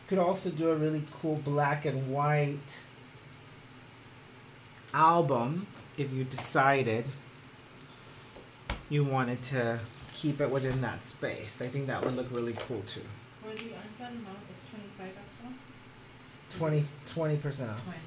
Could also do a really cool black and white album if you decided you wanted to keep it within that space. I think that would look really cool too. For the icon mount, it's 25 as well? 20% off. 20.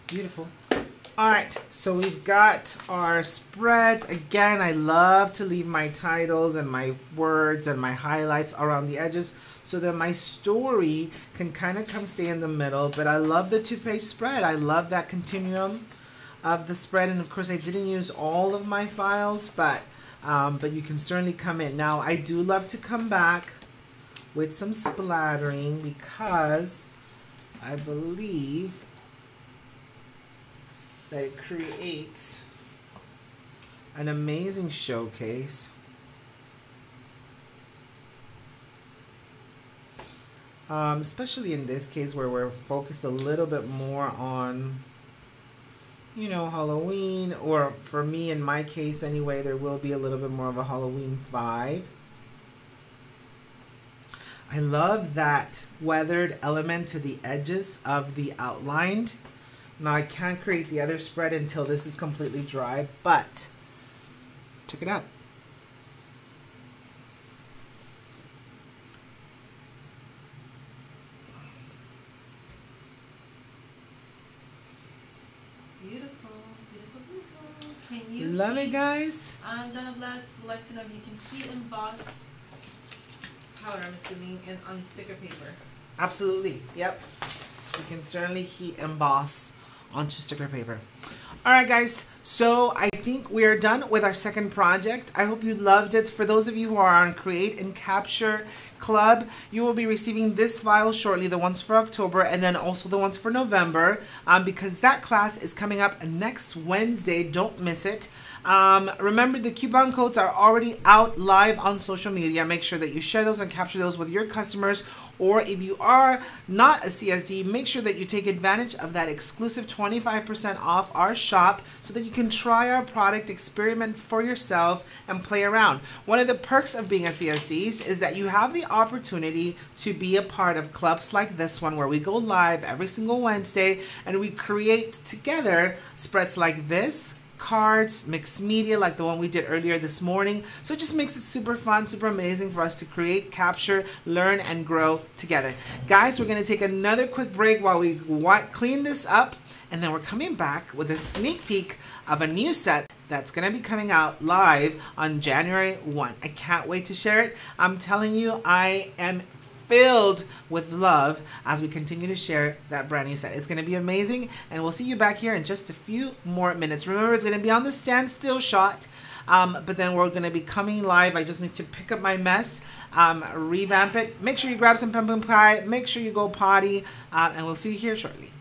Beautiful. All right, so we've got our spreads. Again, I love to leave my titles and my words and my highlights around the edges so that my story can kind of come stay in the middle. But I love the two-page spread. I love that continuum of the spread. And of course, I didn't use all of my files, but you can certainly come in. Now, I do love to come back with some splattering because I believe that it creates an amazing showcase. Especially in this case where we're focused a little bit more on, you know, Halloween, or for me, in my case anyway, there will be a little bit more of a Halloween vibe. I love that weathered element to the edges of the outlined. Now I can't create the other spread until this is completely dry, but check it out. Beautiful, beautiful, beautiful. Can you love it, guys? Donna Blatz would like to know if you can heat emboss powder, I'm assuming, on sticker paper. Absolutely, yep. You can certainly heat emboss onto sticker paper. All right, guys, so I think we are done with our second project. I hope you loved it. For those of you who are on Create and Capture Club, you will be receiving this file shortly, the ones for October and then also the ones for November, because that class is coming up next Wednesday. Don't miss it. Remember, the coupon codes are already out live on social media. Make sure that you share those and capture those with your customers. Or if you are not a CSD, make sure that you take advantage of that exclusive 25% off our shop so that you can try our product, experiment for yourself, and play around. One of the perks of being a CSD is that you have the opportunity to be a part of clubs like this one where we go live every single Wednesday and we create together spreads like this, cards, mixed media like the one we did earlier this morning. So it just makes it super fun, super amazing for us to create, capture, learn, and grow together. Guys, we're going to take another quick break while we clean this up, and then we're coming back with a sneak peek of a new set that's going to be coming out live on January 1. I can't wait to share it. I'm telling you, I am filled with love as we continue to share that brand new set. It's going to be amazing, and we'll see you back here in just a few more minutes. Remember, it's going to be on the standstill shot, but then we're going to be coming live. I just need to pick up my mess, revamp it. Make sure you grab some pumpkin pie. Make sure you go potty, and we'll see you here shortly.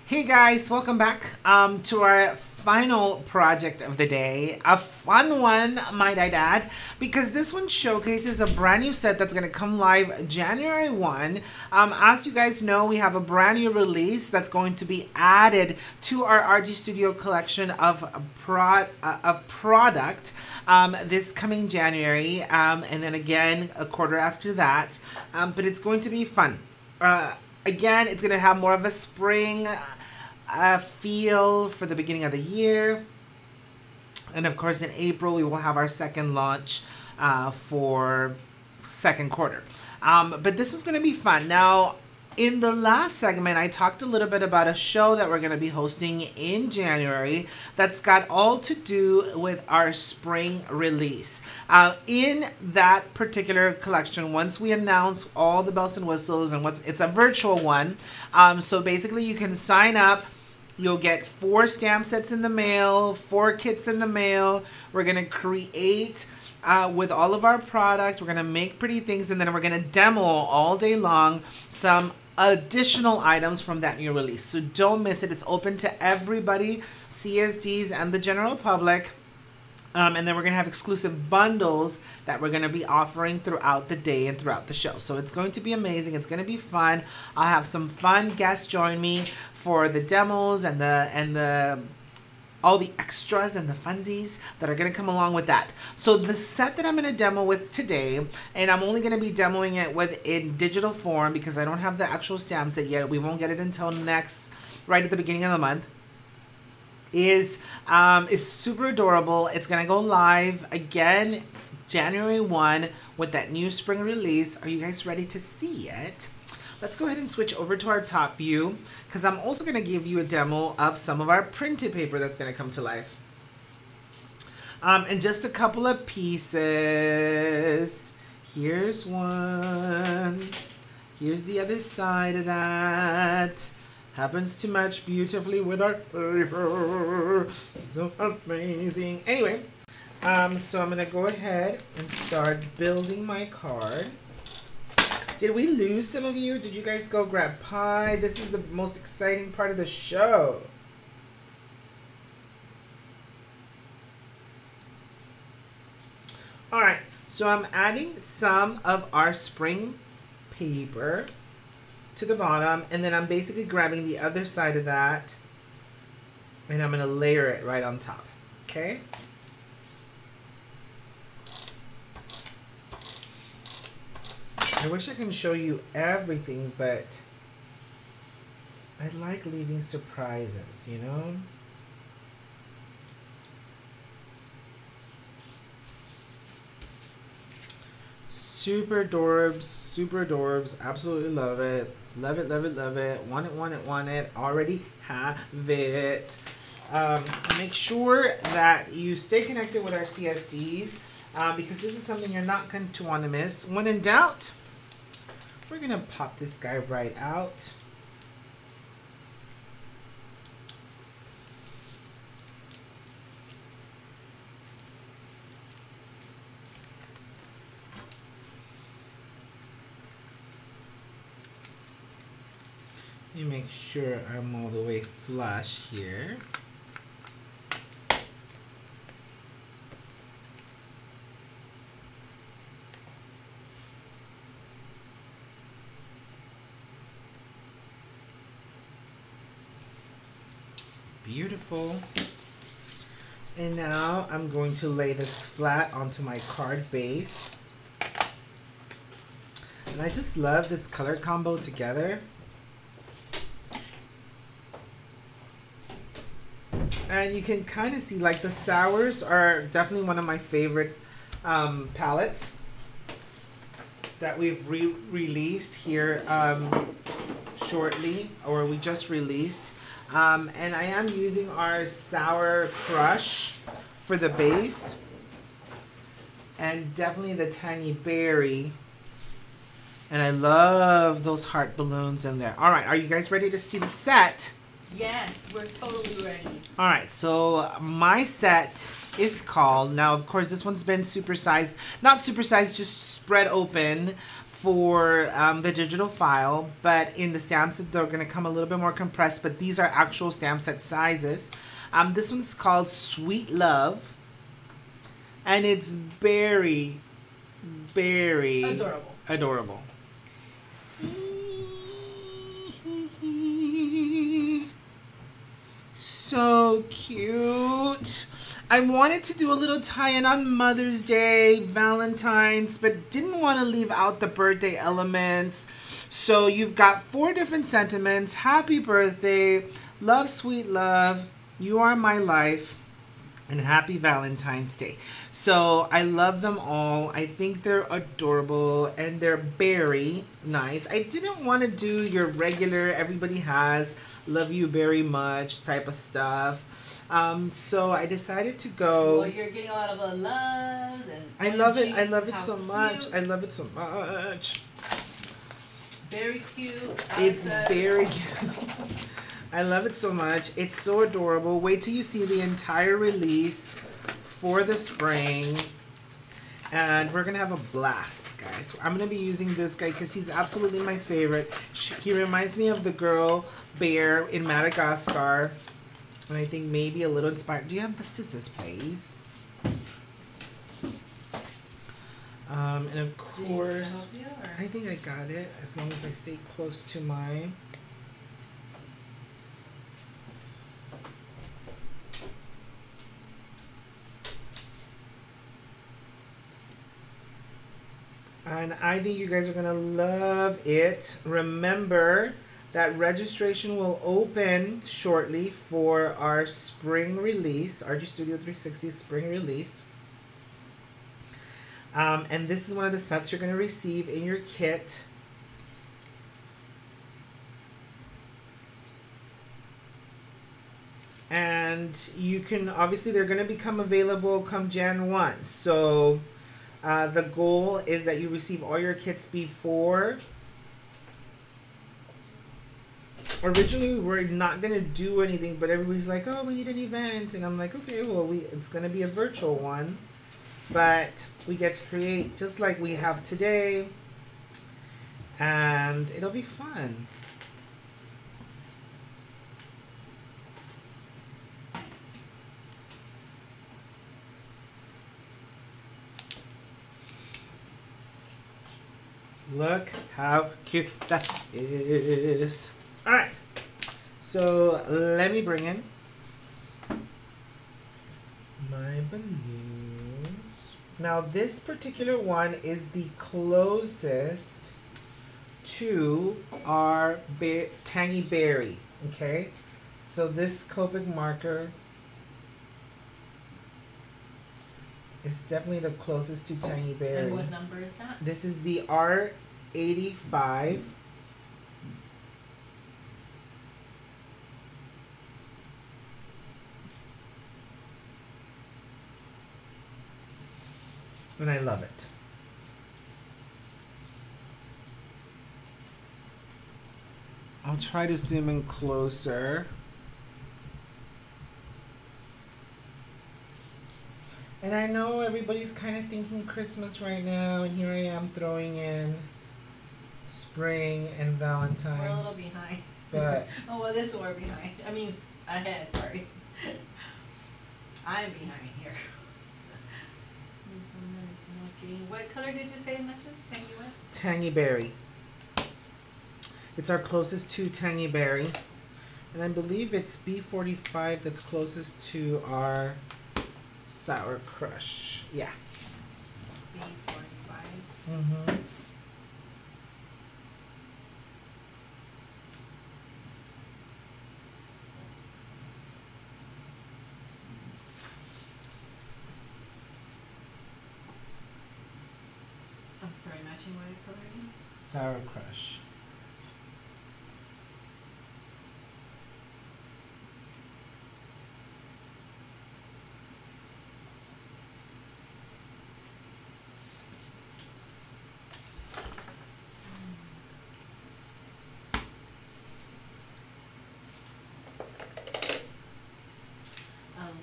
Hey guys, welcome back to our final project of the day. A fun one, might I add, because this one showcases a brand new set that's going to come live January 1. As you guys know, we have a brand new release that's going to be added to our RG Studio collection of product this coming January, and then again a quarter after that. But it's going to be fun. Again, it's going to have more of a spring feel for the beginning of the year. And of course, in April, we will have our second launch for second quarter. But this was going to be fun. Now, in the last segment, I talked a little bit about a show that we're going to be hosting in January that's got all to do with our spring release. In that particular collection, once we announce all the bells and whistles, and it's a virtual one, so basically you can sign up. You'll get 4 stamp sets in the mail, 4 kits in the mail. We're going to create with all of our product. We're going to make pretty things, and then we're going to demo all day long some additional items from that new release. So don't miss it. It's open to everybody, CSDs and the general public. And then we're going to have exclusive bundles that we're going to be offering throughout the day and throughout the show. So it's going to be amazing. It's going to be fun. I'll have some fun guests join me for the demos and all the extras and the funsies that are going to come along with that. So the set that I'm going to demo with today, and I'm only going to be demoing it in digital form because I don't have the actual stamp set yet. We won't get it until right at the beginning of the month. Is super adorable. It's gonna go live again January 1 with that new spring release. Are you guys ready to see it? Let's go ahead and switch over to our top view because I'm also gonna give you a demo of some of our printed paper that's gonna come to life. And just a couple of pieces. Here's one. Here's the other side of that. Happens to match beautifully with our paper. So amazing. Anyway, so I'm going to go ahead and start building my card. Did we lose some of you? Did you guys go grab pie? This is the most exciting part of the show. Alright, so I'm adding some of our spring paper to the bottom, and then I'm basically grabbing the other side of that and I'm going to layer it right on top. Okay? I wish I can show you everything, but I like leaving surprises, you know? Super adorbs, absolutely love it. Love it, love it, love it. Want it, want it, want it. Already have it. Make sure that you stay connected with our CSDs because this is something you're not going to want to miss. When in doubt, we're going to pop this guy right out. Let me make sure I'm all the way flush here. Beautiful. And now I'm going to lay this flat onto my card base. And I just love this color combo together. And you can kind of see, like, the sours are definitely one of my favorite palettes that we've released here shortly, or we just released. And I am using our Sour Crush for the base. And definitely the Tiny Berry. And I love those heart balloons in there. All right, are you guys ready to see the set? Yes, we're totally ready. All right, so my set is called, now of course this one's been supersized, not supersized, just spread open for the digital file, but in the stamps they're going to come a little bit more compressed, but these are actual stamp set sizes. This one's called Sweet Love, and it's very, very adorable. So cute. I wanted to do a little tie-in on Mother's Day, Valentine's, but didn't want to leave out the birthday elements. So you've got 4 different sentiments. Happy birthday, love, sweet love, you are my life, and happy Valentine's Day. So I love them all. I think they're adorable and they're very nice. I didn't want to do your regular everybody has love you very much type of stuff. So I decided to go. Well, you're getting a lot of loves and I love it. I love it how so cute. much. I love it so much. Very cute. It's very cute. I love it so much. It's so adorable. Wait till you see the entire release for the spring. And we're going to have a blast, guys. I'm going to be using this guy because he's absolutely my favorite. He reminds me of the girl bear in Madagascar. And I think maybe a little inspired. Do you have the scissors, please? And of course, I think I got it as long as I stay close to mine. And I think you guys are going to love it. Remember that registration will open shortly for our spring release, RG Studio 360 spring release. And this is one of the sets you're going to receive in your kit. And you can, obviously they're going to become available come Jan 1. So the goal is that you receive all your kits before. Originally we were not going to do anything, but everybody's like, oh, we need an event. And I'm like, okay, well, it's going to be a virtual one. But we get to create just like we have today. And it'll be fun. Look how cute that is. All right, so let me bring in my balloons. Now this particular one is the closest to our Tangy Berry, okay? So this Copic marker is definitely the closest to Tangy Berry. And what number is that? This is the R85. And I love it. I'll try to zoom in closer. And I know everybody's kind of thinking Christmas right now, and here I am throwing in spring and Valentine's. We're a little behind. But oh, well, this we're behind. I mean, ahead, sorry. I'm behind here. What color did you say it matches? Tangy what? Tangy Berry. It's our closest to Tangy Berry. And I believe it's B45 that's closest to our Sour Crush. Yeah. B45. Mm-hmm. I'm sorry, matching what color again? Sour Crush.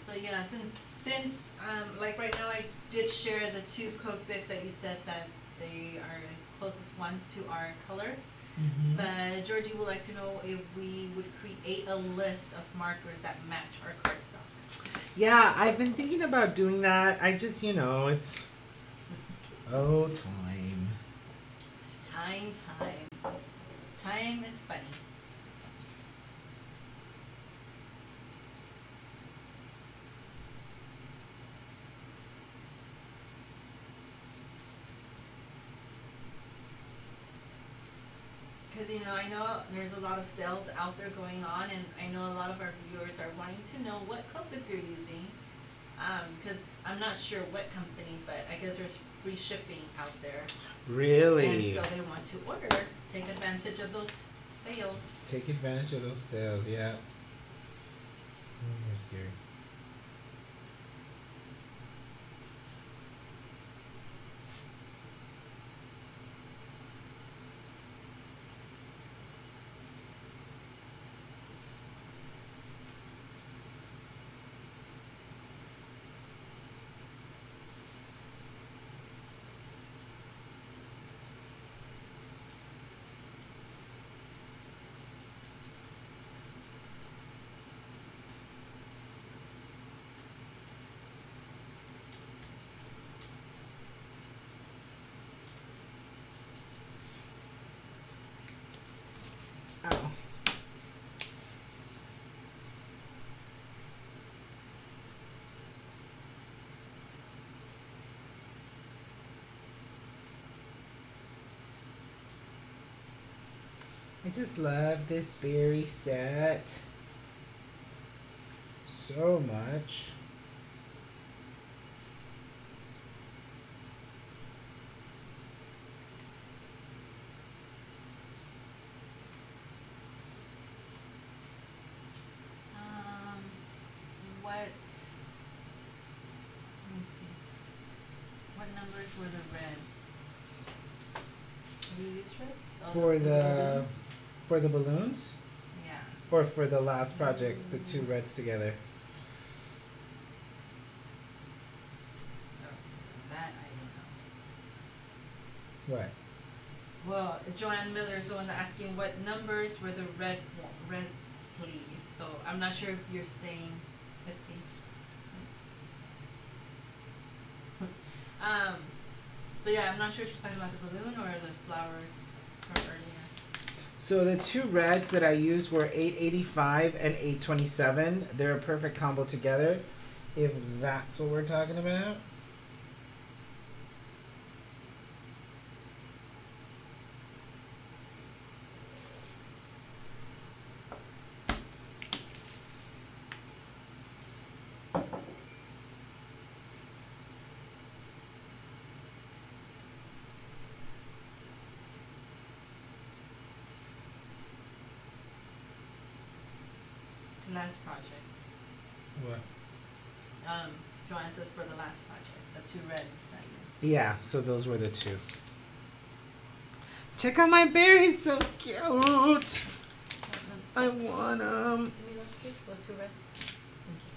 So yeah, since since like right now I did share the two cookbooks that you said that they are closest ones to our colors. Mm-hmm. But Georgie would like to know if we would create a list of markers that match our cardstock. Yeah, I've been thinking about doing that. I just, it's time. Time is funny. Because I know there's a lot of sales out there going on, and I know a lot of our viewers are wanting to know what cookbooks you're using. Because I'm not sure what company, but I guess there's free shipping out there. Really? And so they want to order, take advantage of those sales. Take advantage of those sales, yeah. You're scary. Oh. I just love this berry set so much. Let me see. What numbers were the reds? Have you used reds? Oh, For the balloons? Yeah. Or for the last project, the two reds together? That I don't know. What? Well, Joanne Miller is the one asking what numbers were the reds, please. So I'm not sure if you're saying. Let's see. So yeah, I'm not sure if she's talking about the balloon or the flowers from earlier. So the two reds that I used were 885 and 827. They're a perfect combo together, if that's what we're talking about. Last project. What? Joanne says for the last project, the two reds. Yeah, so those were the two. Check out my berries, so cute. I want them. Give me those two reds. Thank you.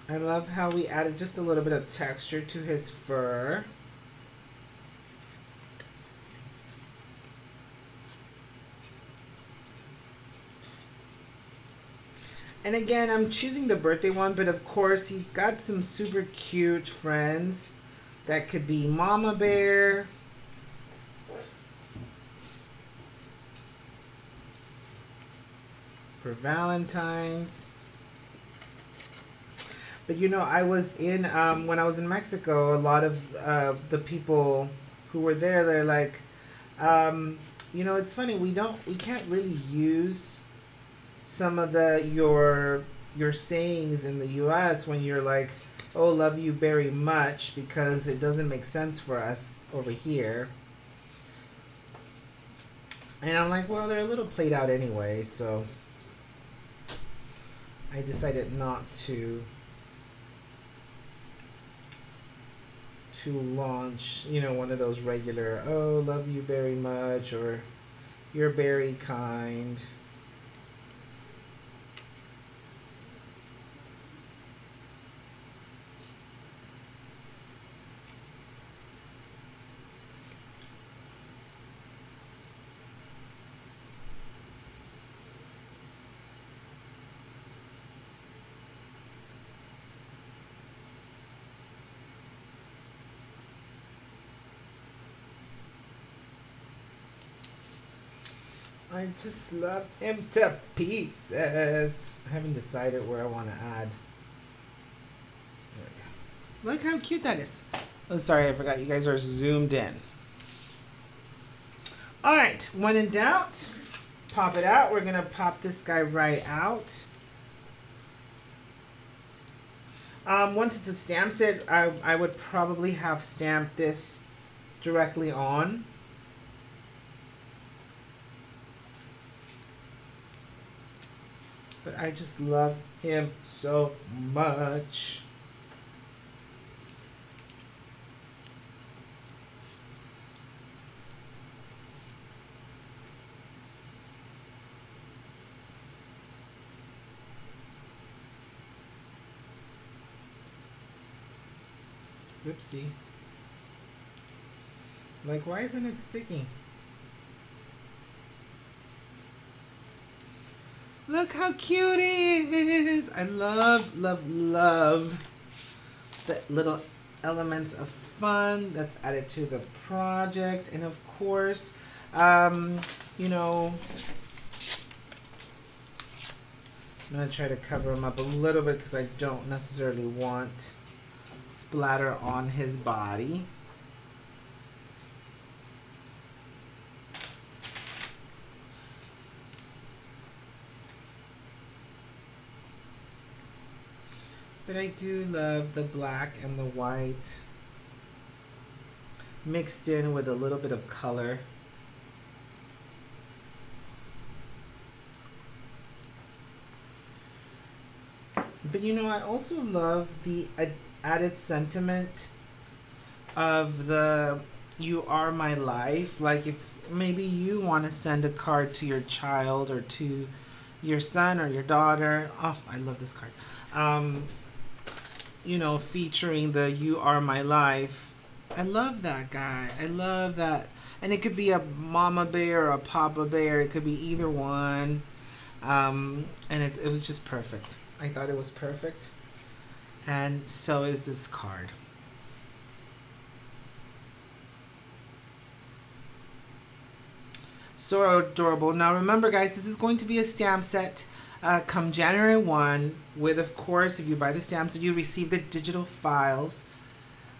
I love how we added just a little bit of texture to his fur. And again, I'm choosing the birthday one, but of course he's got some super cute friends. That could be Mama Bear. For Valentine's. But I was in, when I was in Mexico, a lot of the people who were there, they're like, it's funny, we can't really use some of your sayings in the US when you're like, oh, love you very much, because it doesn't make sense for us over here. And I'm like, well, they're a little played out anyway, so I decided not to to launch, you know, one of those regular, oh, love you very much, or you're very kind. I just love him to pieces. I haven't decided where I want to add. There we go. Look how cute that is. Oh, sorry, I forgot you guys are zoomed in. All right, when in doubt, pop it out. We're going to pop this guy right out. Once it's a stamp set, I would probably have stamped this directly on. But I just love him so much. Whoopsie. Like, why isn't it sticking? Look how cute he is. I love, love, love the little elements of fun that's added to the project. And of course, you know, I'm going to try to cover him up a little bit because I don't necessarily want splatter on his body. But I do love the black and the white mixed in with a little bit of color. But you know, I also love the added sentiment of the "you are my life." Like if maybe you want to send a card to your child or to your son or your daughter. Oh, I love this card. You know, featuring the "you are my life." I love that guy. I love that. And it could be a mama bear or a papa bear. It could be either one. And it was just perfect. I thought it was perfect. And so is this card. So adorable. Now remember, guys, this is going to be a stamp set come January 1 with, of course, if you buy the stamps, you receive the digital files.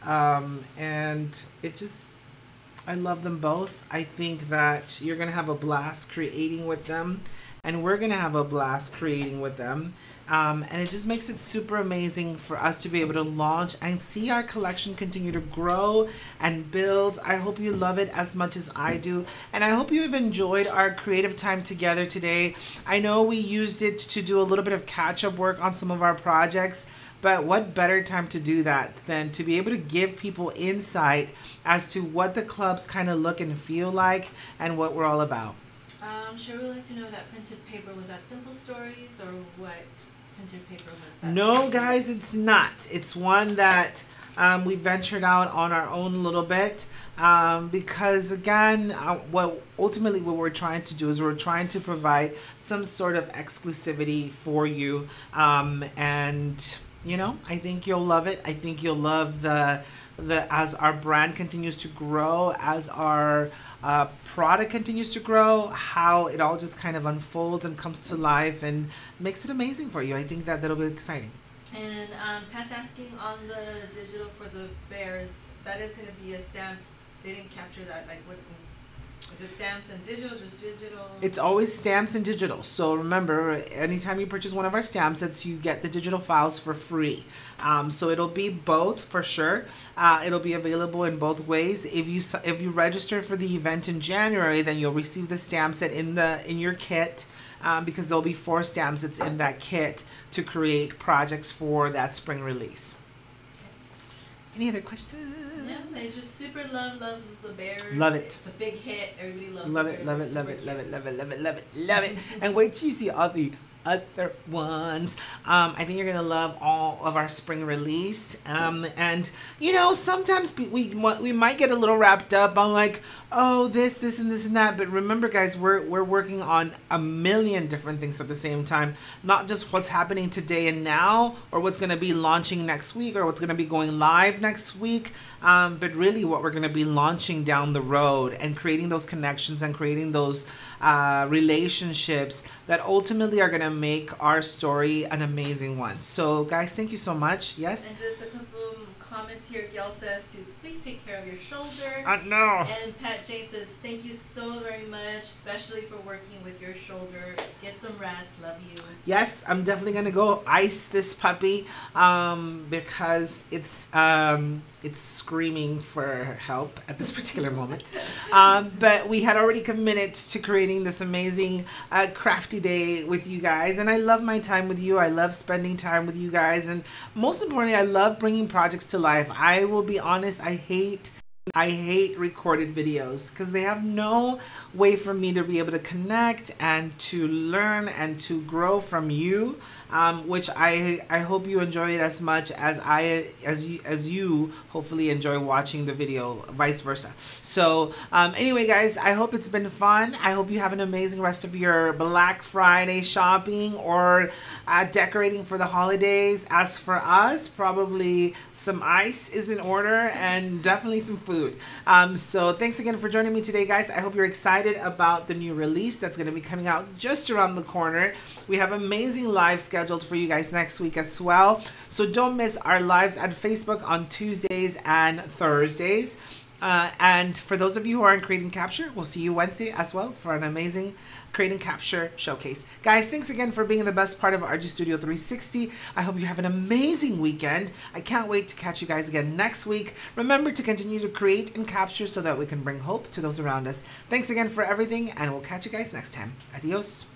And it just, I love them both. I think that you're going to have a blast creating with them. And we're going to have a blast creating with them. And it just makes it super amazing for us to be able to launch and see our collection continue to grow and build. I hope you love it as much as I do. And I hope you have enjoyed our creative time together today. I know we used it to do a little bit of catch-up work on some of our projects. But what better time to do that than to be able to give people insight as to what the clubs kind of look and feel like and what we're all about. Sure, we'd like to know that printed paper, was that Simple Stories or what printed paper was that? No, guys, it's not. It's one that we ventured out on our own a little bit because, again, what we're trying to do is we're trying to provide some sort of exclusivity for you. And, you know, I think you'll love it. I think you'll love the as our brand continues to grow, as our product continues to grow, how it all just kind of unfolds and comes to life and makes it amazing for you. I think that that'll be exciting. And Pat's asking on the digital for the bears, that is going to be a stamp. They didn't capture that. Like, what is it? Stamps and digital, just digital? It's always stamps and digital. So remember, anytime you purchase one of our stamp sets, you get the digital files for free. So it'll be both for sure. It'll be available in both ways. If you register for the event in January, then you'll receive the stamp set in your kit. Because there'll be 4 stamp sets in that kit to create projects for that spring release. Any other questions? Yeah, they just super loves the bears. Love it. It's a big hit. Everybody loves Love the it, bears. love They're it, love super it, love cute. it, love it, love it, love it, love it. And wait till you see all the other ones. I think you're gonna love all of our spring release. And you know, sometimes we might get a little wrapped up on like, oh, this and this and that. But remember, guys, we're working on a million different things at the same time. Not just what's happening today and now, or what's gonna be launching next week, or what's gonna be going live next week. But really, what we're gonna be launching down the road and creating those connections and creating those relationships that ultimately are gonna make our story an amazing one. So, guys, thank you so much. Yes. And just a couple comments here. Gail says to please take care of your shoulder. No. And Pat J says thank you so very much, especially for working with your shoulder. Get some rest. Love you. Yes, I'm definitely gonna go ice this puppy because it's screaming for help at this particular moment. But we had already committed to creating this amazing crafty day with you guys, and I love my time with you. I love spending time with you guys, and most importantly, I love bringing projects to life. I will be honest, I hate recorded videos because they have no way for me to be able to connect and to learn and to grow from you, which I hope you enjoy it as much as you hopefully enjoy watching the video, vice versa. So anyway, guys, I hope it's been fun. I hope you have an amazing rest of your Black Friday shopping or decorating for the holidays. As for us, probably some ice is in order and definitely some food. So thanks again for joining me today, guys. I hope you're excited about the new release that's going to be coming out just around the corner. We have amazing lives scheduled for you guys next week as well. So don't miss our lives at Facebook on Tuesdays and Thursdays. And for those of you who are in Create and Capture, we'll see you Wednesday as well for an amazing Create and Capture showcase. Guys, thanks again for being the best part of RG Studio 360. I hope you have an amazing weekend. I can't wait to catch you guys again next week. Remember to continue to create and capture so that we can bring hope to those around us. Thanks again for everything, and we'll catch you guys next time. Adios.